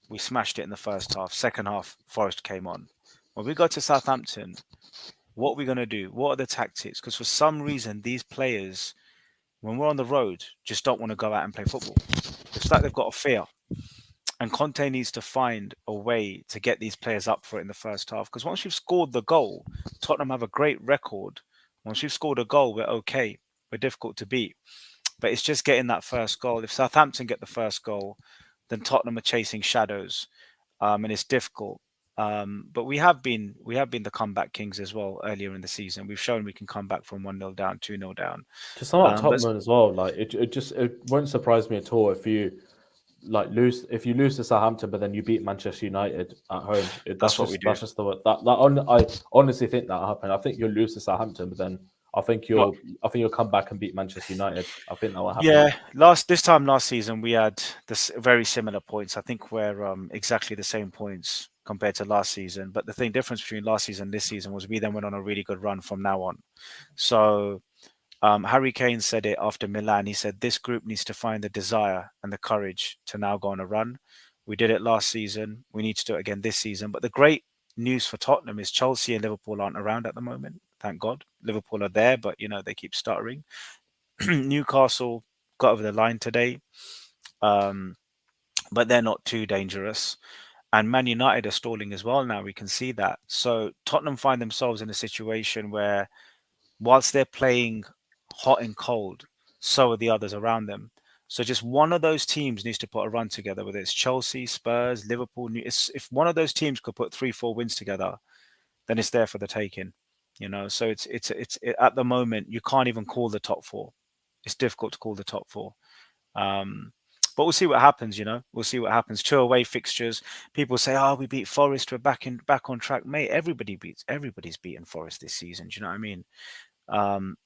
Speaker 1: we smashed it in the first half. Second half, Forest came on. When we go to Southampton, what are we going to do? What are the tactics? Because for some reason, these players, when we're on the road, just don't want to go out and play football. It's like they've got a fear. And Conte needs to find a way to get these players up for it in the first half. Because once you've scored the goal, Tottenham have a great record. Once you've scored a goal, we're okay. We're difficult to beat. But it's just getting that first goal. If Southampton get the first goal, then Tottenham are chasing shadows. And it's difficult. But we have been the comeback kings as well earlier in the season. We've shown we can come back from 1-0 down, 2-0 down.
Speaker 4: To sum up Tottenham as well, like it won't surprise me at all if you like lose if you lose to Southampton, but then you beat Manchester United at home.
Speaker 1: That's what we do.
Speaker 4: That's just I honestly think that happened. I think you'll lose to Southampton, but then I think you'll come back and beat Manchester United. I think that will happen.
Speaker 1: Yeah, this time last season we had this very similar points. I think we're exactly the same points compared to last season. But the difference between last season and this season was we then went on a really good run from now on. So Harry Kane said it after Milan. He said this group needs to find the desire and the courage to now go on a run. We did it last season. We need to do it again this season. But the great news for Tottenham is Chelsea and Liverpool aren't around at the moment. Thank God. Liverpool are there, but they keep stuttering. Newcastle got over the line today, but they're not too dangerous. And Man United are stalling as well now. We can see that. So Tottenham find themselves in a situation where, whilst they're playing hot and cold, so are the others around them. So just one of those teams needs to put a run together, whether it's Chelsea, Spurs, Liverpool. If one of those teams could put 3-4 wins together, then it's there for the taking. So it's at the moment you can't even call the top four. It's difficult to call the top four. But we'll see what happens. We'll see what happens. 2 away fixtures. People say, "Oh, we beat Forest. We're back on track." Mate, everybody's beaten Forest this season. Do you know what I mean?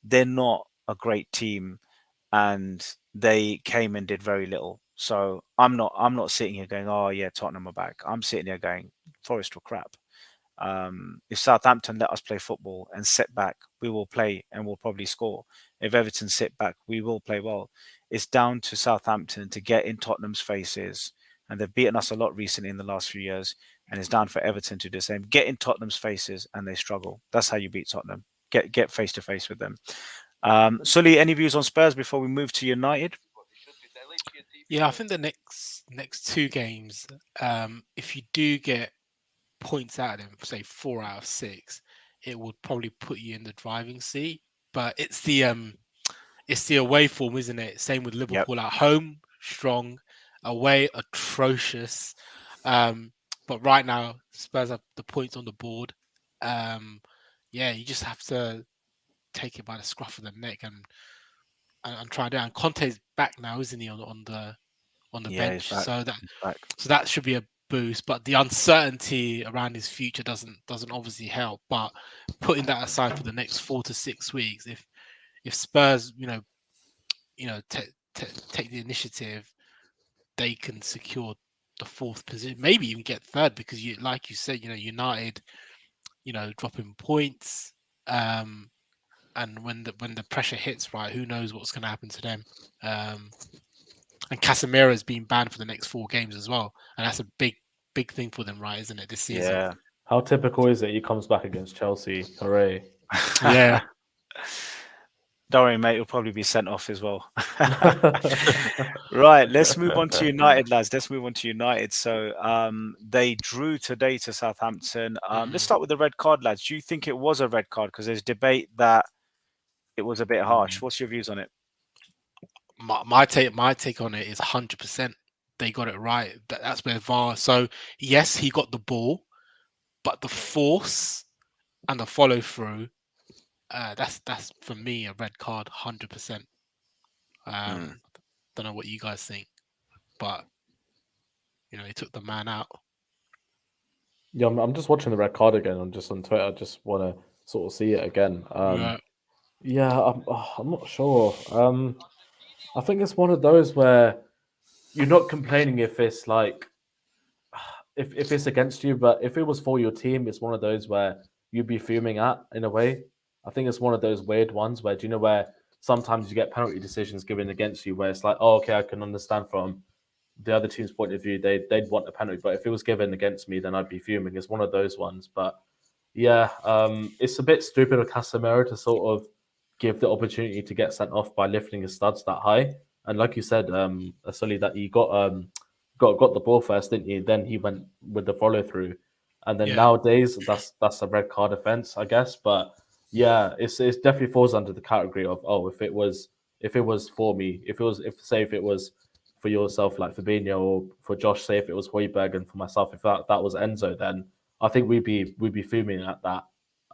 Speaker 1: They're not a great team, and they came and did very little. So I'm not sitting here going, "Oh yeah, Tottenham are back." I'm sitting here going, "Forest were crap." If Southampton let us play football and sit back, we will play and we'll probably score. If Everton sit back, we will play well. It's down to Southampton to get in Tottenham's faces, and they've beaten us a lot recently in the last few years, and it's down for Everton to do the same. Get in Tottenham's faces and they struggle. That's how you beat Tottenham. Get face to face with them. Sully, any views on Spurs before we move to United?
Speaker 7: Yeah, I think the next 2 games, if you do get points out of them, say 4 out of 6, it would probably put you in the driving seat. But it's the away form, isn't it? Same with Liverpool. At home, strong. Away, atrocious. But right now, Spurs have the points on the board. You just have to take it by the scruff of the neck and try it out. And Conte's back now, isn't he, on the bench? So that should be a boost. But the uncertainty around his future doesn't obviously help. But putting that aside for the next 4 to 6 weeks, if Spurs, take the initiative, they can secure the 4th position, maybe even get 3rd, because like you said, United, dropping points, and when the pressure hits, right, who knows what's going to happen to them. And Casemiro's been banned for the next 4 games as well, and that's a big thing for them, right, isn't it, this season?
Speaker 1: Yeah.
Speaker 4: How typical is it? He comes back against Chelsea. Hooray!
Speaker 7: Yeah.
Speaker 1: Don't worry, mate. He'll probably be sent off as well. Right, let's move on to United, lads. Let's move on to United. So they drew today to Southampton. Let's start with the red card, lads. Do you think it was a red card? Because there's debate that it was a bit harsh. What's your views on it?
Speaker 7: My take on it is 100%. They got it right. That's where VAR. So yes, he got the ball, but the force and the follow through, that's for me a red card, 100%. Don't know what you guys think, but he took the man out.
Speaker 4: Yeah, I'm just watching the red card again. I'm just on Twitter. I just want to sort of see it again. I'm not sure. I think it's one of those where you're not complaining if it's like if it's against you, but if it was for your team, it's one of those where you'd be fuming at in a way. I think it's one of those weird ones where where sometimes you get penalty decisions given against you where it's like, oh, okay, I can understand from the other team's point of view, they'd want a penalty, but if it was given against me, then I'd be fuming. It's one of those ones. But yeah, it's a bit stupid of Casemiro to sort of give the opportunity to get sent off by lifting his studs that high. And like you said, Sully, that he got the ball first, didn't he? Then he went with the follow through, and then nowadays that's a red card offense, I guess. But yeah, it definitely falls under the category of if it was for me, if it was for yourself like Fabinho, or for Josh, say if it was Højbjerg, and for myself if that was Enzo, then I think we'd be fuming at that.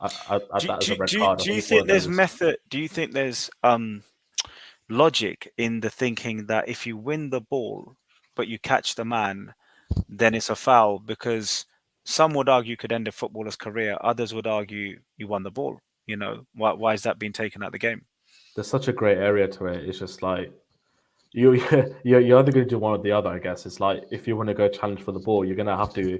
Speaker 4: As a red card.
Speaker 1: Do you think there's method? Do you think there's logic in the thinking that if you win the ball but you catch the man, then it's a foul, because some would argue could end a footballer's career. Others would argue you won the ball. You know, why is that being taken out of the game?
Speaker 4: There's such a great area to it. It's just like you're either going to do one or the other. I guess it's like if you want to go challenge for the ball, you're going to have to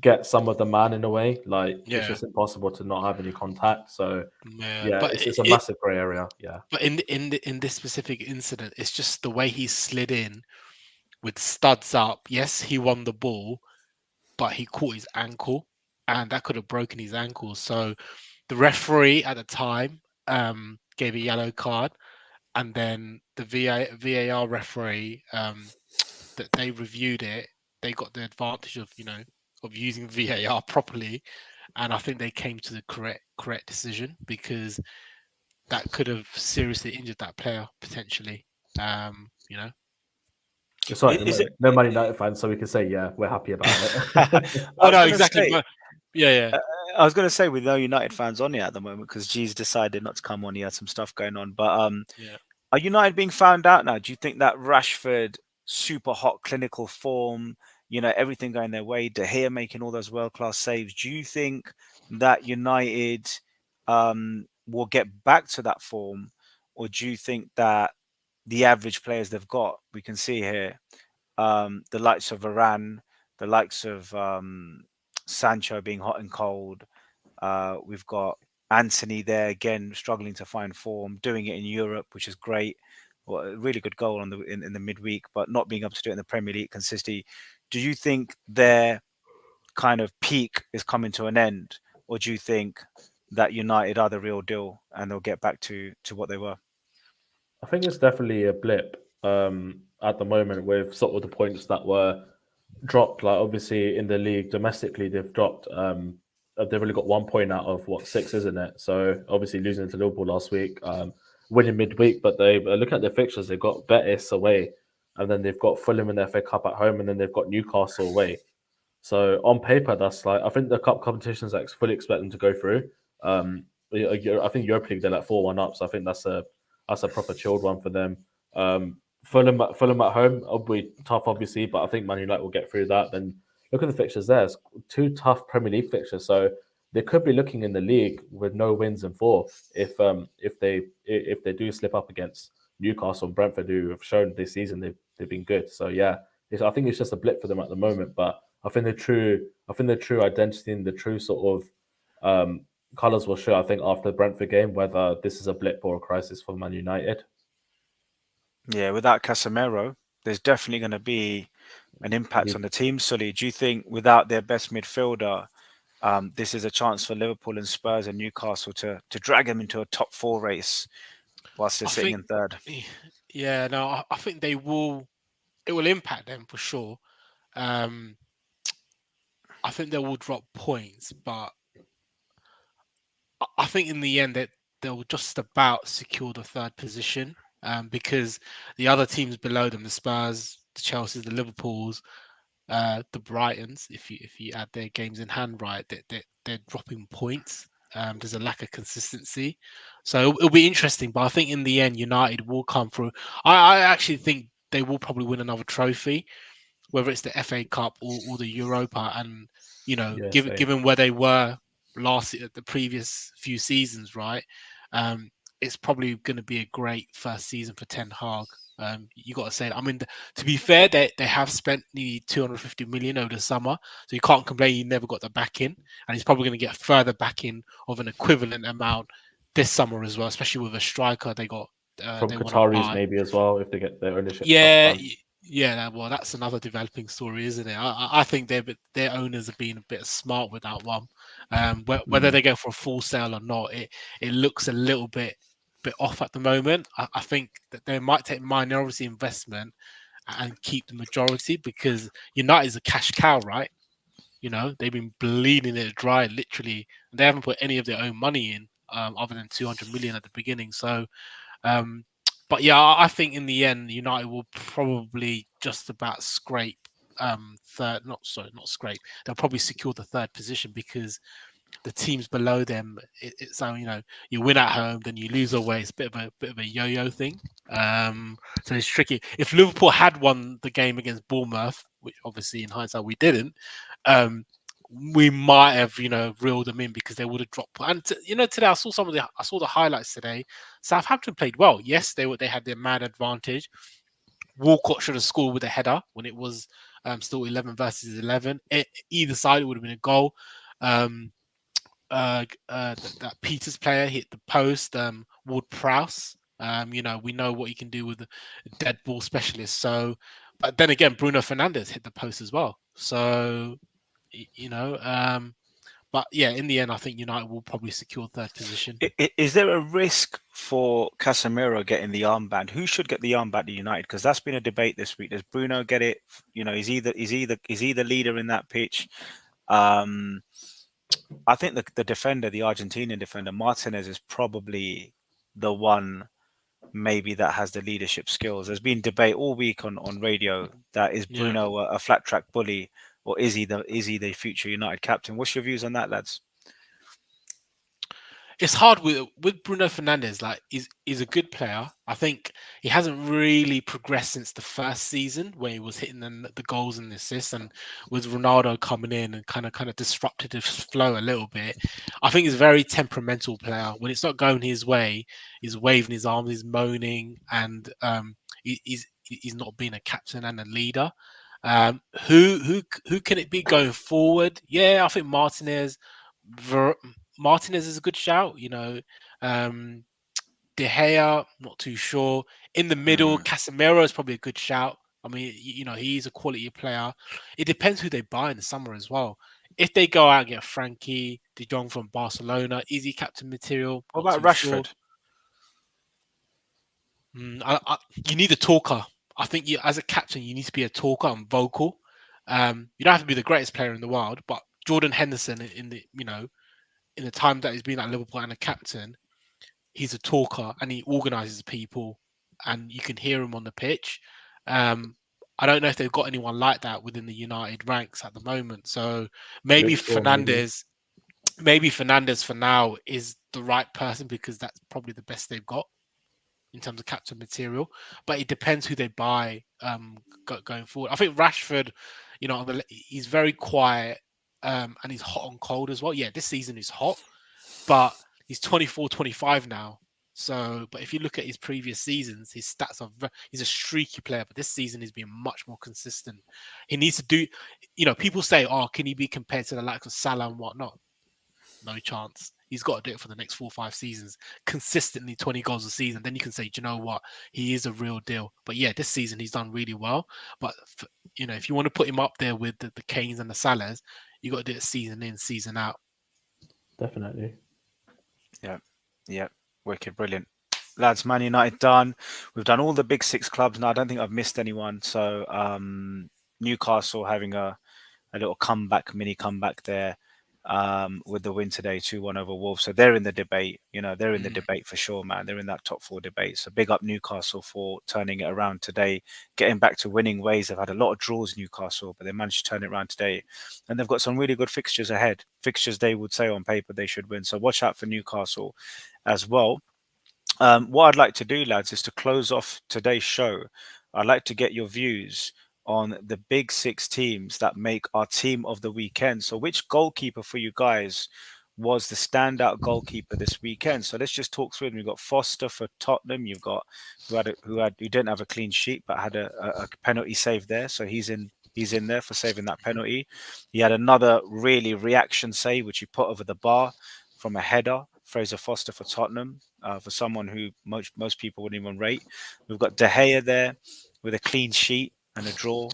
Speaker 4: get some of the man in a way. Like it's
Speaker 7: Yeah.
Speaker 4: just impossible to not have any contact. So
Speaker 7: Yeah,
Speaker 4: yeah,
Speaker 7: but
Speaker 4: it's a massive grey area. Yeah.
Speaker 7: But in this specific incident, it's just the way he slid in with studs up. Yes, he won the ball, but he caught his ankle, and that could have broken his ankle. So the referee at the time gave a yellow card, and then the VAR referee that they reviewed it, they got the advantage of of using VAR properly, and I think they came to the correct decision, because that could have seriously injured that player potentially. You know.
Speaker 4: It's all right.
Speaker 1: Is it?
Speaker 4: No Man United fans, so we can say yeah, we're happy about it.
Speaker 1: I
Speaker 7: Oh
Speaker 1: was
Speaker 7: no,
Speaker 1: gonna
Speaker 7: exactly.
Speaker 1: say,
Speaker 7: But yeah.
Speaker 1: I was gonna say, with no United fans on here at the moment, because G's decided not to come on. He had some stuff going on, but
Speaker 7: Yeah.
Speaker 1: are United being found out now? Do you think that Rashford super hot clinical form, everything going their way, De Gea making all those world class saves? Do you think that United will get back to that form, or do you think that the average players they've got, we can see here, the likes of Varane, the likes of Sancho being hot and cold. We've got Anthony there again, struggling to find form, doing it in Europe, which is great. Well, a really good goal in the midweek, but not being able to do it in the Premier League consistently. Do you think their kind of peak is coming to an end, or do you think that United are the real deal and they'll get back to what they were?
Speaker 4: I think it's definitely a blip at the moment with sort of the points that were dropped. Like obviously in the league domestically, they've dropped. They've only got 1 point out of what 6, isn't it? So obviously losing to Liverpool last week, winning midweek, but they look at their fixtures. They've got Betis away, and then they've got Fulham in the FA Cup at home, and then they've got Newcastle away. So on paper, that's like I think the cup competitions I fully expect them to go through. I think Europa League they're like 4-1 up, so I think that's a proper chilled one for them. Fulham at home will be tough, obviously, but I think Man United will get through that. Then look at the fixtures there; it's 2 tough Premier League fixtures, so they could be looking in the league with no wins and 4 if they do slip up against Newcastle and Brentford, who have shown this season they've been good. So yeah, I think it's just a blip for them at the moment, but I think the true identity and the true sort of colours will show. I think after the Brentford game whether this is a blip or a crisis for Man United.
Speaker 1: Yeah, without Casemiro, there's definitely going to be an impact on the team. Sully, do you think without their best midfielder, this is a chance for Liverpool and Spurs and Newcastle to drag them into a top 4 race whilst they're sitting in third?
Speaker 7: Yeah, no, I think they will. It will impact them for sure. I think they will drop points, but I think in the end that they'll just about secure the 3rd position, because the other teams below them, the Spurs, the Chelsea, the Liverpools, the Brightons, if you add their games in hand right, they're dropping points. There's a lack of consistency, so it'll be interesting. But I think in the end, United will come through. I actually think they will probably win another trophy, whether it's the FA Cup or the Europa. And given where they were the previous few seasons, right? It's probably going to be a great first season for Ten Hag. You got to say that. I mean, to be fair, they have spent nearly 250 million over the summer, so you can't complain you never got the back in, and he's probably going to get further back in of an equivalent amount this summer as well, especially with a striker they got.
Speaker 4: From Qataris maybe as well if they get their ownership.
Speaker 7: Yeah. Well, that's another developing story, isn't it? I think their owners have been a bit smart with that one. Whether they go for a full sale or not, it looks a little bit off at the moment. I think that they might take minority investment and keep the majority, because United is a cash cow, right? They've been bleeding it dry, literally. They haven't put any of their own money in, other than 200 million at the beginning. So, but yeah, I think in the end, United will probably just about scrape third. Not scrape. They'll probably secure the 3rd position, because the teams below them. So you win at home, then you lose away. It's a bit of a yo-yo thing. So it's tricky. If Liverpool had won the game against Bournemouth, which obviously in hindsight we didn't, we might have reeled them in because they would have dropped. And today I saw the highlights today. Southampton played well. Yes, they had their mad advantage. Walcott should have scored with a header when it was still 11 versus 11. Either side, it would have been a goal. That Peters player hit the post. Ward-Prowse. We know what he can do with a dead ball specialist. So, but then again, Bruno Fernandes hit the post as well. So, but yeah, in the end, I think United will probably secure third position.
Speaker 1: Is there a risk for Casemiro getting the armband? Who should get the armband at United? Because that's been a debate this week. Does Bruno get it? Is he the leader in that pitch? I think the defender, the Argentinian defender, Martinez, is probably the one maybe that has the leadership skills. There's been debate all week on radio that is Bruno a flat track bully, or is he the future United captain? What's your views on that, lads?
Speaker 7: It's hard with Bruno Fernandes. Like, he's a good player. I think he hasn't really progressed since the first season where he was hitting the goals and the assists, and with Ronaldo coming in and kind of disrupted his flow a little bit. I think he's a very temperamental player. When it's not going his way, he's waving his arms, he's moaning, and he's not being a captain and a leader. Who can it be going forward? Yeah, I think Martinez is a good shout. De Gea, not too sure. In the middle, Casemiro is probably a good shout. I mean, he's a quality player. It depends who they buy in the summer as well. If they go out and get Frankie De Jong from Barcelona, is he captain material?
Speaker 1: What
Speaker 7: Not
Speaker 1: about
Speaker 7: too
Speaker 1: Rashford?
Speaker 7: Sure. You need a talker. I think as a captain, you need to be a talker and vocal. You don't have to be the greatest player in the world, but Jordan Henderson in the time that he's been at Liverpool and a captain, he's a talker and he organises people, and you can hear him on the pitch. I don't know if they've got anyone like that within the United ranks at the moment. So maybe Fernandes for now is the right person because that's probably the best they've got in terms of captain material. But it depends who they buy going forward. I think Rashford, he's very quiet and he's hot and cold as well. Yeah, this season is hot, but he's 24, 25 now. So, but if you look at his previous seasons, his stats he's a streaky player, but this season he's been much more consistent. He needs to do, people say, oh, can he be compared to the likes of Salah and whatnot? No chance. He's got to do it for the next 4 or 5 seasons, consistently 20 goals a season. Then you can say, do you know what? He is a real deal. But yeah, this season he's done really well. But if you want to put him up there with the Kanes and the Salahs, you got to do it season in, season out.
Speaker 4: Definitely.
Speaker 1: Yeah. Wicked, brilliant. Lads, Man United done. We've done all the big 6 clubs now. I don't think I've missed anyone. So Newcastle having a little mini comeback there with the win today, 2-1 over Wolves. So they're in the debate. They're in the debate for sure, man. They're in that top 4 debate. So big up Newcastle for turning it around today, getting back to winning ways. They've had a lot of draws, Newcastle, but they managed to turn it around today. And they've got some really good fixtures ahead. Fixtures they would say on paper they should win. So watch out for Newcastle as well. What I'd like to do, lads, is to close off today's show. I'd like to get your views on the big 6 teams that make our team of the weekend. So which goalkeeper for you guys was the standout goalkeeper this weekend? So let's just talk through it. We've got Foster for Tottenham. You've got who didn't have a clean sheet but had a penalty save there. So he's in there for saving that penalty. He had another really reaction save which he put over the bar from a header. Fraser Foster for Tottenham, for someone who most people wouldn't even rate. We've got De Gea there with a clean sheet and a draw.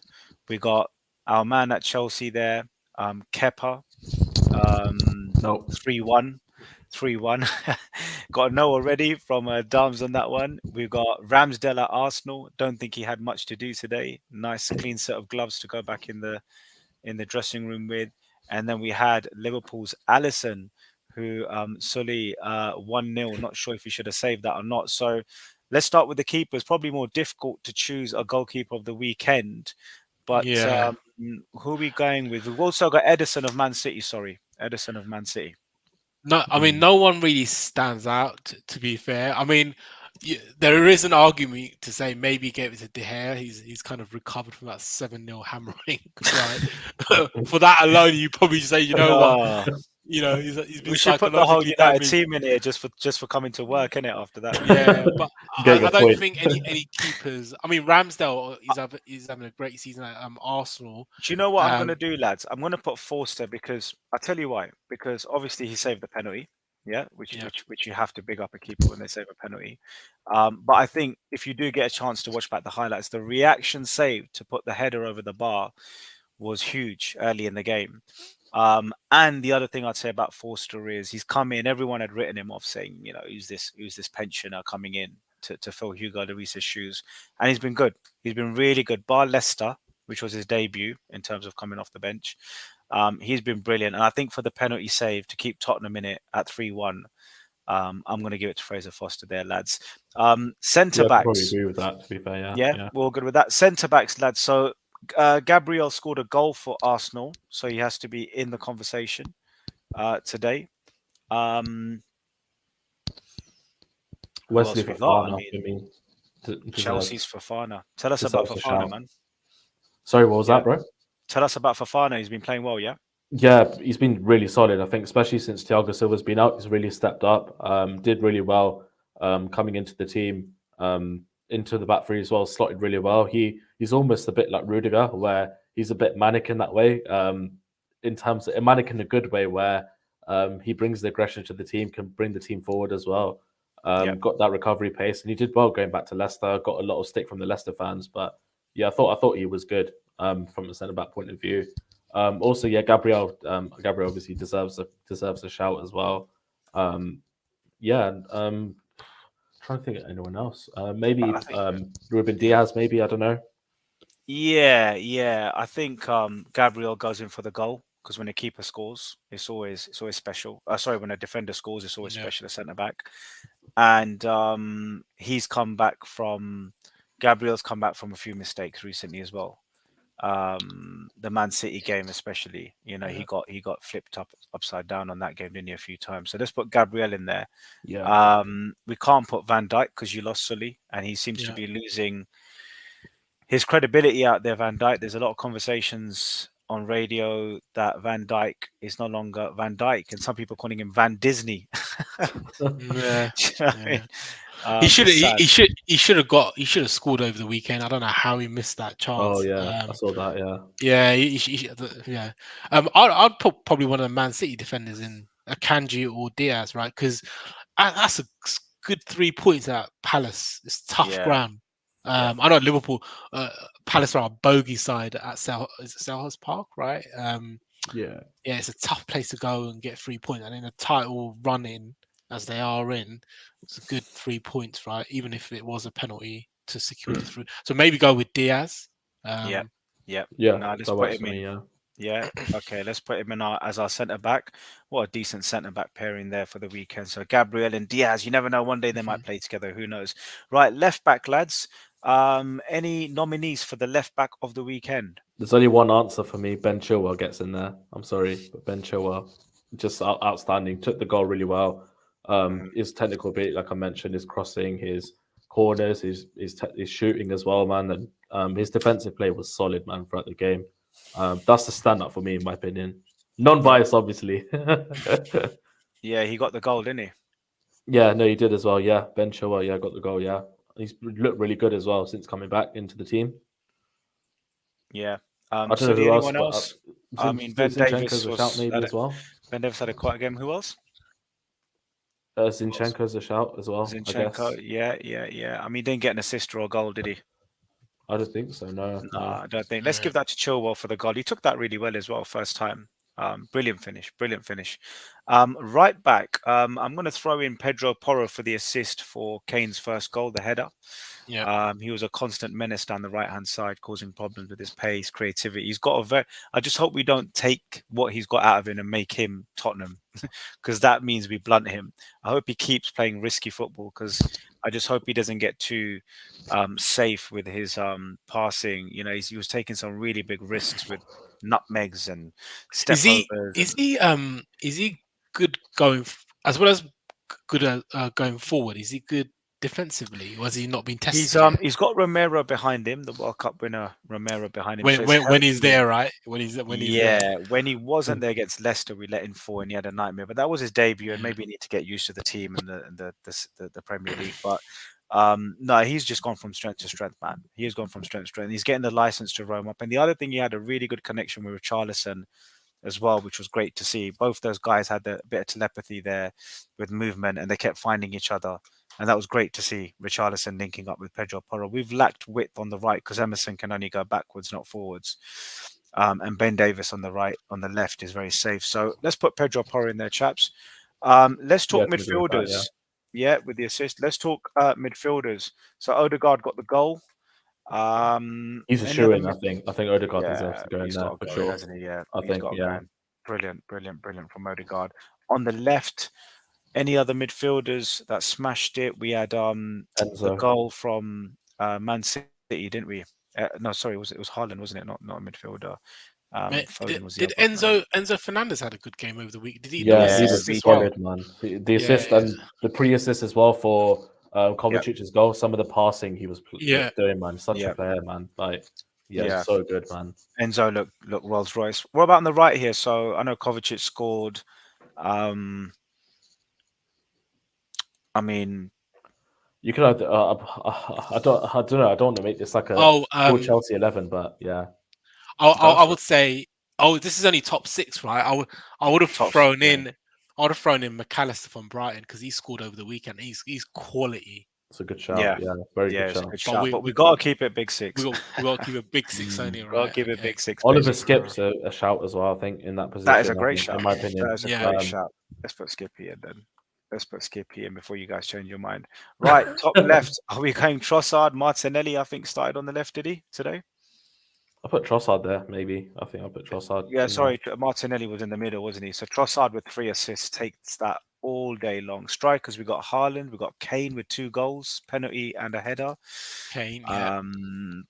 Speaker 1: We got our man at Chelsea there, Kepa, 3-1. Got a no already from Dams on that one. We've got Ramsdale at Arsenal. Don't think he had much to do today. Nice clean set of gloves to go back in the dressing room with. And then we had Liverpool's Alisson, who Sully 1-0. Not sure if he should have saved that or not. So let's start with the keepers. Probably more difficult to choose a goalkeeper of the weekend. But who are we going with? We've also got Edison of Man City.
Speaker 7: No, I mean, no one really stands out. To be fair, I mean, there is an argument to say maybe he gave it to De Gea. He's kind of recovered from that 7-0 hammering, right? For that alone, you probably say, you know what,
Speaker 1: Oh,
Speaker 7: he's been
Speaker 1: we should put the whole
Speaker 7: psychologically
Speaker 1: United
Speaker 7: damaged.
Speaker 1: team in here just for coming to work, innit? After that,
Speaker 7: Yeah, but
Speaker 4: Get
Speaker 7: I
Speaker 4: your
Speaker 7: don't
Speaker 4: point.
Speaker 7: think any keepers. I mean, Ramsdale is having a great season at Arsenal.
Speaker 1: Do you know what I'm going to
Speaker 7: Um,
Speaker 1: do, lads? I'm going to put Forster because I'll tell you why. Because obviously he saved the penalty, yeah,
Speaker 7: Yeah.
Speaker 1: which you have to big up a keeper when they save a penalty. But I think if you do get a chance to watch back the highlights, the reaction saved to put the header over the bar was huge early in the game. And the other thing I'd say about Forster is he's come in. Everyone had written him off, saying, who's this pensioner coming in to fill Hugo Lloris's shoes, and he's been good. He's been really good. Bar Leicester, which was his debut in terms of coming off the bench, he's been brilliant. And I think for the penalty save to keep Tottenham in it at 3-1, I'm going to give it to Fraser Foster there, lads. Centre
Speaker 4: Yeah, I probably
Speaker 1: backs.
Speaker 4: agree with that. To be fair, yeah.
Speaker 1: Yeah, we're all good with that. Centre backs, lads. So Gabriel scored a goal for Arsenal, so he has to be in the conversation today. Who else
Speaker 4: Wesley
Speaker 1: we got? I
Speaker 4: Fofana,
Speaker 1: mean,
Speaker 4: deserves
Speaker 1: Chelsea's Fofana. Tell us about
Speaker 4: a
Speaker 1: Fofana,
Speaker 4: shout.
Speaker 1: man.
Speaker 4: Sorry, what was
Speaker 1: Yeah.
Speaker 4: that, bro?
Speaker 1: Tell us about Fofana. He's been playing well, yeah?
Speaker 4: Yeah, he's been really solid. I think, especially since Thiago Silva's been out, he's really stepped up. Did really well coming into the team, into the back three as well. Slotted really well. He's almost a bit like Rudiger, where he's a bit manic in that way. In terms of manic in a good way, where he brings the aggression to the team, can bring the team forward as well. Got that recovery pace, and he did well going back to Leicester. Got a lot of stick from the Leicester fans, but yeah, I thought he was good from a centre back point of view. Also, yeah, Gabriel obviously deserves a shout as well. Trying to think of anyone else. Maybe Ruben Diaz. Maybe, I don't know.
Speaker 1: Yeah. I think Gabriel goes in for the goal because when a keeper scores, it's always special. Sorry, when a defender scores, it's always special. A centre back, and Gabriel's come back from a few mistakes recently as well. The Man City game especially, he got flipped upside down on that game, didn't he, a few times. So let's put Gabriel in there.
Speaker 4: Yeah.
Speaker 1: We can't put Van Dijk because you lost Sully, and he seems to be losing his credibility out there. Van Dijk, there's a lot of conversations on radio that Van Dijk is no longer Van Dijk, and some people calling him Van Disney.
Speaker 7: Yeah.
Speaker 1: He
Speaker 7: should have scored over the weekend. I don't know how he missed that chance.
Speaker 4: Oh yeah, I saw that.
Speaker 7: Yeah. I'd put probably one of the Man City defenders in Akanji or Diaz, right? Because that's a good 3 points at Palace. It's tough ground. I know Liverpool, Palace are a bogey side at Selhurst Park, right?
Speaker 4: Yeah,
Speaker 7: it's a tough place to go and get 3 points, and in a title run-in as they are in, it's a good 3 points, right? Even if it was a penalty to secure the through. So maybe go with Diaz.
Speaker 1: Yeah.
Speaker 4: No,
Speaker 1: let's put him in. Yeah. Okay, let's put him in as our centre back. What a decent centre back pairing there for the weekend. So Gabriel and Diaz. You never know. One day they might play together. Who knows? Right, left back, lads. Any nominees for the left back of the weekend?
Speaker 4: There's only one answer for me. Ben Chilwell gets in there. I'm sorry, but Ben Chilwell, just outstanding. Took the goal really well. His technical ability, like I mentioned, his crossing, his corners, his shooting as well, man. And his defensive play was solid, man, throughout the game. That's the stand-up for me, in my opinion. Non-biased, obviously.
Speaker 1: Yeah, he got the goal, didn't he?
Speaker 4: Yeah, no, he did as well. Yeah, Ben Chilwell, got the goal. Yeah, he's looked really good as well since coming back into the team.
Speaker 1: Yeah.
Speaker 4: I don't know who
Speaker 1: anyone
Speaker 4: else.
Speaker 1: I mean, Ben Davis
Speaker 4: was a shout maybe as well.
Speaker 1: Ben Davis had a quite a game. Who else?
Speaker 4: Zinchenko's a shout as well.
Speaker 1: Zinchenko, yeah. I mean, he didn't get an assist or a goal, did he?
Speaker 4: I don't think so. No,
Speaker 1: I don't think. Let's give that to Chilwell for the goal. He took that really well as well, first time. Brilliant finish. Right back. I'm going to throw in Pedro Porro for the assist for Kane's first goal, the header.
Speaker 7: Yeah.
Speaker 1: He was a constant menace down the right-hand side, causing problems with his pace, creativity. He's got I just hope we don't take what he's got out of him and make him Tottenham, because that means we blunt him. I hope he keeps playing risky football, because I just hope he doesn't get too safe with his passing. He was taking some really big risks with nutmegs and step overs.
Speaker 7: Is he good as well as good going forward? Is he good defensively, or has he not been tested yet?
Speaker 1: He's got Romero behind him, the World Cup winner Romero behind him. So it's
Speaker 7: When he's
Speaker 1: helping him.
Speaker 7: there, right? When he's there.
Speaker 1: Yeah, when he wasn't there against Leicester, we let him fall and he had a nightmare. But that was his debut, and
Speaker 7: Yeah.
Speaker 1: maybe he need to get used to the team and the Premier League. But no, he's just gone from strength to strength, man. He has gone from strength to strength. He's getting the license to roam up. And the other thing, he had a really good connection with Richarlison as well, which was great to see. Both those guys had a bit of telepathy there with movement, and they kept finding each other. And that was great to see Richarlison linking up with Pedro Porro. We've lacked width on the right because Emerson can only go backwards, not forwards. And Ben Davis on the right, on the left is very safe. So let's put Pedro Porro in there, chaps. Let's talk midfielders. Yeah, with the assist. Let's talk midfielders. So Odegaard got the goal.
Speaker 4: He's a shoe-in, I think. I think Odegaard deserves to go in
Speaker 1: he's
Speaker 4: there
Speaker 1: got
Speaker 4: for
Speaker 1: to go
Speaker 4: sure.
Speaker 1: in, hasn't he? Yeah,
Speaker 4: I
Speaker 1: he's
Speaker 4: think,
Speaker 1: got to
Speaker 4: yeah.
Speaker 1: go in. Brilliant from Odegaard. On the left, any other midfielders that smashed it? We had the goal from Man City, didn't we? No, sorry, it was Haaland, wasn't it? Not a midfielder.
Speaker 7: Did Enzo Fernandez had a good game over the week? Did he?
Speaker 4: Yeah, he was solid, man. The assist and the pre-assist as well for Kovacic's goal. Some of the passing he was doing, man. Such a player, man. Like, so good, man.
Speaker 1: Enzo look Rolls Royce. What about on the right here? So I know Kovacic scored. I mean,
Speaker 4: you could. I don't know. I don't want to make this like a full Chelsea 11, but yeah.
Speaker 7: I would say. Oh, this is only top 6, right? I would have thrown in. I would have thrown in McAllister from Brighton because he scored over the weekend. He's quality.
Speaker 4: It's a good shout. Yeah, very good shout.
Speaker 1: Good shout. But we got to keep it big 6.
Speaker 7: We got to keep it big 6 only, right?
Speaker 1: Got to keep it big 6.
Speaker 4: Oliver Skip's a shout as well, I think, in that position.
Speaker 1: That is a great shout.
Speaker 4: In my opinion.
Speaker 1: That is a great shout. Let's put Skippy in then. Let's put Skippy in before you guys change your mind. Right, top left. Are we going Trossard? Martinelli, I think, started on the left, did he, today?
Speaker 4: I put Trossard there, maybe. I think I put Trossard.
Speaker 1: Yeah, sorry. Martinelli was in the middle, wasn't he? So Trossard with 3 assists takes that all day long. Strikers, we got Haaland, we got Kane with 2 goals, penalty and a header.
Speaker 7: Kane,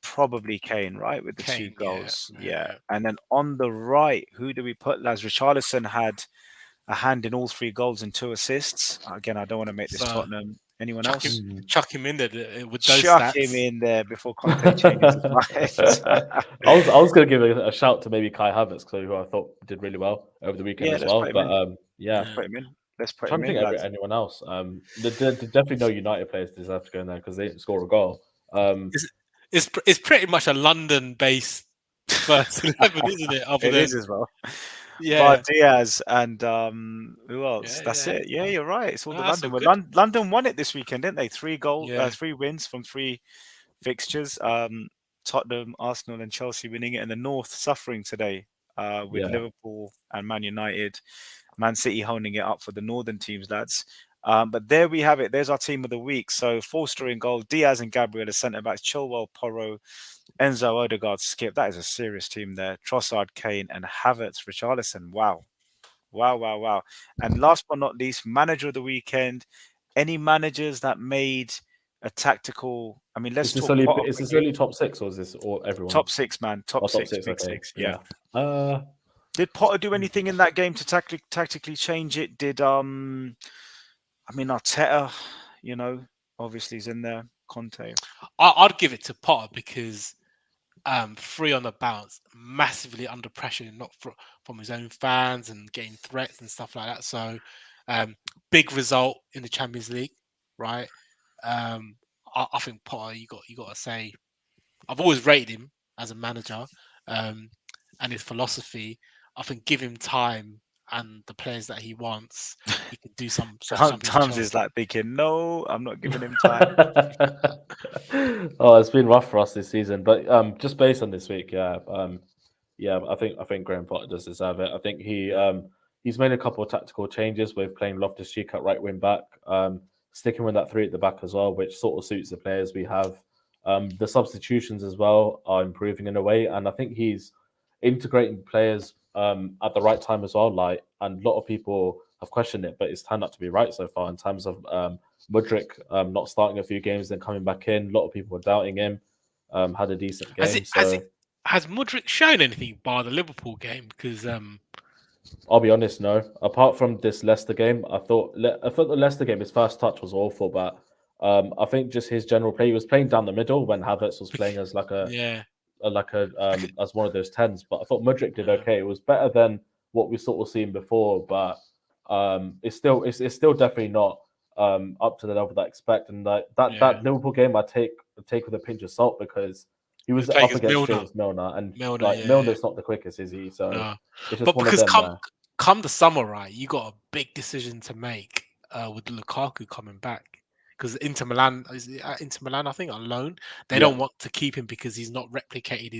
Speaker 1: probably Kane, right, with the 2 goals. Yeah. And then on the right, who do we put, lads? Richarlison had a hand in all 3 goals and 2 assists. Again, I don't want to make this Tottenham. Anyone else?
Speaker 7: Chuck him in there with those
Speaker 1: Chuck him in there before Conte changes his mind.
Speaker 4: I was going to give a shout to maybe Kai Havertz, who I thought did really well over the weekend as well. But
Speaker 1: let's put him in. Let's put him in.
Speaker 4: I'm trying to think of anyone else. There's definitely no United players deserve to go in there because they didn't score a goal.
Speaker 7: It's pretty much a London-based first 11, isn't it?
Speaker 1: It is as well.
Speaker 7: Yeah,
Speaker 1: Diaz and who else? That's it. Yeah, you're right. It's all the London. Well, London won it this weekend, didn't they? 3 wins from 3 fixtures. Tottenham, Arsenal, and Chelsea winning it, and the North suffering today with Liverpool and Man United, Man City holding it up for the Northern teams, lads. But there we have it. There's our team of the week. So Forster in goal, Diaz and Gabriel as centre backs, Chilwell, Porro, Enzo, Odegaard, Skip. That is a serious team there. Trossard, Kane, and Havertz, Richarlison. Wow. And last but not least, manager of the weekend. Any managers that made a tactical? I mean, let's talk.
Speaker 4: Is this only top 6 or is this all everyone?
Speaker 1: Top 6, man. Top 6. Big
Speaker 4: okay.
Speaker 1: 6. Yeah. Did Potter do anything in that game to tactically change it? Did Arteta, obviously is in there. Conte.
Speaker 7: I'd give it to Potter because 3 on the bounce, massively under pressure, not from his own fans and getting threats and stuff like that. So big result in the Champions League, right? I think Potter, you got to say, I've always rated him as a manager and his philosophy. I think give him time and the players that he wants, he could do something.
Speaker 1: Sometimes he's like thinking, no, I'm not giving him time.
Speaker 4: It's been rough for us this season, but just based on this week, I think Graham Potter does deserve it. I think he's made a couple of tactical changes with playing Loftus-Cheek at right wing back, sticking with that 3 at the back as well, which sort of suits the players we have. The substitutions as well are improving in a way, and I think he's integrating players at the right time as well. And a lot of people have questioned it, but it's turned out to be right so far in terms of Mudryk not starting a few games then coming back in. A lot of people were doubting him. Had a decent game.
Speaker 7: Has Mudryk shown anything bar the Liverpool game? Because
Speaker 4: I'll be honest, no. Apart from this Leicester game, I thought the Leicester game, his first touch was awful, but I think just his general play, he was playing down the middle when Havertz was playing as like
Speaker 7: Yeah,
Speaker 4: as one of those tens. But I thought Mudryk did
Speaker 7: Yeah.
Speaker 4: okay. It was better than what we sort of seen before, but it's still definitely not up to the level that I expect. And that
Speaker 7: Yeah.
Speaker 4: Liverpool game, I take with a pinch of salt because he was
Speaker 7: playing
Speaker 4: up
Speaker 7: against
Speaker 4: against
Speaker 7: Milner.
Speaker 4: James Milner, and
Speaker 7: Milner,
Speaker 4: like
Speaker 7: yeah,
Speaker 4: Milner's not the quickest, is he? So
Speaker 7: No.
Speaker 4: it's just
Speaker 7: But
Speaker 4: one of
Speaker 7: because
Speaker 4: them.
Speaker 7: come the summer, right, you got a big decision to make with Lukaku coming back. Because Inter Milan is it at Inter Milan, I think, on loan. They
Speaker 4: Yeah.
Speaker 7: don't want to keep him because he's not replicated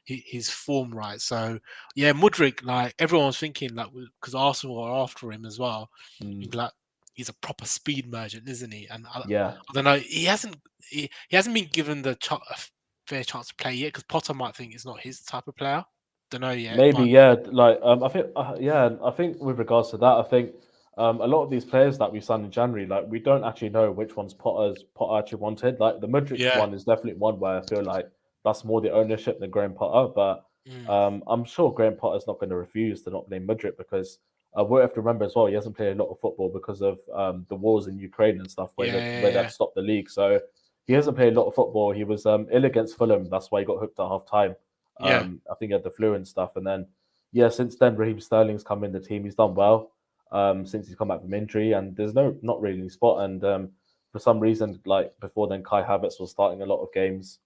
Speaker 7: his form right. So yeah, Mudryk, like everyone's thinking, like because Arsenal are after him as well. Like he's a proper speed merchant, isn't he? And
Speaker 4: Yeah.
Speaker 7: I don't know, he hasn't been given a fair chance to play yet because Potter might think it's not his type of player. Don't know yet.
Speaker 4: Maybe,
Speaker 7: But
Speaker 4: yeah. Like, I think, I think with regards to that, I think a lot of these players that we signed in January, like, we don't actually know which ones Potter actually wanted. Like, the Mudryk
Speaker 7: yeah,
Speaker 4: one is definitely one where I feel like that's more the ownership than Graham Potter. But I'm sure Graham Potter's not going to refuse to not play Mudryk because we have to remember as well, he hasn't played a lot of football because of the wars in Ukraine and stuff where
Speaker 7: yeah.
Speaker 4: that stopped the league. So he hasn't played a lot of football. He was ill against Fulham. That's why he got hooked at half time.
Speaker 7: Yeah.
Speaker 4: I think he had the flu and stuff. And then, since then, Raheem Sterling's come in the team. He's done well since he's come back from injury. And there's not really any spot. And for some reason, like before then, Kai Havertz was starting a lot of games,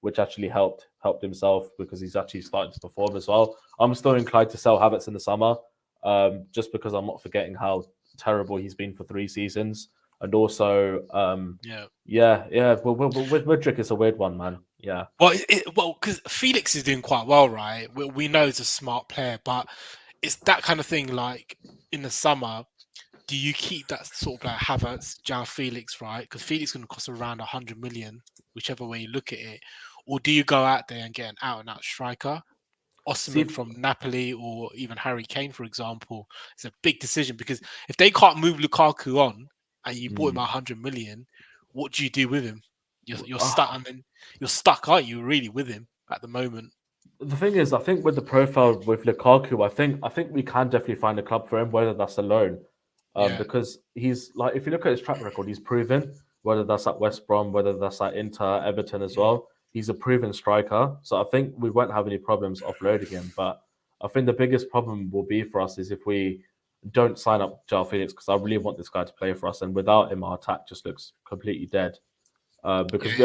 Speaker 4: which actually helped himself because he's actually starting to perform as well. I'm still inclined to sell Havertz in the summer just because I'm not forgetting how terrible he's been for 3 seasons. And also, Well, with Mudryk, it's a weird one, man. Yeah.
Speaker 7: Well, because Felix is doing quite well, right? We know he's a smart player, but it's that kind of thing. Like in the summer, do you keep that sort of like Havertz, João Felix, right? Because Felix is going to cost around 100 million, whichever way you look at it, or do you go out there and get an out-and-out striker? Osimhen from Napoli or even Harry Kane, for example, it's a big decision because if they can't move Lukaku on and you bought him 100 million, what do you do with him? You're stuck, and then you're stuck, aren't you? Really, with him at the moment.
Speaker 4: The thing is, I think with the profile with Lukaku, I think we can definitely find a club for him, whether that's a loan, because he's like, if you look at his track record, he's proven whether that's at West Brom, whether that's at Inter, Everton as well. He's a proven striker, so I think we won't have any problems offloading him. But I think the biggest problem will be for us is if we don't sign up João Felix, because I really want this guy to play for us, and without him, our attack just looks completely dead. Because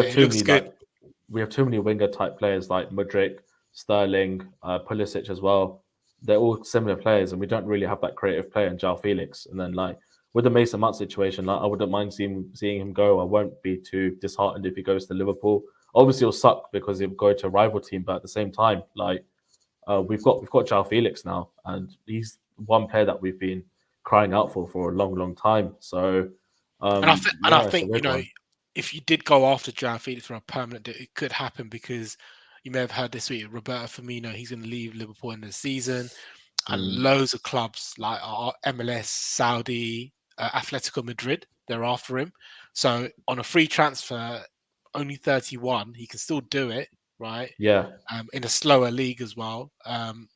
Speaker 4: we have too many winger type players like Mudryk, Sterling, Pulisic as well. They're all similar players, and we don't really have that creative player in João Felix. And then, like with the Mason Mount situation, like I wouldn't mind seeing him go. I won't be too disheartened if he goes to Liverpool. Obviously, it'll suck because he'll go to a rival team, but at the same time, like we've got João Felix now, and he's one player that we've been crying out for a long time. So,
Speaker 7: and I think if you did go after João Felix for a permanent deal, it could happen because you may have heard this week, Roberto Firmino, he's going to leave Liverpool in the season, and loads of clubs like MLS, Saudi, Atletico Madrid, they're after him. So on a free transfer, only 31, he can still do it, right?
Speaker 4: Yeah.
Speaker 7: In a slower league as well.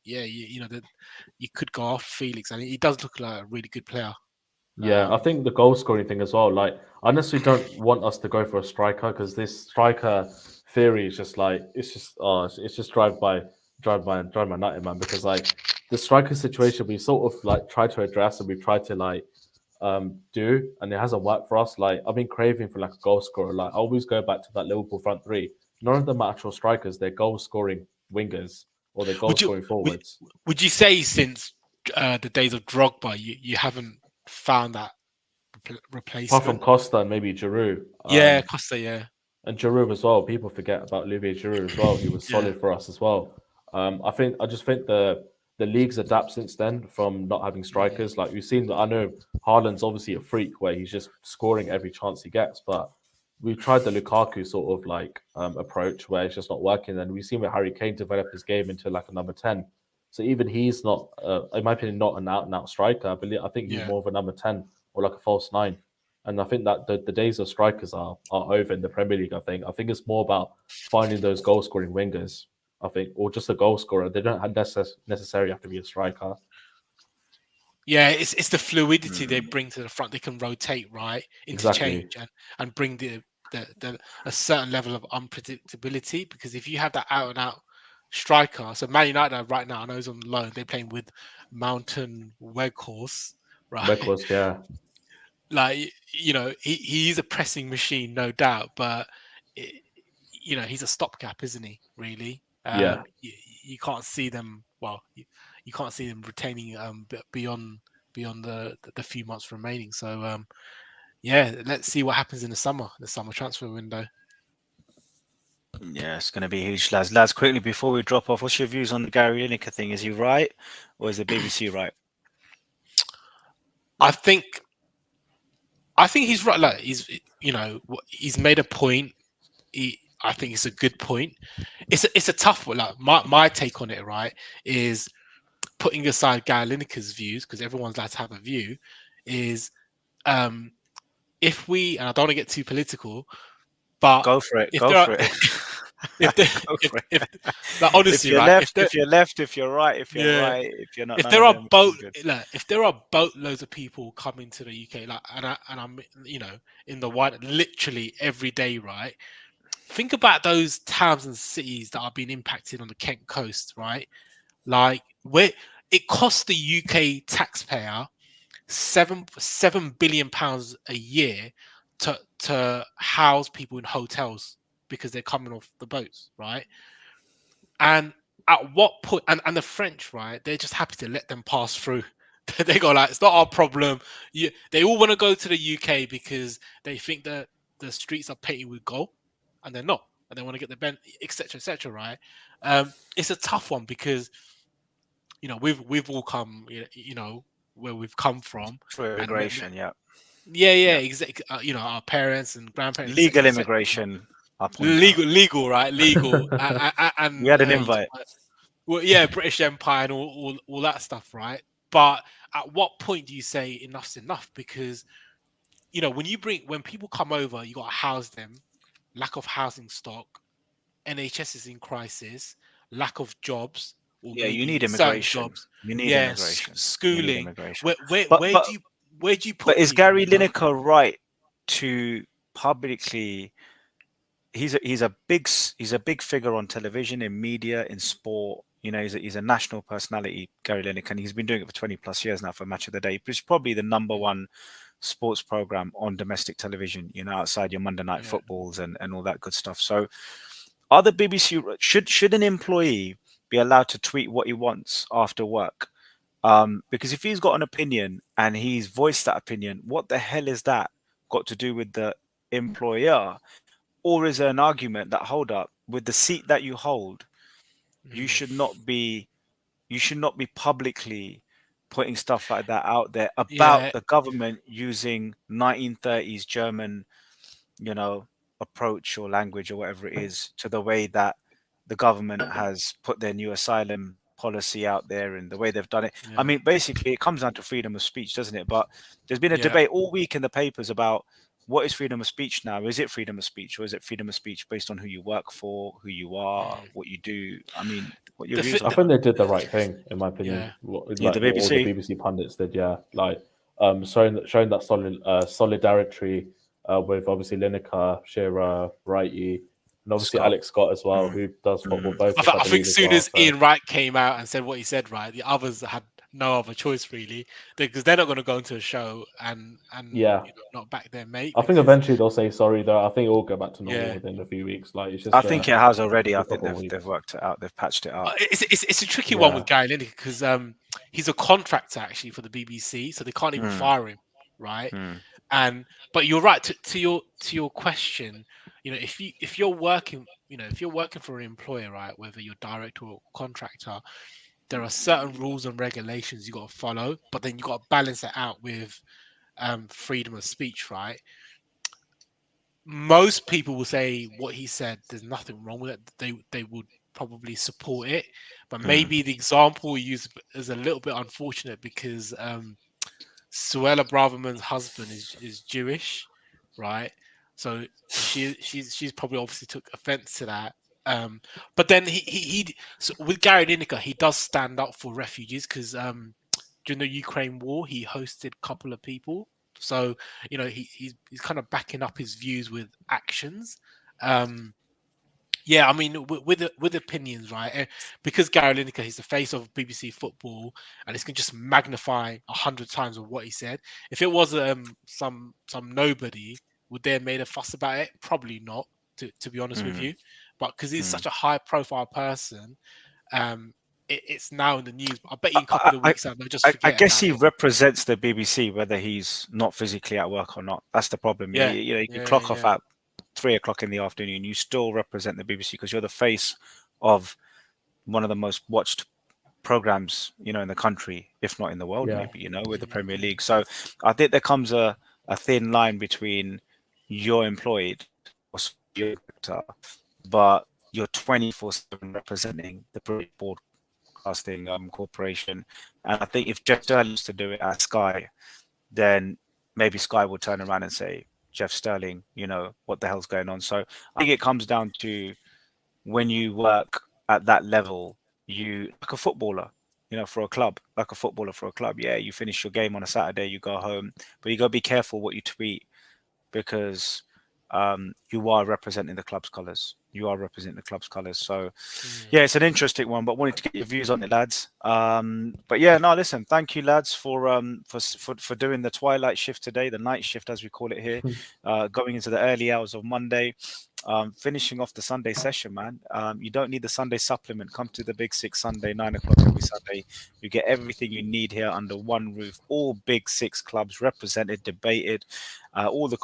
Speaker 7: You could go after Felix, and he does look like a really good player.
Speaker 4: Yeah, I think the goal scoring thing as well. Like, I honestly don't want us to go for a striker because this striker theory is just like it's just drive my nutty, man. Because like the striker situation we sort of like try to address and we've tried to like do, and it hasn't worked for us. Like I've been craving for like a goal scorer. Like I always go back to that Liverpool front three. None of them are actual strikers. They're goal scoring wingers or they're goal scoring forwards.
Speaker 7: Would you say since the days of Drogba, you haven't found that replacement?
Speaker 4: Apart from Costa and maybe Giroud.
Speaker 7: Costa, yeah.
Speaker 4: And Giroud as well. People forget about Olivier Giroud as well. He was solid for us as well. I just think the leagues adapt since then from not having strikers. Like we've seen, I know Haaland's obviously a freak where he's just scoring every chance he gets, but we've tried the Lukaku sort of like approach where it's just not working. And we've seen where Harry Kane develop his game into like a number 10. So even he's not, in my opinion, not an out-and-out striker. I think he's more of a number 10 or like a false 9. And I think that the days of strikers are over in the Premier League, I think. I think it's more about finding those goal-scoring wingers, I think, or just a goal scorer. They don't necessarily have to be a striker.
Speaker 7: Yeah, it's the fluidity they
Speaker 1: Mm.
Speaker 7: bring to the front. They can rotate, right,
Speaker 4: Exactly.
Speaker 7: interchange, and bring the a certain level of unpredictability. Because if you have that out and out striker, so Man United right now, I know he's on loan. They're playing with Mountain Weghorst, right?
Speaker 4: Weghorst, yeah.
Speaker 7: Like, you know, he's a pressing machine, no doubt, but you know, he's a stopgap, isn't he? Really,
Speaker 4: Yeah.
Speaker 7: you can't see them. Well, you can't see them retaining beyond the few months remaining. So yeah, let's see what happens in the summer transfer window.
Speaker 1: Yeah, it's going to be huge, lads. Lads, quickly before we drop off, what's your views on the Gary Lineker thing? Is he right, or is the BBC right?
Speaker 7: I think he's right. Like, he's, you know, he's made a point. I think it's a good point. It's a tough one. Like, my take on it, right, is putting aside Gary Lineker's views, because everyone's allowed to have a view, is if we, and I don't want to get too political, but
Speaker 1: Go for it.
Speaker 7: if
Speaker 1: Go
Speaker 7: there are
Speaker 1: for it.
Speaker 7: if there,
Speaker 1: Go for
Speaker 7: if
Speaker 1: it.
Speaker 7: like, honestly,
Speaker 1: If you're
Speaker 7: right,
Speaker 1: left, if you're left, if you're right, if you're
Speaker 7: yeah,
Speaker 1: right, if you're not,
Speaker 7: if
Speaker 1: none
Speaker 7: there
Speaker 1: of
Speaker 7: are
Speaker 1: them, it's good.
Speaker 7: if there are boatloads of people coming to the UK, like, and I'm, you know, in the wider, literally every day, right? Think about those towns and cities that are being impacted on the Kent coast, right? Like, where it costs the UK taxpayer £7 billion a year to house people in hotels because they're coming off the boats, right? And at what point, and the French, right, they're just happy to let them pass through. They go like, it's not our problem. They all want to go to the UK because they think that the streets are painted with gold, and they're not, and they want to get the bent, etc., right? It's a tough one because, you know, we've all come, you know, where we've come from,
Speaker 1: For
Speaker 7: and
Speaker 1: immigration, yeah.
Speaker 7: yeah, exactly. You know, our parents and grandparents,
Speaker 1: Legal
Speaker 7: etc.,
Speaker 1: immigration, I'll point out.
Speaker 7: legal, right? Legal,
Speaker 1: We
Speaker 7: and
Speaker 1: had an invite.
Speaker 7: well, yeah, British Empire and all that stuff, right? But at what point do you say enough's enough? Because, you know, when people come over, you got to house them. Lack of housing stock, NHS is in crisis, lack of jobs, or
Speaker 1: Yeah, you need
Speaker 7: maybe certain
Speaker 1: immigration.
Speaker 7: jobs.
Speaker 1: You need
Speaker 7: Yeah,
Speaker 1: immigration. You need
Speaker 7: schooling.
Speaker 1: immigration.
Speaker 7: Where
Speaker 1: But
Speaker 7: where
Speaker 1: but
Speaker 7: do you
Speaker 1: but
Speaker 7: put
Speaker 1: is
Speaker 7: people?
Speaker 1: Gary
Speaker 7: You know?
Speaker 1: Lineker right to publicly? He's a big figure on television, in media, in sport. You know, he's a national personality, Gary Lineker, and he's been doing it for 20 plus years now for Match of the Day. It's probably the number one sports program on domestic television. You know, outside your Monday night
Speaker 7: Yeah.
Speaker 1: footballs and all that good stuff. So, are the BBC should an employee be allowed to tweet what he wants after work? Because if he's got an opinion and he's voiced that opinion, what the hell is that got to do with the employer? Or is there an argument that, hold up, with the seat that you hold, you
Speaker 7: Mm.
Speaker 1: should not be publicly putting stuff like that out there about
Speaker 7: Yeah,
Speaker 1: the government using 1930s German, you know, approach or language or whatever it is to the way that the government has put their new asylum policy out there and the way they've done it. I
Speaker 7: yeah,
Speaker 1: mean, basically, it comes down to freedom of speech, doesn't it? But there's been a
Speaker 7: yeah.
Speaker 1: debate all week in the papers about what is freedom of speech now. Is it freedom of speech, or is it freedom of speech based on who you work for, who you are,
Speaker 7: Mm.
Speaker 1: what you do? I mean, what are your
Speaker 7: The,
Speaker 1: views
Speaker 7: fi-
Speaker 1: on
Speaker 4: I
Speaker 1: that?
Speaker 4: think they did the right thing, in my opinion.
Speaker 7: yeah,
Speaker 1: Yeah,
Speaker 4: Like
Speaker 1: the
Speaker 4: what all the
Speaker 1: BBC.
Speaker 4: BBC pundits did, yeah. Like showing that solidarity with obviously Lineker, Shearer, Wrighty, and obviously
Speaker 1: Scott.
Speaker 4: Alex Scott as well,
Speaker 1: Mm,
Speaker 4: who does football
Speaker 1: mm.
Speaker 4: focus, I
Speaker 7: I think
Speaker 4: believe, as
Speaker 7: soon
Speaker 4: well.
Speaker 7: as
Speaker 4: So
Speaker 7: Ian Wright came out and said what he said, right, the others had no other choice really, because they're not going to go into a show and
Speaker 4: yeah,
Speaker 7: you know, not back their mate.
Speaker 4: I think
Speaker 7: Because
Speaker 4: eventually they'll say sorry. Though I think it will go back to normal
Speaker 7: yeah,
Speaker 4: within a few weeks. Like it's
Speaker 1: I
Speaker 4: just
Speaker 1: think it has already.
Speaker 4: a
Speaker 1: I think
Speaker 4: couple of
Speaker 1: they've
Speaker 4: weeks.
Speaker 1: worked it out. They've patched it up.
Speaker 7: it's a tricky one
Speaker 4: Yeah,
Speaker 7: with Gary Lineker because he's a contractor actually for the BBC, so they can't even
Speaker 1: Mm,
Speaker 7: fire him, right?
Speaker 1: mm,
Speaker 7: But you're right to your question. You know, if you're working, you know, if you're working for an employer, right, whether you're direct or contractor, there are certain rules and regulations you got to follow, but then you got to balance it out with freedom of speech, right? Most people will say what he said, there's nothing wrong with it. They would probably support it, but
Speaker 1: mm.
Speaker 7: maybe the example he used is a little bit unfortunate because Suella Braverman's husband is Jewish, right? So she's probably obviously took offense to that. But then he so with Gary Lineker, he does stand up for refugees because during the Ukraine war, he hosted a couple of people. So, you know, he's kind of backing up his views with actions. Yeah, I mean, with opinions, right? Because Gary Lineker, he's the face of BBC Football, and it's going to just magnify 100 times of what he said. If it was some nobody, would they have made a fuss about it? Probably not, to be honest with you. But because he's such a high-profile person, it's now in the news. But I bet you in a couple of weeks they'll just forget
Speaker 1: I guess
Speaker 7: about
Speaker 1: he
Speaker 7: it.
Speaker 1: represents the BBC, whether he's not physically at work or not. That's the problem.
Speaker 7: Yeah,
Speaker 1: You can clock off at 3 o'clock in the afternoon. You still represent the BBC because you're the face of one of the most watched programs, in the country, if not in the world, maybe, with the Premier League. So I think there comes a thin line between you're employed or you're a director, but you're 24/7 representing the British Broadcasting Corporation. And I think if Jeff Sterling used to do it at Sky, then maybe Sky will turn around and say, Jeff Sterling, what the hell's going on? So I think it comes down to when you work at that level, you like a footballer, for a club, like a footballer for a club. Yeah, you finish your game on a Saturday, you go home, but you got to be careful what you tweet because you are representing the club's colours. You are representing the club's colours. So, yeah, it's an interesting one, but wanted to get your views on it, lads. But yeah, no, listen, thank you, lads, for doing the twilight shift today, the night shift as we call it here, going into the early hours of Monday. Finishing off the Sunday session, man. You don't need the Sunday supplement. Come to the Big Six Sunday, 9 o'clock every Sunday. You get everything you need here under one roof. All Big Six clubs represented, debated, all the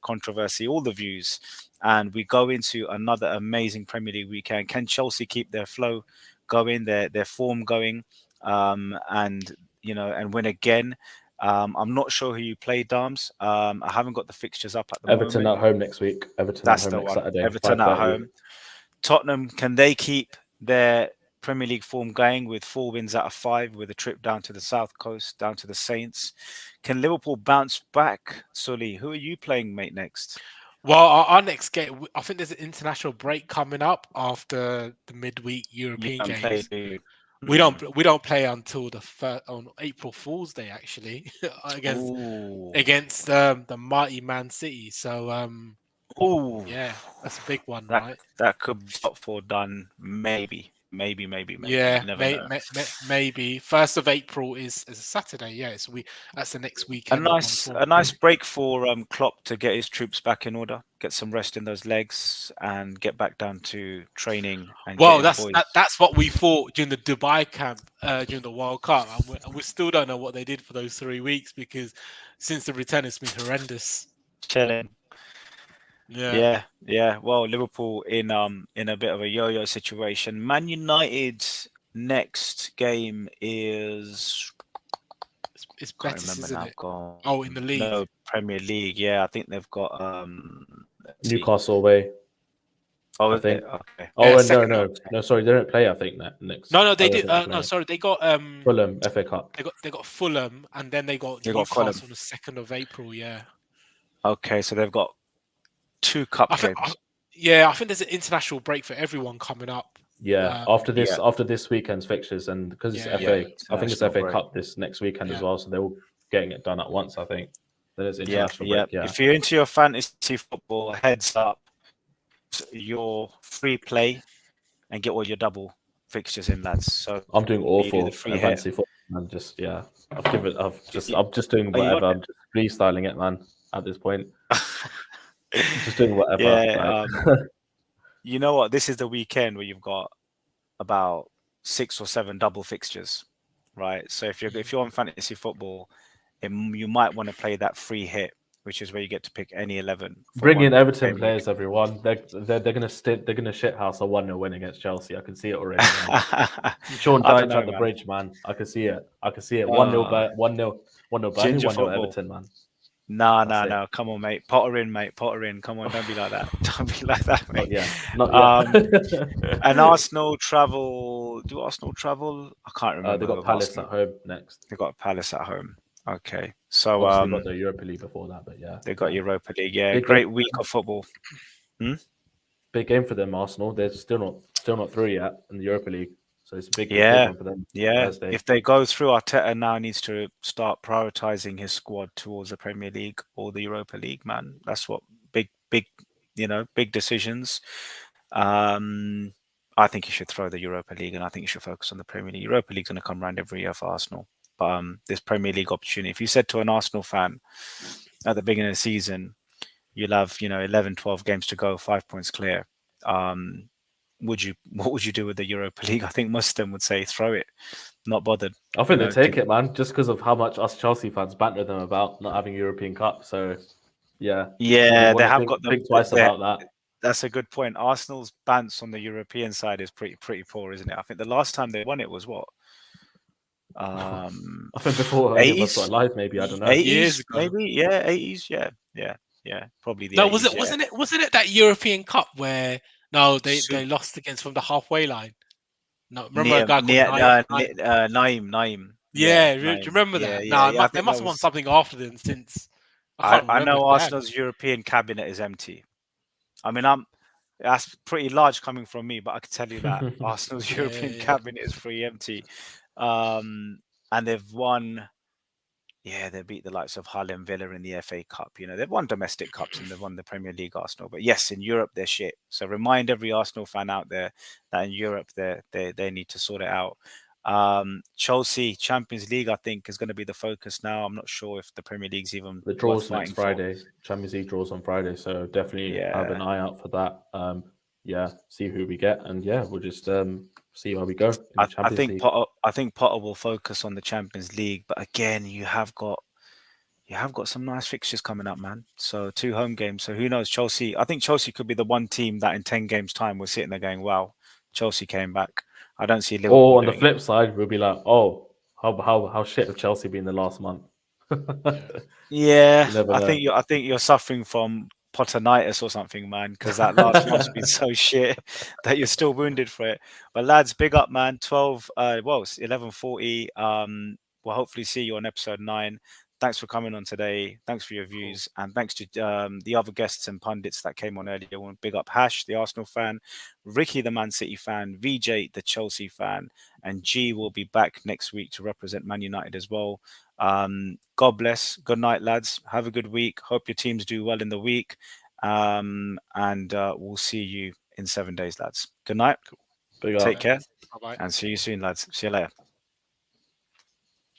Speaker 1: controversy, all the views. And we go into another amazing Premier League weekend. Can Chelsea keep their flow going, their form going, and win again? I'm not sure who you play, Dams. I haven't got the fixtures up at the moment.
Speaker 4: Everton at home next week. Everton at home next Saturday.
Speaker 1: Everton at home. Tottenham, can they keep their Premier League form going with 4 wins out of 5 with a trip down to the South Coast, down to the Saints? Can Liverpool bounce back? Sully, who are you playing, mate, next?
Speaker 7: Well, our next game, I think there's an international break coming up after the midweek European games. We don't play until on April Fool's Day, actually, against the mighty Man City. So yeah, that's a big one, right?
Speaker 1: That could be Top4 done, maybe.
Speaker 7: Yeah, maybe. 1st of April is a Saturday. Yeah, so that's the next weekend.
Speaker 1: A nice break for Klopp to get his troops back in order, get some rest in those legs, and get back down to training. And
Speaker 7: that's what we thought during the Dubai camp during the World Cup, and we still don't know what they did for those 3 weeks because since the return it's been horrendous.
Speaker 1: Chilling. Yeah. Well, Liverpool in a bit of a yo-yo situation. Man United's next game is
Speaker 7: it's Betis, isn't it? Oh, in the league.
Speaker 1: No, Premier League. Yeah, I think they've got
Speaker 4: Newcastle away.
Speaker 1: Oh, I think. Okay.
Speaker 4: Oh, no. Sorry, they don't play. I think that next.
Speaker 7: No, they do. No, sorry, they got
Speaker 4: Fulham FA Cup.
Speaker 7: They got Fulham, and then they got Newcastle on the 2nd of April. Yeah.
Speaker 1: Okay, so they've got 2 cup games.
Speaker 7: I think there's an international break for everyone coming up.
Speaker 4: Yeah, after this weekend's fixtures, and because it's FA, I think it's FA Cup this next weekend as well. So they're all getting it done at once. I think. Then it's international break. Yeah.
Speaker 1: If you're into your fantasy football, heads up, your free play and get all your double fixtures in, lads. So
Speaker 4: I'm doing awful fantasy football. I'm just I'm just doing whatever. I'm just freestyling it, man. At this point. Just doing whatever.
Speaker 1: Yeah, you know what? This is the weekend where you've got about 6 or 7 double fixtures, right? So if you're on fantasy football, you might want to play that free hit, which is where you get to pick any 11.
Speaker 4: Bring in Everton players, everyone. They're gonna shithouse a 1-0 win against Chelsea. I can see it already. Sean Dyche at the bridge, man. I can see it. 1-0 1-0 Burnley, 1-0 Everton, man.
Speaker 1: No. Come on, mate. Potter in. Come on, don't be like that. Don't be like that, mate.
Speaker 4: Not yet.
Speaker 1: And Arsenal travel. Do Arsenal travel? I can't remember.
Speaker 4: They've got Palace at home next.
Speaker 1: They've got Palace at home. Okay. So
Speaker 4: they got the Europa League before that, but yeah.
Speaker 1: They got Europa League. Yeah, great week of football.
Speaker 4: Big game for them, Arsenal. They're still not through yet in the Europa League. So it's a big
Speaker 1: Yeah.
Speaker 4: one for them.
Speaker 1: Yeah,
Speaker 4: Thursday.
Speaker 1: if they go through, Arteta now needs to start prioritizing his squad towards the Premier League or the Europa League, man. That's what big, big decisions. I think he should throw the Europa League, and I think he should focus on the Premier League. Europa League's going to come around every year for Arsenal, but this Premier League opportunity. If you said to an Arsenal fan at the beginning of the season, you'll have 11, 12 games to go, 5 points clear. What would you do with the Europa League? I think most of them would say throw it, not bothered.
Speaker 4: I think they take it, man, just because of how much us Chelsea fans banter them about not having European Cup. So, yeah,
Speaker 1: yeah, they have got
Speaker 4: think twice about that.
Speaker 1: That's a good point. Arsenal's bants on the European side is pretty poor, isn't it? I think the last time they won it was what?
Speaker 4: I think before any of us got live, maybe, I don't know.
Speaker 1: 80s,
Speaker 7: Years ago.
Speaker 1: maybe, yeah, 80s, yeah, probably the
Speaker 7: No,
Speaker 1: 80s,
Speaker 7: wasn't it that European Cup where they lost against from the halfway line? No, remember a guy called
Speaker 1: Naeem.
Speaker 7: Yeah, do you
Speaker 1: Naeem.
Speaker 7: remember
Speaker 1: Yeah,
Speaker 7: that?
Speaker 1: yeah,
Speaker 7: No, they must have won something after then. Since
Speaker 1: I know Arsenal's European cabinet is empty. I mean, that's pretty large coming from me, but I can tell you that Arsenal's European cabinet is pretty empty. And they've won. Yeah, they beat the likes of Hull and Villa in the FA Cup. They've won domestic cups and they've won the Premier League, Arsenal. But yes, in Europe, they're shit. So remind every Arsenal fan out there that in Europe, they need to sort it out. Chelsea Champions League, I think, is going to be the focus now. I'm not sure if the Premier League's even
Speaker 4: the draws next Friday. Champions League draws on Friday, so definitely have an eye out for that. See who we get, and we'll just see how we go.
Speaker 1: I think Potter will focus on the Champions League, but again, you have got some nice fixtures coming up, man. So 2 home games. So who knows? Chelsea. I think Chelsea could be the one team that in 10 games' time we're sitting there going, "Wow, Chelsea came back." I don't see Liverpool.
Speaker 4: Or on the flip side, we'll be like, "Oh, how shit have Chelsea been the last month?"
Speaker 1: Yeah, I think you're suffering from Potteritis or something, man, because that last month's been so shit that you're still wounded for it. But lads, big up, man. it's 11:40. We'll hopefully see you on episode 9. Thanks for coming on today. Thanks for your views, and thanks to the other guests and pundits that came on earlier. I want to big up Hash, the Arsenal fan, Ricky, the Man City fan, VJ, the Chelsea fan, and G will be back next week to represent Man United as well. God bless. Good night, lads. Have a good week. Hope your teams do well in the week. And we'll see you in 7 days, lads. Good night.
Speaker 4: Big
Speaker 1: Take care.
Speaker 7: Bye-bye.
Speaker 1: And see you soon, lads. See you later.